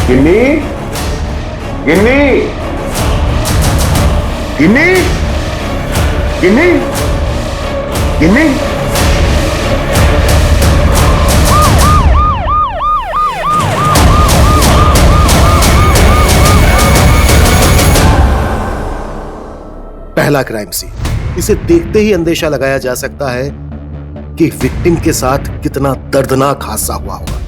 गिन्नी, गिन्नी, गिन्नी, गिन्नी, गिन्नी। पहला क्राइम सीन। इसे देखते ही अंदेशा लगाया जा सकता है कि विक्टिम के साथ कितना दर्दनाक हादसा हुआ होगा।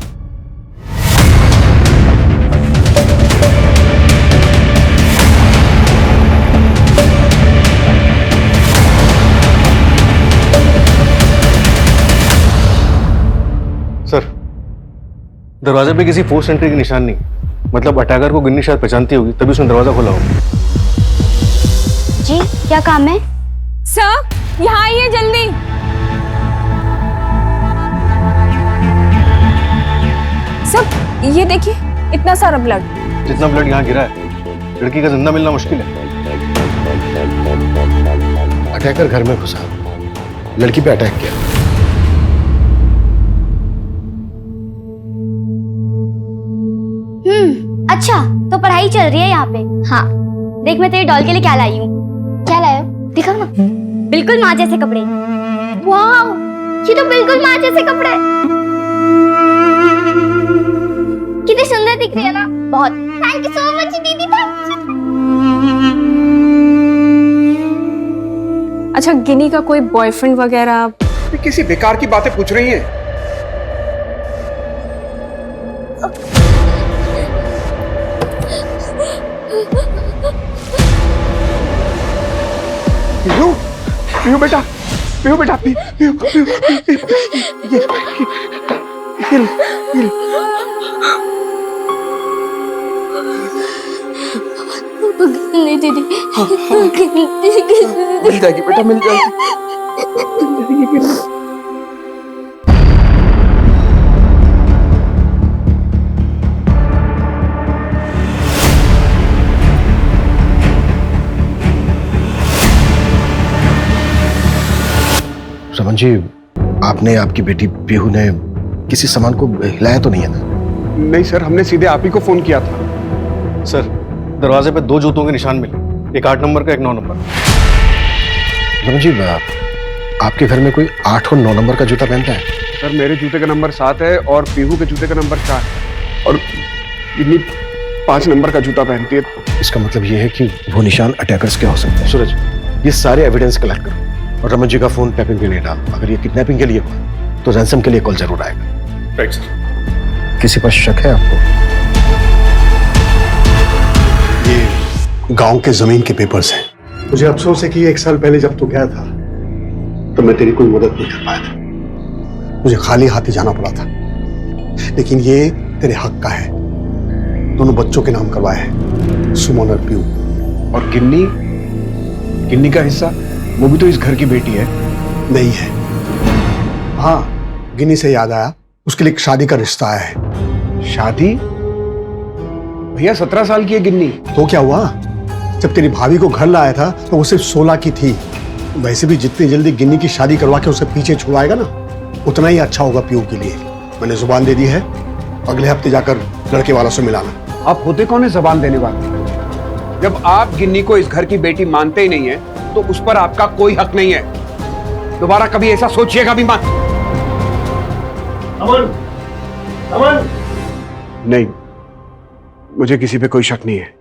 सर, दरवाजे पे किसी फोर्स एंट्री के निशान नहीं, मतलब अटैकर को गिन्नी शायद पहचानती होगी, तभी उसने दरवाजा खोला होगा। जी, क्या काम है? सर, यहाँ आइए जल्दी। सर, ये देखिए, इतना सारा ब्लड। जितना ब्लड यहाँ गिरा है, लड़की का जिंदा मिलना मुश्किल है। अटैकर घर में घुसा, लड़की पे अटैक किया। अच्छा, तो पढ़ाई चल रही है यहाँ पे। हाँ, देख मैं तेरे डॉल के लिए क्या लाई हूँ। क्या लाया? दिखाओ ना। बिल्कुल माँ जैसे कपड़े। वाह, ये तो बिल्कुल माँ जैसे कपड़े। कितनी सुंदर दिख रही है ना? बहुत। थैंक यू सो मच दीदी। अच्छा, गिनी का कोई बॉयफ्रेंड वगैरह? किसी बेकार की बातें पूछ रही हैं। पीहू बेटा, पीहू बेटा, पीहू, नहीं दीदी, मिल जाएगी बेटा, मिल जाएगी। रमन जी, आपने, आपकी बेटी पीहू ने किसी सामान को हिलाया तो नहीं है ना? नहीं सर, हमने सीधे आप ही को फोन किया था। सर, दरवाजे पे 2 जूतों के निशान मिले, एक 8 नंबर का, एक 9 नंबर। रमन जी, आपके घर में कोई 8 और 9 नंबर का जूता पहनता है? सर मेरे जूते का नंबर 7 है और पीहू के जूते का नंबर 4 है और गिन्नी 5 नंबर का जूता पहनती है। इसका मतलब ये है कि वो निशान अटैकर्स के हो सकते हैं। सूरज, ये सारे एविडेंस कलेक्ट करो और रमन जी का फोन टैपिंग के लिए डाल। अगर ये किडनैपिंग के लिए हो तो रैंसम के लिए कॉल जरूर आएगा। Right sir. किसी पर शक है आपको? ये गांव के जमीन के पेपर्स हैं। मुझे अफसोस है कि 1 साल पहले जब तू गया था तो मैं तेरी कोई मदद नहीं कर पाया था। मुझे खाली हाथ ही जाना पड़ा था, लेकिन ये तेरे हक का है। दोनों बच्चों के नाम करवाए हैं, सुमन और पीयू। और गिन्नी का हिस्सा? वो भी तो इस घर की बेटी है। नहीं है। हाँ, गिन्नी से याद आया, उसके लिए एक शादी का रिश्ता आया है। शादी? भैया 17 साल की है गिन्नी। तो क्या हुआ? जब तेरी भाभी को घर लाया था तो वो सिर्फ 16 की थी। वैसे भी जितनी जल्दी गिन्नी की शादी करवा के उसे पीछे छुड़ाएगा ना, उतना ही अच्छा होगा पीयू के लिए। मैंने जुबान दे दी है, अगले हफ्ते जाकर लड़के वालों से मिलाना। आप होते कौन है जुबान देने वाले? जब आप गिन्नी को इस घर की बेटी मानते ही नहीं है तो उस पर आपका कोई हक नहीं है। दोबारा कभी ऐसा सोचिएगा भी मत। अमन, अमन। नहीं, मुझे किसी पे कोई शक नहीं है।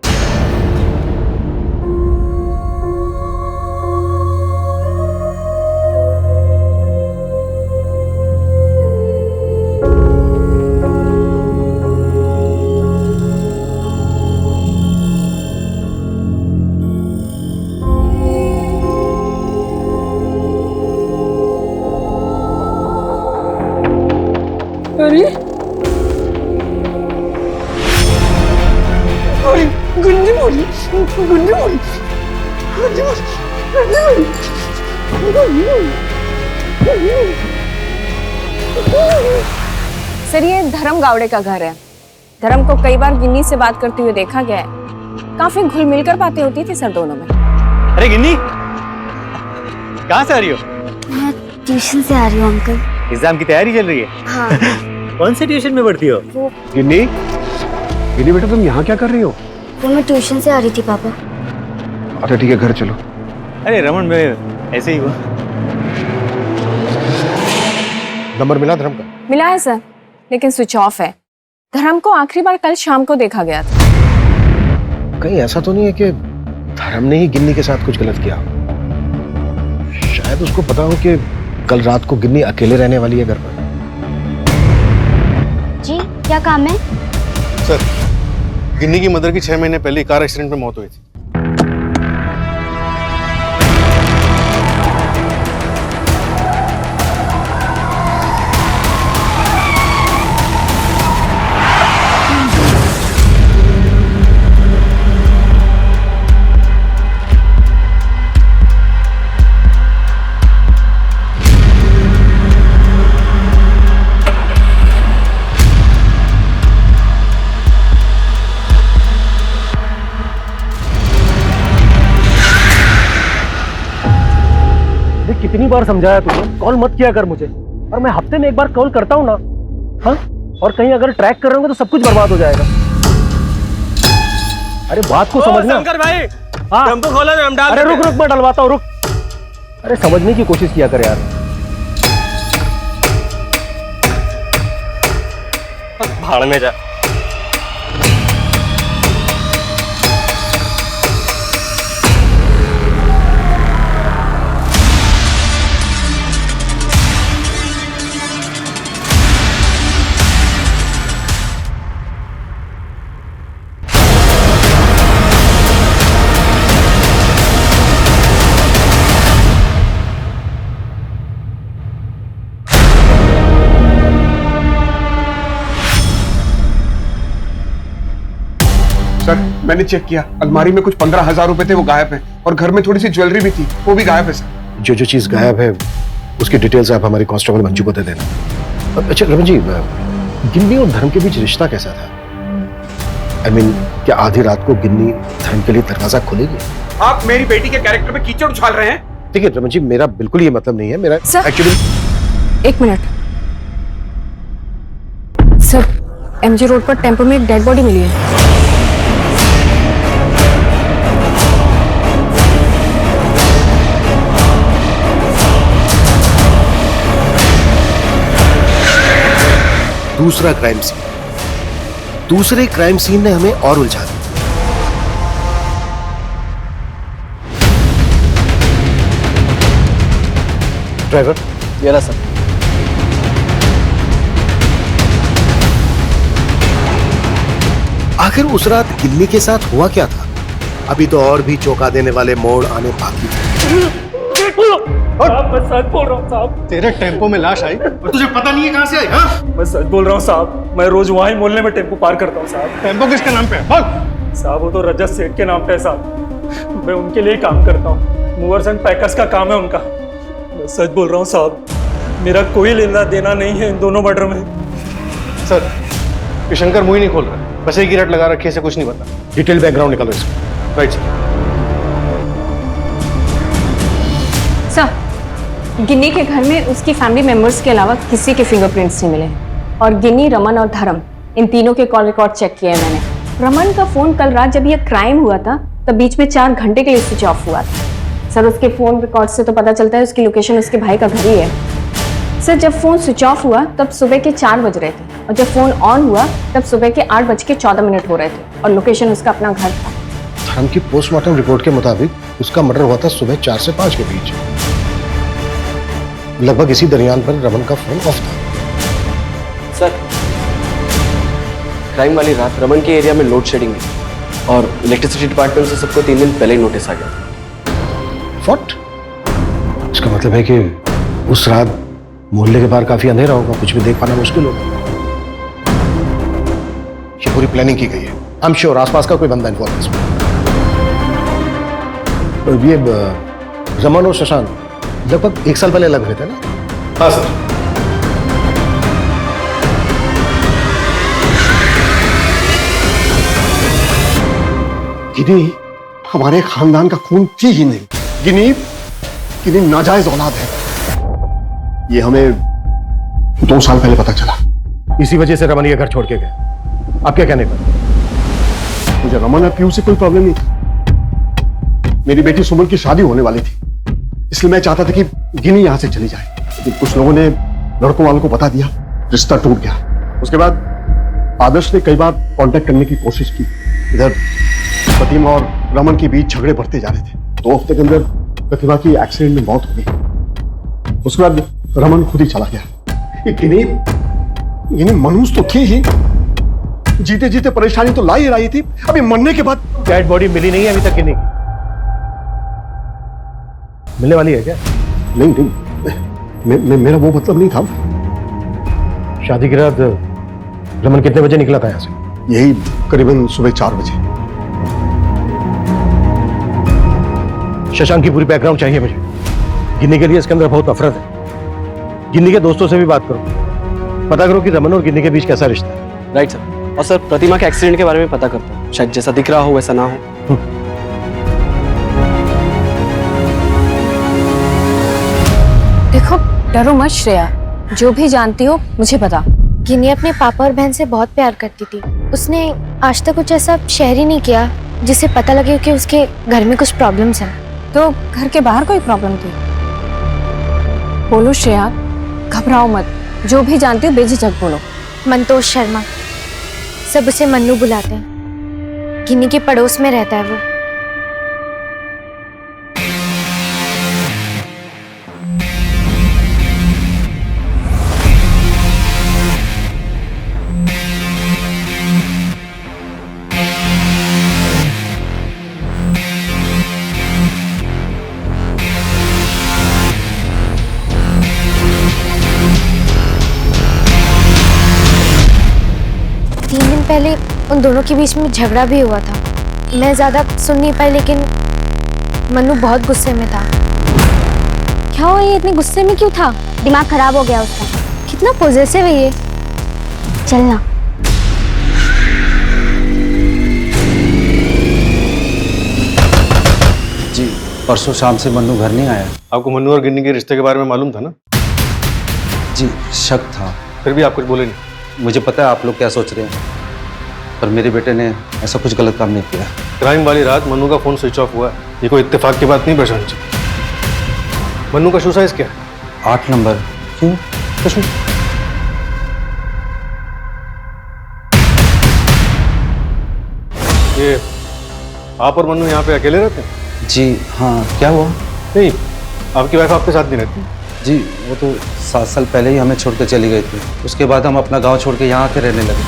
अरे गुंडी बोली, गुंडी बोली, सर ये धर्म गावड़े का घर है। धर्म को कई बार गिन्नी से बात करते हुए देखा गया है। काफी घुल मिलकर बातें होती थी सर दोनों में। अरे गिन्नी, कहाँ से आ रही हो? मैं ट्यूशन से आ रही हूँ अंकल। एग्जाम की तैयारी चल रही है? हाँ। कौन से ट्यूशन में पढ़ती हो? गिन्नी बेटा, तुम यहाँ क्या कर रही हो? वो मैं ट्यूशन से आ रही थी पापा। अच्छा ठीक है, घर चलो। अरे रमन, मैं ऐसे ही हुआ। नंबर मिला धर्म का? मिला है सर, लेकिन स्विच ऑफ है। धर्म को आखिरी बार कल शाम को देखा गया था। कहीं ऐसा तो नहीं है कि धर्म ने ही गिन्नी के साथ कुछ गलत किया? शायद उसको पता हो कि कल रात को गिन्नी अकेले रहने वाली है घर पर। जी क्या काम है? सर, गिन्नी की मदर की 6 महीने पहले कार एक्सीडेंट में मौत हुई थी। कितनी बार समझाया तुझे, कॉल मत किया कर मुझे। और मैं हफ्ते में एक बार कॉल करता हूँ ना। हाँ, और कहीं अगर ट्रैक कर रहे होंगे तो सब कुछ बर्बाद हो जाएगा। अरे बात को समझना। शंकर भाई, हाँ, टेम्पो खोलो, हम डाल। अरे रुक रुक, मैं डलवाता हूँ, रुक। अरे समझने की कोशिश किया कर यार। भाड़ में जा। सर मैंने चेक किया, अलमारी में कुछ 15,000 रुपए थे, वो गायब है। और घर में थोड़ी सी ज्वेलरी भी थी, वो भी गायब है सर। जो जो चीज गायब है उसकी डिटेल्स आप हमारे कांस्टेबल मंजू को दे देना। अच्छा रमन जी, गिन्नी और धर्म के बीच रिश्ता कैसा था? I mean, क्या आधी रात को गिन्नी धर्म के लिए दरवाजा खोलेगी? आप मेरी बेटी के कैरेक्टर में कीचड़ उछाल रहे हैं। ठीक है रमन जी, मेरा बिल्कुल ये मतलब नहीं है। मेरा एक्चुअली एक मिनट सर, एमजी रोड पर टेम्पो में एक डेड बॉडी मिली है। दूसरा क्राइम सीन। दूसरे क्राइम सीन ने हमें और उलझा दिया। ड्राइवर, ये रहा सर। आखिर उस रात गिन्नी के साथ हुआ क्या था? अभी तो और भी चौंका देने वाले मोड़ आने बाकी थे। मैं सच बोल रहा हूँ साहब। तेरे टेम्पो में लाश आई और तुझे पता नहीं है कहां से आई? हाँ? मैं सच बोल रहा हूँ साहब, मैं रोज वहाँ ही मोहल्ले में टेम्पो पार करता हूँ साहब। टेम्पो किसके नाम पे है? बोल। साहब वो तो रजत सेठ के नाम पे है साहब। मैं उनके लिए काम करता हूँ, मूवर्स एंड पैकर्स का काम है उनका। मैं सच बोल रहा हूँ साहब, मेरा कोई लेना देना नहीं है इन दोनों मर्डर में। सर, ये शंकर मुंह ही नहीं खोल रहा, बस एक ही रट लगा रखी है, कुछ नहीं पता। डिटेल बैकग्राउंड निकालो इसका। राइट सर, गिन्नी के घर में उसकी फैमिली मेंबर्स के अलावा किसी के फिंगरप्रिंट्स नहीं मिले हैं और गिन्नी, रमन और धर्म इन तीनों के कॉल रिकॉर्ड चेक किए मैंने। रमन का फोन कल रात जब यह क्राइम हुआ था तब बीच में 4 घंटे के लिए स्विच ऑफ हुआ था। सर उसके फोन रिकॉर्ड से तो पता चलता है उसकी लोकेशन उसके भाई का घर ही है। सर जब फोन स्विच ऑफ हुआ तब सुबह के 4 बज रहे थे और जब फोन ऑन हुआ तब सुबह के 8:14 हो रहे थे और लोकेशन उसका अपना घर था। धर्म की पोस्टमार्टम रिपोर्ट के मुताबिक उसका मर्डर हुआ था सुबह 4 से 5 के बीच। लगभग इसी दरमियान पर रमन का फोन ऑफ था। सर, क्राइम वाली रात रमन के एरिया में लोड शेडिंग है और इलेक्ट्रिसिटी डिपार्टमेंट से सबको 3 दिन पहले ही नोटिस आ गया। व्हाट? इसका मतलब है कि उस रात मोहल्ले के बाहर काफी अंधेरा होगा, कुछ भी देख पाना मुश्किल होगा। ये पूरी प्लानिंग की गई है। आई एम श्योर आसपास का कोई बंदा इन्वॉल्व है इसमें। ये रमन और शशांक लगभग 1 साल पहले अलग हुए थे ना? हाँ सर। गिनी हमारे खानदान का खून थी ही नहीं। गिनी नाजायज औलाद है। ये हमें 2 साल पहले पता चला। इसी वजह से रमन ये घर छोड़ के गए। आप क्या कहने पर? मुझे रमन और पीयू से कोई प्रॉब्लम नहीं थी। मेरी बेटी सुमन की शादी होने वाली थी, इसलिए मैं चाहता था कि गिनी यहां से चली जाए, लेकिन कुछ लोगों ने लड़कों वालों को बता दिया, रिश्ता टूट गया। उसके बाद आदर्श ने कई बार कांटेक्ट करने की कोशिश की। इधर प्रतिमा और रमन के बीच झगड़े बढ़ते जा रहे थे। 2 हफ्ते के अंदर प्रतिमा की एक्सीडेंट में मौत हो गई। उसके बाद रमन खुद ही चला गया। गिनी मनहूस तो थी ही, जीते जीते परेशानी तो ला ही रही थी। अभी मरने के बाद डेड बॉडी मिली नहीं है अभी तक। गिनी मिलने वाली है क्या? नहीं, मेरा वो मतलब नहीं था। शादी की रात रमन कितने बजे निकला था यहाँ से? यही करीबन सुबह 4 बजे। शशांक की पूरी बैकग्राउंड चाहिए मुझे। गिन्नी के लिए इसके अंदर बहुत नफरत है। गिन्नी के दोस्तों से भी बात करो, पता करो कि रमन और गिन्नी के बीच कैसा रिश्ता है। Right sir. और सर प्रतिमा के एक्सीडेंट के बारे में पता करता हूँ, शायद जैसा दिख रहा हो वैसा ना हो। देखो डरो मत श्रेया, जो भी जानती हो मुझे बता। गिनी अपने पापा और बहन से बहुत प्यार करती थी। उसने आज तक कुछ ऐसा शेयर ही नहीं किया जिससे पता लगे कि उसके घर में कुछ प्रॉब्लम्स हैं। तो घर के बाहर कोई प्रॉब्लम थी? बोलो श्रेया, घबराओ मत, जो भी जानती हो बेझिझक बोलो। मंतोष शर्मा, सब उसे मन्नू बुलाते हैं। गिनी के पड़ोस में रहता है वो। पहले उन दोनों के बीच में झगड़ा भी हुआ था। मैं ज्यादा सुन नहीं पाई, लेकिन मन्नू बहुत गुस्से में था। क्या हुआ, ये इतने गुस्से में क्यों था? दिमाग खराब हो गया उसका। कितना पॉजेसिव है ये। चलना। जी, परसों शाम से मन्नू घर नहीं आया। आपको मन्नू और गिन्नी के रिश्ते के बारे में मालूम था ना? जी, शक था। फिर भी आप कुछ बोले नहीं? मुझे पता है आप लोग क्या सोच रहे हैं, पर मेरे बेटे ने ऐसा कुछ गलत काम नहीं किया। क्राइम वाली रात मन्नू का फोन स्विच ऑफ हुआ है, ये कोई इत्तेफाक की बात नहीं प्रशांत जी। मन्नू का शू साइज क्या है? 8 नंबर। क्यों? कुछ नहीं। आप और मन्नू यहाँ पे अकेले रहते हैं? जी हाँ, क्या हुआ? नहीं, आपकी वाइफ आपके साथ नहीं रहती? जी वो तो 7 साल पहले ही हमें छोड़ के चली गई थी। उसके बाद हम अपना गांव छोड़ के यहाँ आके रहने लगे।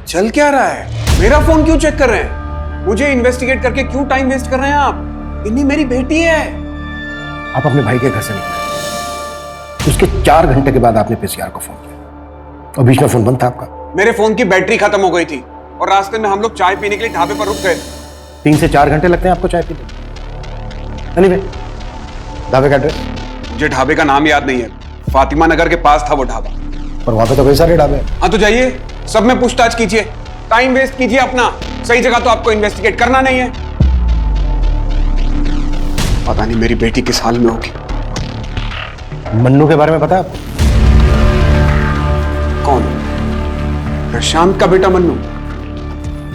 चल क्या रहा है? मेरा फोन क्यों चेक कर रहे हैं? मुझे इन्वेस्टिगेट करके क्यों टाइम वेस्ट कर रहे हैं आप? इन्हीं मेरी बेटी है। आप अपने भाई के घर से निकले, उसके 4 घंटे के बाद आपने पीसीआर को फोन किया और बीच में फोन बंद था आपका। मेरे फोन की बैटरी खत्म हो गई थी और रास्ते में हम लोग चाय पीने के लिए ढाबे पर रुक गए। 3 से 4 घंटे लगते हैं आपको चाय पीने? एनीवे, ढाबे का एड्रेस? मुझे ढाबे का नाम याद नहीं है। फातिमा नगर के पास था वो ढाबा। पर वहां पे तो कई सारे ढाबे हैं। हाँ तो जाइए, सब में पूछताछ कीजिए, टाइम वेस्ट कीजिए अपना। सही जगह तो आपको इन्वेस्टिगेट करना नहीं है। पता नहीं मेरी बेटी किस हाल में होगी। मन्नू के बारे में पता है आपको? कौन? प्रशांत का बेटा मन्नू?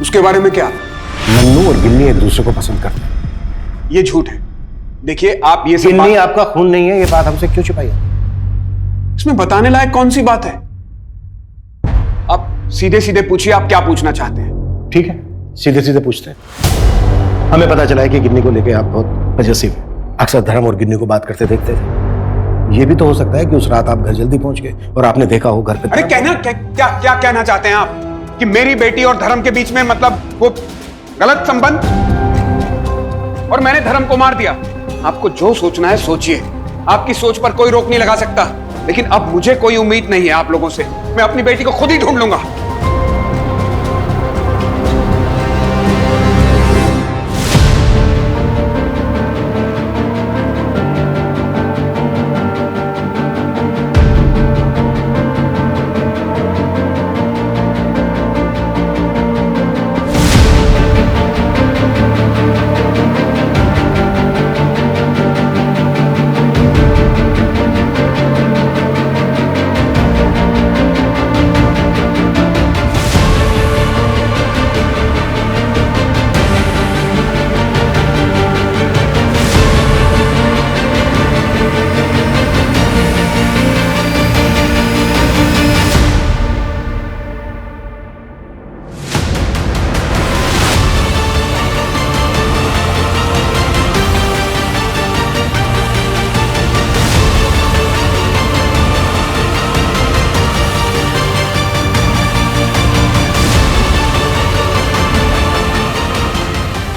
उसके बारे में क्या? मन्नू और गिन्नी एक दूसरे को पसंद करते हैं। ये झूठ है। देखिए आप ये सब गिन्नी आपका खून नहीं है, ये बात हमसे क्यों छुपाई है? इसमें बताने लायक कौन सी बात है? आप सीधे सीधे पूछिए, आप क्या पूछना चाहते हैं? ठीक है, सीधे सीधे पूछते हैं। हमें पता चला है कि गिन्नी को लेकर आप बहुत पजेसिव हैं। अक्सर धर्म और गिन्नी को बात करते देखते थे। ये भी तो हो सकता है कि उस रात आप घर जल्दी पहुंच गए और आपने देखा हो घर पे। अरे क्या कहना चाहते हैं आप? कि मेरी बेटी और धर्म के बीच में मतलब वो गलत संबंध और मैंने धर्म को मार दिया? आपको जो सोचना है सोचिए, आपकी सोच पर कोई रोक नहीं लगा सकता। लेकिन अब मुझे कोई उम्मीद नहीं है आप लोगों से। मैं अपनी बेटी को खुद ही ढूंढ लूंगा।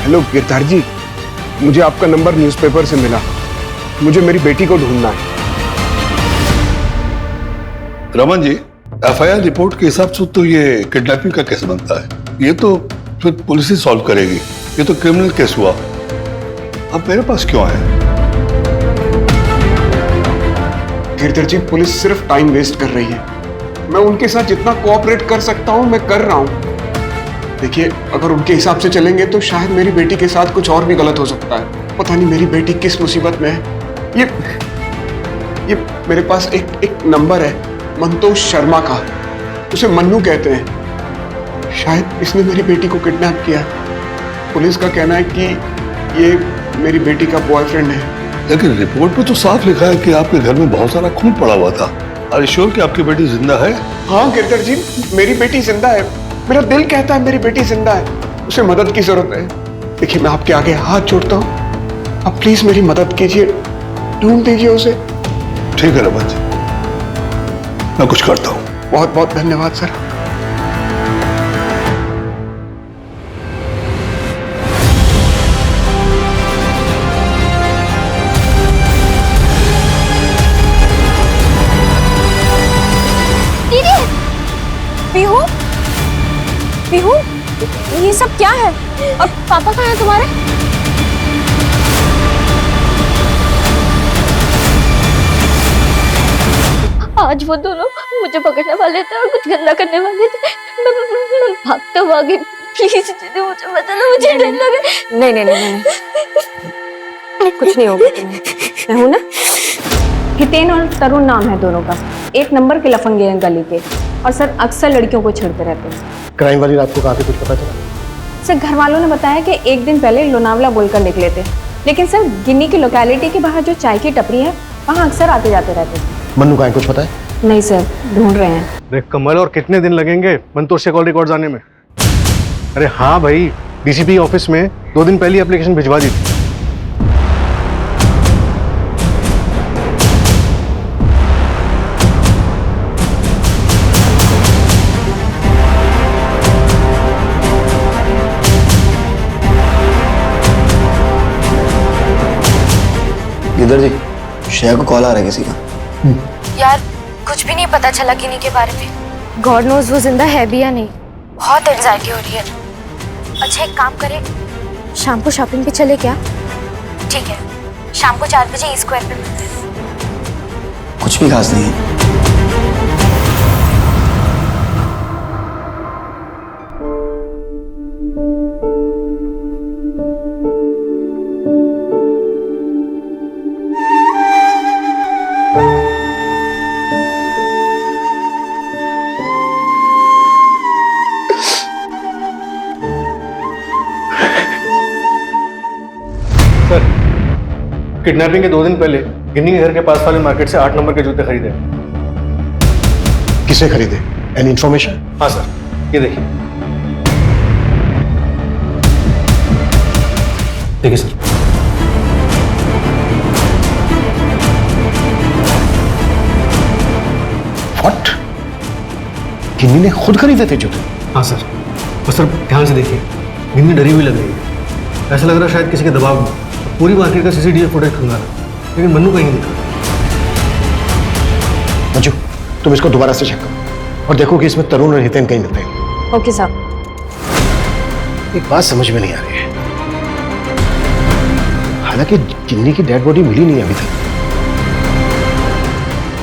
हेलो गिरधार जी, मुझे आपका नंबर न्यूज़पेपर से मिला। मुझे मेरी बेटी को ढूंढना है। रमन जी, एफआईआर रिपोर्ट के हिसाब से तो ये किडनैपिंग का केस बनता है। ये तो फिर पुलिस ही सॉल्व करेगी। ये तो क्रिमिनल केस हुआ। अब मेरे पास क्यों आए? गिरधर जी, पुलिस सिर्फ टाइम वेस्ट कर रही है। मैं उनके साथ जितना कोऑपरेट कर सकता हूं मैं कर रहा हूं। देखिए, अगर उनके हिसाब से चलेंगे तो शायद मेरी बेटी के साथ कुछ और भी गलत हो सकता है। पता नहीं मेरी बेटी किस मुसीबत में है। ये मेरे पास एक नंबर है मंतोष शर्मा का। उसे मन्नू कहते हैं। शायद इसने मेरी बेटी को किडनैप किया। पुलिस का कहना है कि ये मेरी बेटी का बॉयफ्रेंड है। लेकिन रिपोर्ट में तो साफ लिखा है कि आपके घर में बहुत सारा खून पड़ा हुआ था। आर यू श्योर कि आपकी बेटी जिंदा है? हाँ गिरधर जी, मेरी बेटी जिंदा है। मेरा दिल कहता है मेरी बेटी जिंदा है। उसे मदद की जरूरत है। देखिए, मैं आपके आगे हाथ जोड़ता हूँ, आप प्लीज मेरी मदद कीजिए, ढूंढ दीजिए उसे। ठीक है रमन जी, मैं कुछ करता हूँ। बहुत बहुत धन्यवाद सर। पीहू, पीहू, ये सब क्या है? और पापा कहाँ हैं तुम्हारे? आज वो दोनों मुझे पकड़ने वाले थे और कुछ गंदा करने वाले थे। मैं भागते भागे। प्लीज दीदी मुझे बचा लो, मुझे डर लग रहा है। नहीं नहीं नहीं नहीं, कुछ नहीं होगा तुम्हें। मैं हूं ना। हितेन और तरुण नाम है दोनों का। 1 नंबर के लफंगे हैं गली के, और सर अक्सर लड़कियों को छेड़ते रहते हैं। क्राइम वाली रात को काफी कुछ पता चला? सर घर वालों ने बताया कि 1 दिन पहले लोनावला बोलकर निकले थे, लेकिन सर गिन्नी की लोकेलिटी के बाहर जो चाय की टपरी है वहाँ अक्सर आते जाते रहते थे। मन्नू का कुछ पता है? नहीं सर, ढूंढ रहे हैं। अरे कमल, और कितने दिन लगेंगे मंतूर से कॉल रिकॉर्ड्स आने में? अरे हाँ भाई, डीसीपी ऑफिस में 2 दिन पहले एप्लीकेशन भिजवा दी थी। गिदर जी, श्रेया को कॉल आ रहा है किसी का। यार कुछ भी नहीं पता चला गिनी के बारे में। गॉड नोज वो जिंदा है भी या नहीं। बहुत एंजाइटी हो रही है। अच्छा एक काम करें, शाम को शॉपिंग पे चले क्या? ठीक है, शाम को 4 बजे E-Square पे मिलते हैं। कुछ भी खास नहीं है। किडनैपिंग के 2 दिन पहले गिन्नी के घर के पास वाले मार्केट से 8 नंबर के जूते खरीदे। किसे खरीदे? Any information? हाँ सर, ये देखिए। देखिए सर। व्हाट? गिन्नी ने खुद खरीदे थे जूते? हाँ सर, और सर ध्यान से देखिए, गिन्नी डरी हुई लग रही है। ऐसा लग रहा है शायद किसी के दबाव में पूरी मार्केट का सीसीटीवी फुटेज खंगाला, लेकिन मन्नू कहीं नहीं दिखा। मंजू, तुम इसको दोबारा से चेक करो और देखो कि इसमें तरुण और हितेन कहीं मिलते हैं। ओके साहब। एक बात समझ में नहीं आ रही है, हालांकि गिन्नी की डेड बॉडी मिली नहीं अभी तक,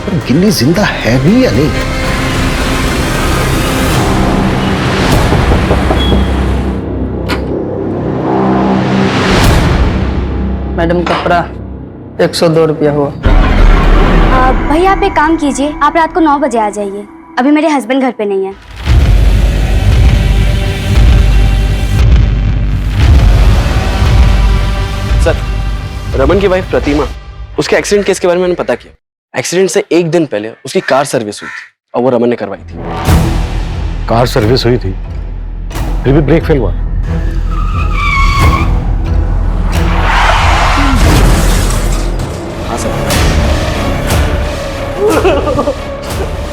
पर गिन्नी जिंदा है भी या नहीं? मैडम कपड़ा 102 रुपया हुआ। भाई आप एक काम कीजिए, आप रात को 9 बजे आ जाइए। अभी मेरे हस्बैंड घर पे नहीं है। सर, रमन की वाइफ प्रतिमा, उसके एक्सीडेंट केस के बारे में मैंने पता किया। एक्सीडेंट से 1 दिन पहले उसकी कार सर्विस हुई थी और वो रमन ने करवाई थी। कार सर्विस हुई थी, फिर भी ब्रेक फेल हुआ। हाँ सर।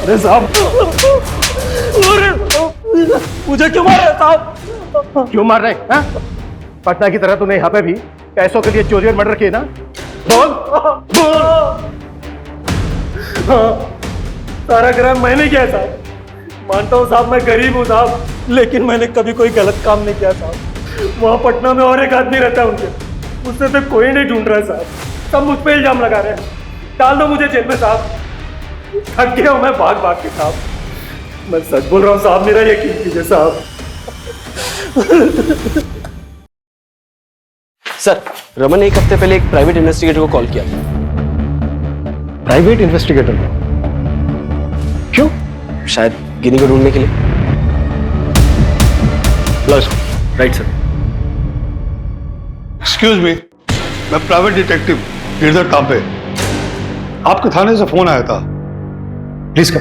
अरे साहब, मुझे क्यों मार रहे साहब? क्यों मार रहे हैं? पटना की तरह तूने यहाँ पे भी पैसों के लिए चोरी और मर्डर किए ना? बोल बोल। हाँ, सारा क्राइम मैंने किया साहब। मानता हूँ साहब, मैं गरीब हूँ साहब, लेकिन मैंने कभी कोई गलत काम नहीं किया साहब। वहाँ पटना में और एक आदमी रहता है उनके, उससे तो कोई नहीं ढूंढ रहा है साहब। सब मुझ पे इल्जाम लगा रहे हैं। डाल दो मुझे जेल में साहब। थक गया हूँ मैं भाग भाग के साहब। मैं सच बोल रहा हूँ साहब, मेरा यकीन कीजिए साहब। सर, रमन ने 1 हफ्ते पहले एक प्राइवेट इन्वेस्टिगेटर को कॉल किया था। Private investigator? क्यों? शायद गिनी को ढूंढने के लिए। Right sir. एक्सक्यूज मी, मैं प्राइवेट डिटेक्टिव गिरधर तांबे। आपके थाने से फोन आया था। Please come.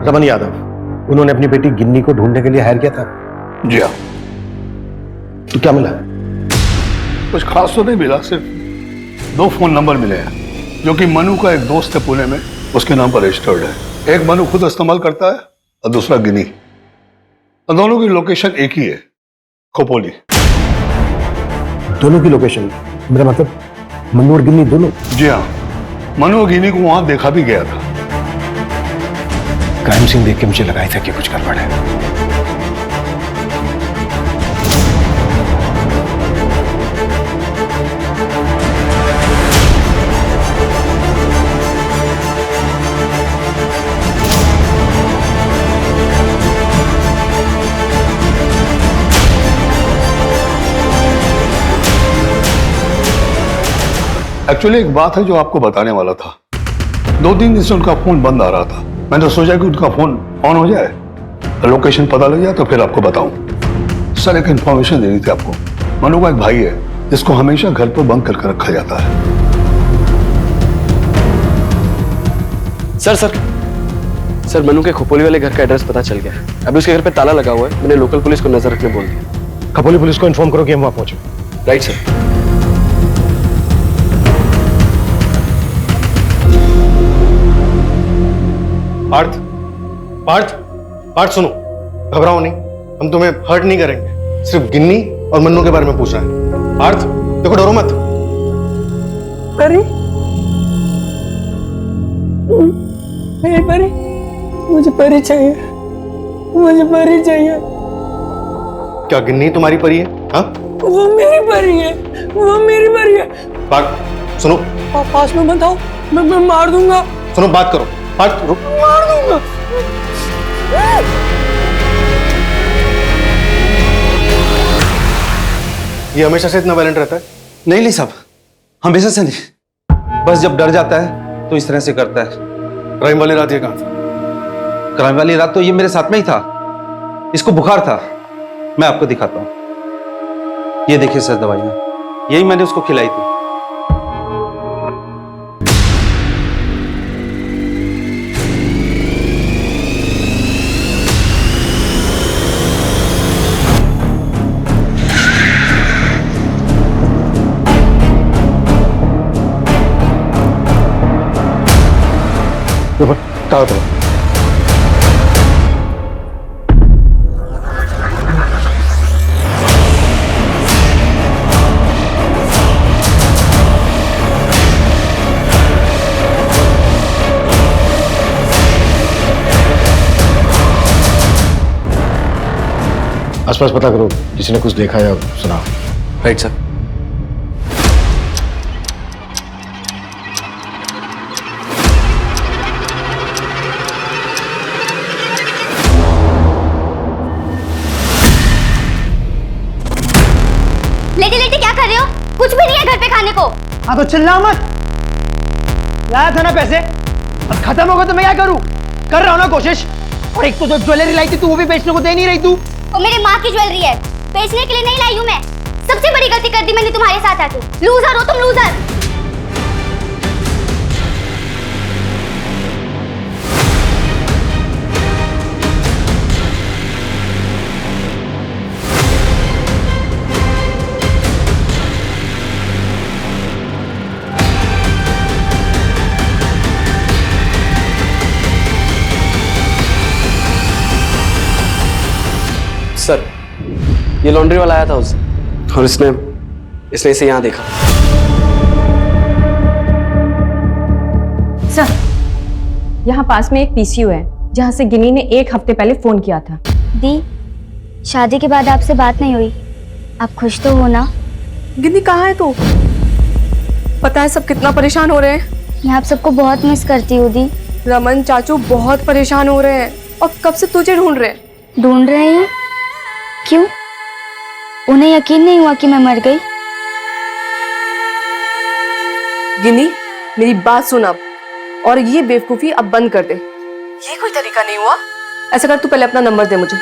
रमन यादव, उन्होंने अपनी बेटी गिन्नी को ढूंढने के लिए हायर किया था? जी हाँ। तो क्या मिला? कुछ खास तो नहीं मिला, सिर्फ 2 फोन नंबर मिले हैं जो कि मनु का एक दोस्त है पुणे में, उसके नाम पर रजिस्टर्ड है। एक मनु खुद इस्तेमाल करता है और दूसरा गिनी, और दोनों की लोकेशन एक ही है, खोपोली। दोनों की लोकेशन? मेरा मतलब मनु और गिन्नी दोनों? जी हाँ, मनु और गिनी को वहां देखा भी गया था। क्राइम सीन देख के मुझे लगा था कि कुछ गड़बड़ है। एक्चुअली एक बात है जो आपको बताने वाला था। 2-3 दिन से उनका फोन बंद आ रहा था। मैंने सोचा कि उनका फोन ऑन हो जाए, लोकेशन पता लग जाए तो फिर आपको बताऊं। सर, एक इंफॉर्मेशन देनी थी आपको। मनु का एक भाई है जिसको हमेशा घर पर बंद करके रखा जाता है। सर मनु के खोपोली वाले घर का एड्रेस पता चल गया है। अभी उसके घर पे ताला लगा हुआ है। मैंने लोकल पुलिस को नजर रखने बोल दिया। खपोली पुलिस को इन्फॉर्म करो कि हम वहां पहुंचे। Right sir. पार्थ पार्थ पार्थ सुनो, घबराओ नहीं, हम तुम्हें हर्ट नहीं करेंगे। सिर्फ गिन्नी और मन्नू के बारे में पूछ रहे हैं। पार्थ देखो, डरो मत। परी, मेरी परी, मुझे परी चाहिए, मुझे परी चाहिए। क्या गिन्नी तुम्हारी परी है? हाँ, वो मेरी परी है, वो मेरी परी है। पार्थ सुनो, पास में मत आओ, मैं मार दूंगा। सुनो, बात करो। पार्थ रुक, मार दूंगा। ये हमेशा से इतना वायलेंट रहता है? नहीं ली साहब, हमेशा से नहीं, बस जब डर जाता है तो इस तरह से करता है। क्राइम वाली रात ये कहाँ था? क्राइम वाली रात तो ये मेरे साथ में ही था। इसको बुखार था, मैं आपको दिखाता हूँ। ये देखिए सर दवाइयाँ, यही मैंने उसको खिलाई थी। कहा था? आसपास पता करो, किसी ने कुछ देखा या सुना। Right sir. लेटे लेटे क्या कर रहे हो? कुछ भी नहीं है घर पे खाने को। हाँ तो चिल्ला मत। लाया था ना पैसे, अब खत्म होगा तो मैं क्या करूं? कर रहा हूं ना कोशिश। और एक तो जो ज्वेलरी लाई थी तू, वो भी बेचने को दे नहीं रही तू। वो मेरी माँ की ज्वेलरी है, बेचने के लिए नहीं लाई हूँ मैं। सबसे बड़ी गलती कर दी मैंने तुम्हारे साथ आके। लूजर हो तुम, लूजर। सर, ये लॉन्ड्री वाला आया था उस और इसने इसे यहाँ देखा। सर, यहाँ पास में एक पीसीयू है जहाँ से गिनी ने 1 हफ्ते पहले फोन किया था। दी, शादी के बाद आपसे बात नहीं हुई, आप खुश तो हो ना? गिन्नी कहाँ है तू? पता है सब कितना परेशान हो रहे हैं। मैं आप सबको बहुत मिस करती हूँ दी। रमन चाचू बहुत परेशान हो रहे हैं और कब से तुझे ढूंढ रहे हैं। ढूंढ रहे हैं? क्यों? उन्हें यकीन नहीं हुआ कि मैं मर गई? गिन्नी, मेरी बात सुन अब, और ये बेवकूफी अब बंद कर दे। ये कोई तरीका नहीं हुआ। ऐसा कर, तू पहले अपना नंबर दे मुझे।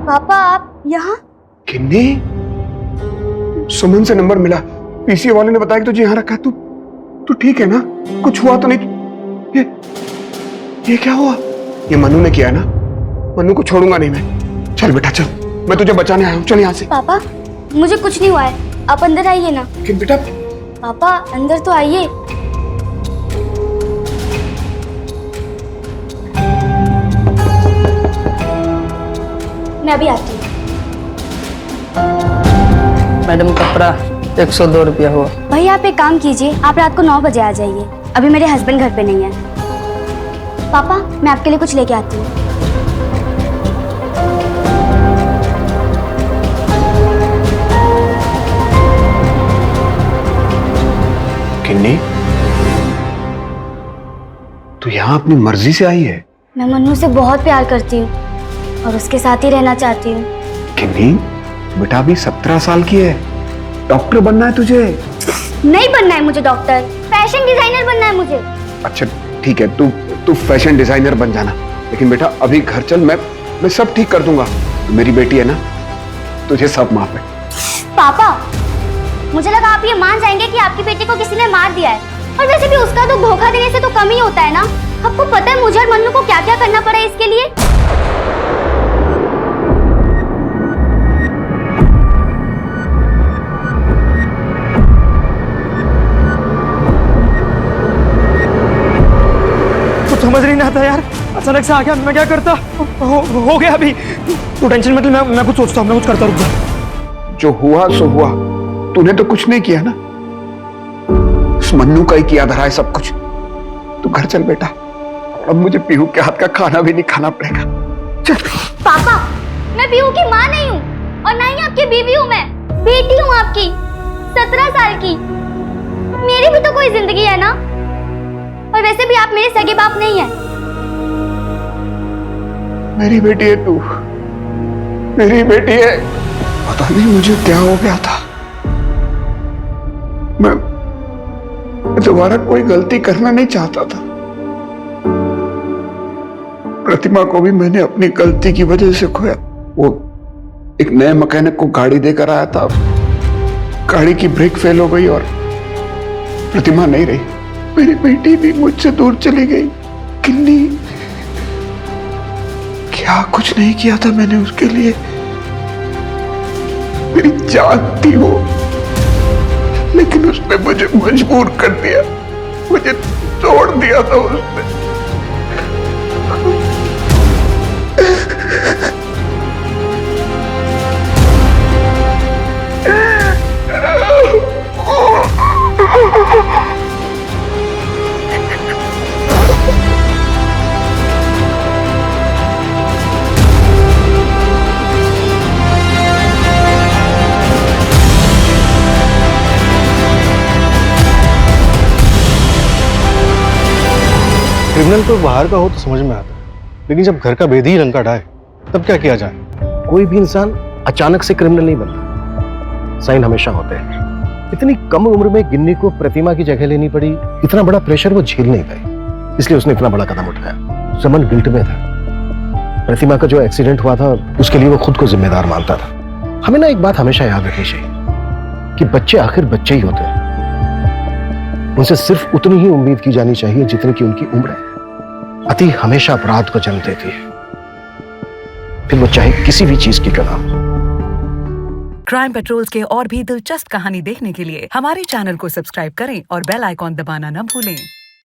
पापा आप यहाँ? किन्नी, सुमन से नंबर मिला, पीसीओ वाले ने बताया कि तुझे यहाँ रखा है। तू ठीक है ना? कुछ हुआ तो नहीं? ये क्या हुआ? ये मनु ने किया है ना? मनु को छोड़ूंगा नहीं मैं। चल बेटा चल, मैं तुझे बचाने आया हूँ, चल यहाँ से। पापा मुझे कुछ नहीं हुआ है, आप अंदर आइए ना। कि बेटा पापा अंदर तो आइए। मैं अभी आती हूँ। मैडम कपड़ा 102 रुपया हुआ। भाई आप एक काम कीजिए, आप रात को 9 बजे आ जाइए। अभी मेरे हस्बैंड घर पे नहीं है। पापा मैं आपके लिए कुछ लेके आती हूँ। किन्नी, तू यहाँ अपनी मर्जी से आई है? मैं मन्नू से बहुत प्यार करती हूँ और उसके साथ ही रहना चाहती हूँ। किन्नी, बेटा अभी 17 साल की है, डॉक्टर बनना है तुझे। नहीं बनना है मुझे डॉक्टर, फैशन डिजाइनर बनना है मुझे। अच्छा ठीक है, तू फैशन डिजाइनर बन जाना, लेकिन बेटा अभी घर चल, मैं सब ठीक कर दूंगा। मेरी बेटी है ना, तुझे सब माफ है। पापा, मुझे लगा आप ये मान जाएंगे कि आपकी बेटी को किसी ने मार दिया है, और वैसे भी उसका तो धोखा देने से तो कम ही होता है ना। आपको पता है मुझे और मन्नू को क्या क्या करना पड़ा इसके लिए? कुछ समझ नहीं आता यार, अचानक से आ गया, मैं क्या करता? हो गया अभी, तू टेंशन मत ले, मैं कुछ सोचता हूँ, मैं कुछ करता, रुक जा। जो हुआ सो हुआ, तूने तो कुछ नहीं किया ना, उस मन्नू का ही किया धरा है सब कुछ। तू घर चल बेटा, अब मुझे पीहू के हाथ का खाना भी नहीं खाना पड़ेगा। चल। पापा, मैं पीहू की माँ नहीं हूँ, और ना ही आपकी बीवी हूँ, मैं बेटी हूँ आपकी, 17 साल की। मेरी भी तो कोई जिंदगी है ना, और वैसे भी आप मेरे सगे बाप नहीं है। मेरी बेटी है तू, मेरी बेटी है। पता नहीं मुझे क्या हो गया था, मैं दोबारा कोई गलती करना नहीं चाहता था। प्रतिमा को भी मैंने अपनी गलती की वजह से खोया। वो एक नए मैकेनिक को गाड़ी देकर आया था, गाड़ी की ब्रेक फेल हो गई और प्रतिमा नहीं रही। मेरी बेटी भी मुझसे दूर चली गई। किन्नी, क्या कुछ नहीं किया था मैंने उसके लिए, मेरी जान थी वो, लेकिन उसने मुझे मजबूर कर दिया, मुझे तोड़ दिया था उसने। क्रिमिनल तो बाहर का हो तो समझ में आता है, लेकिन जब घर का भेदी ही लंका ढाए तब क्या किया जाए? कोई भी इंसान अचानक से क्रिमिनल नहीं बनता, साइन हमेशा होते हैं। इतनी कम उम्र में गिन्नी को प्रतिमा की जगह लेनी पड़ी, इतना बड़ा प्रेशर वो झेल नहीं पाई, इसलिए उसने इतना बड़ा कदम उठाया। समन गिल्ट में था। प्रतिमा का जो एक्सीडेंट हुआ था उसके लिए वो खुद को जिम्मेदार मानता था। हमें ना एक बात हमेशा याद रखनी चाहिए कि बच्चे आखिर बच्चे ही होते हैं, उनसे सिर्फ उतनी ही उम्मीद की जानी चाहिए जितनी की उनकी उम्र है। अति हमेशा अपराध को जन्म देती है, फिर वो चाहे किसी भी चीज की क्यों ना हो। क्राइम पेट्रोल्स के और भी दिलचस्प कहानी देखने के लिए हमारे चैनल को सब्सक्राइब करें और बेल आइकॉन दबाना न भूलें।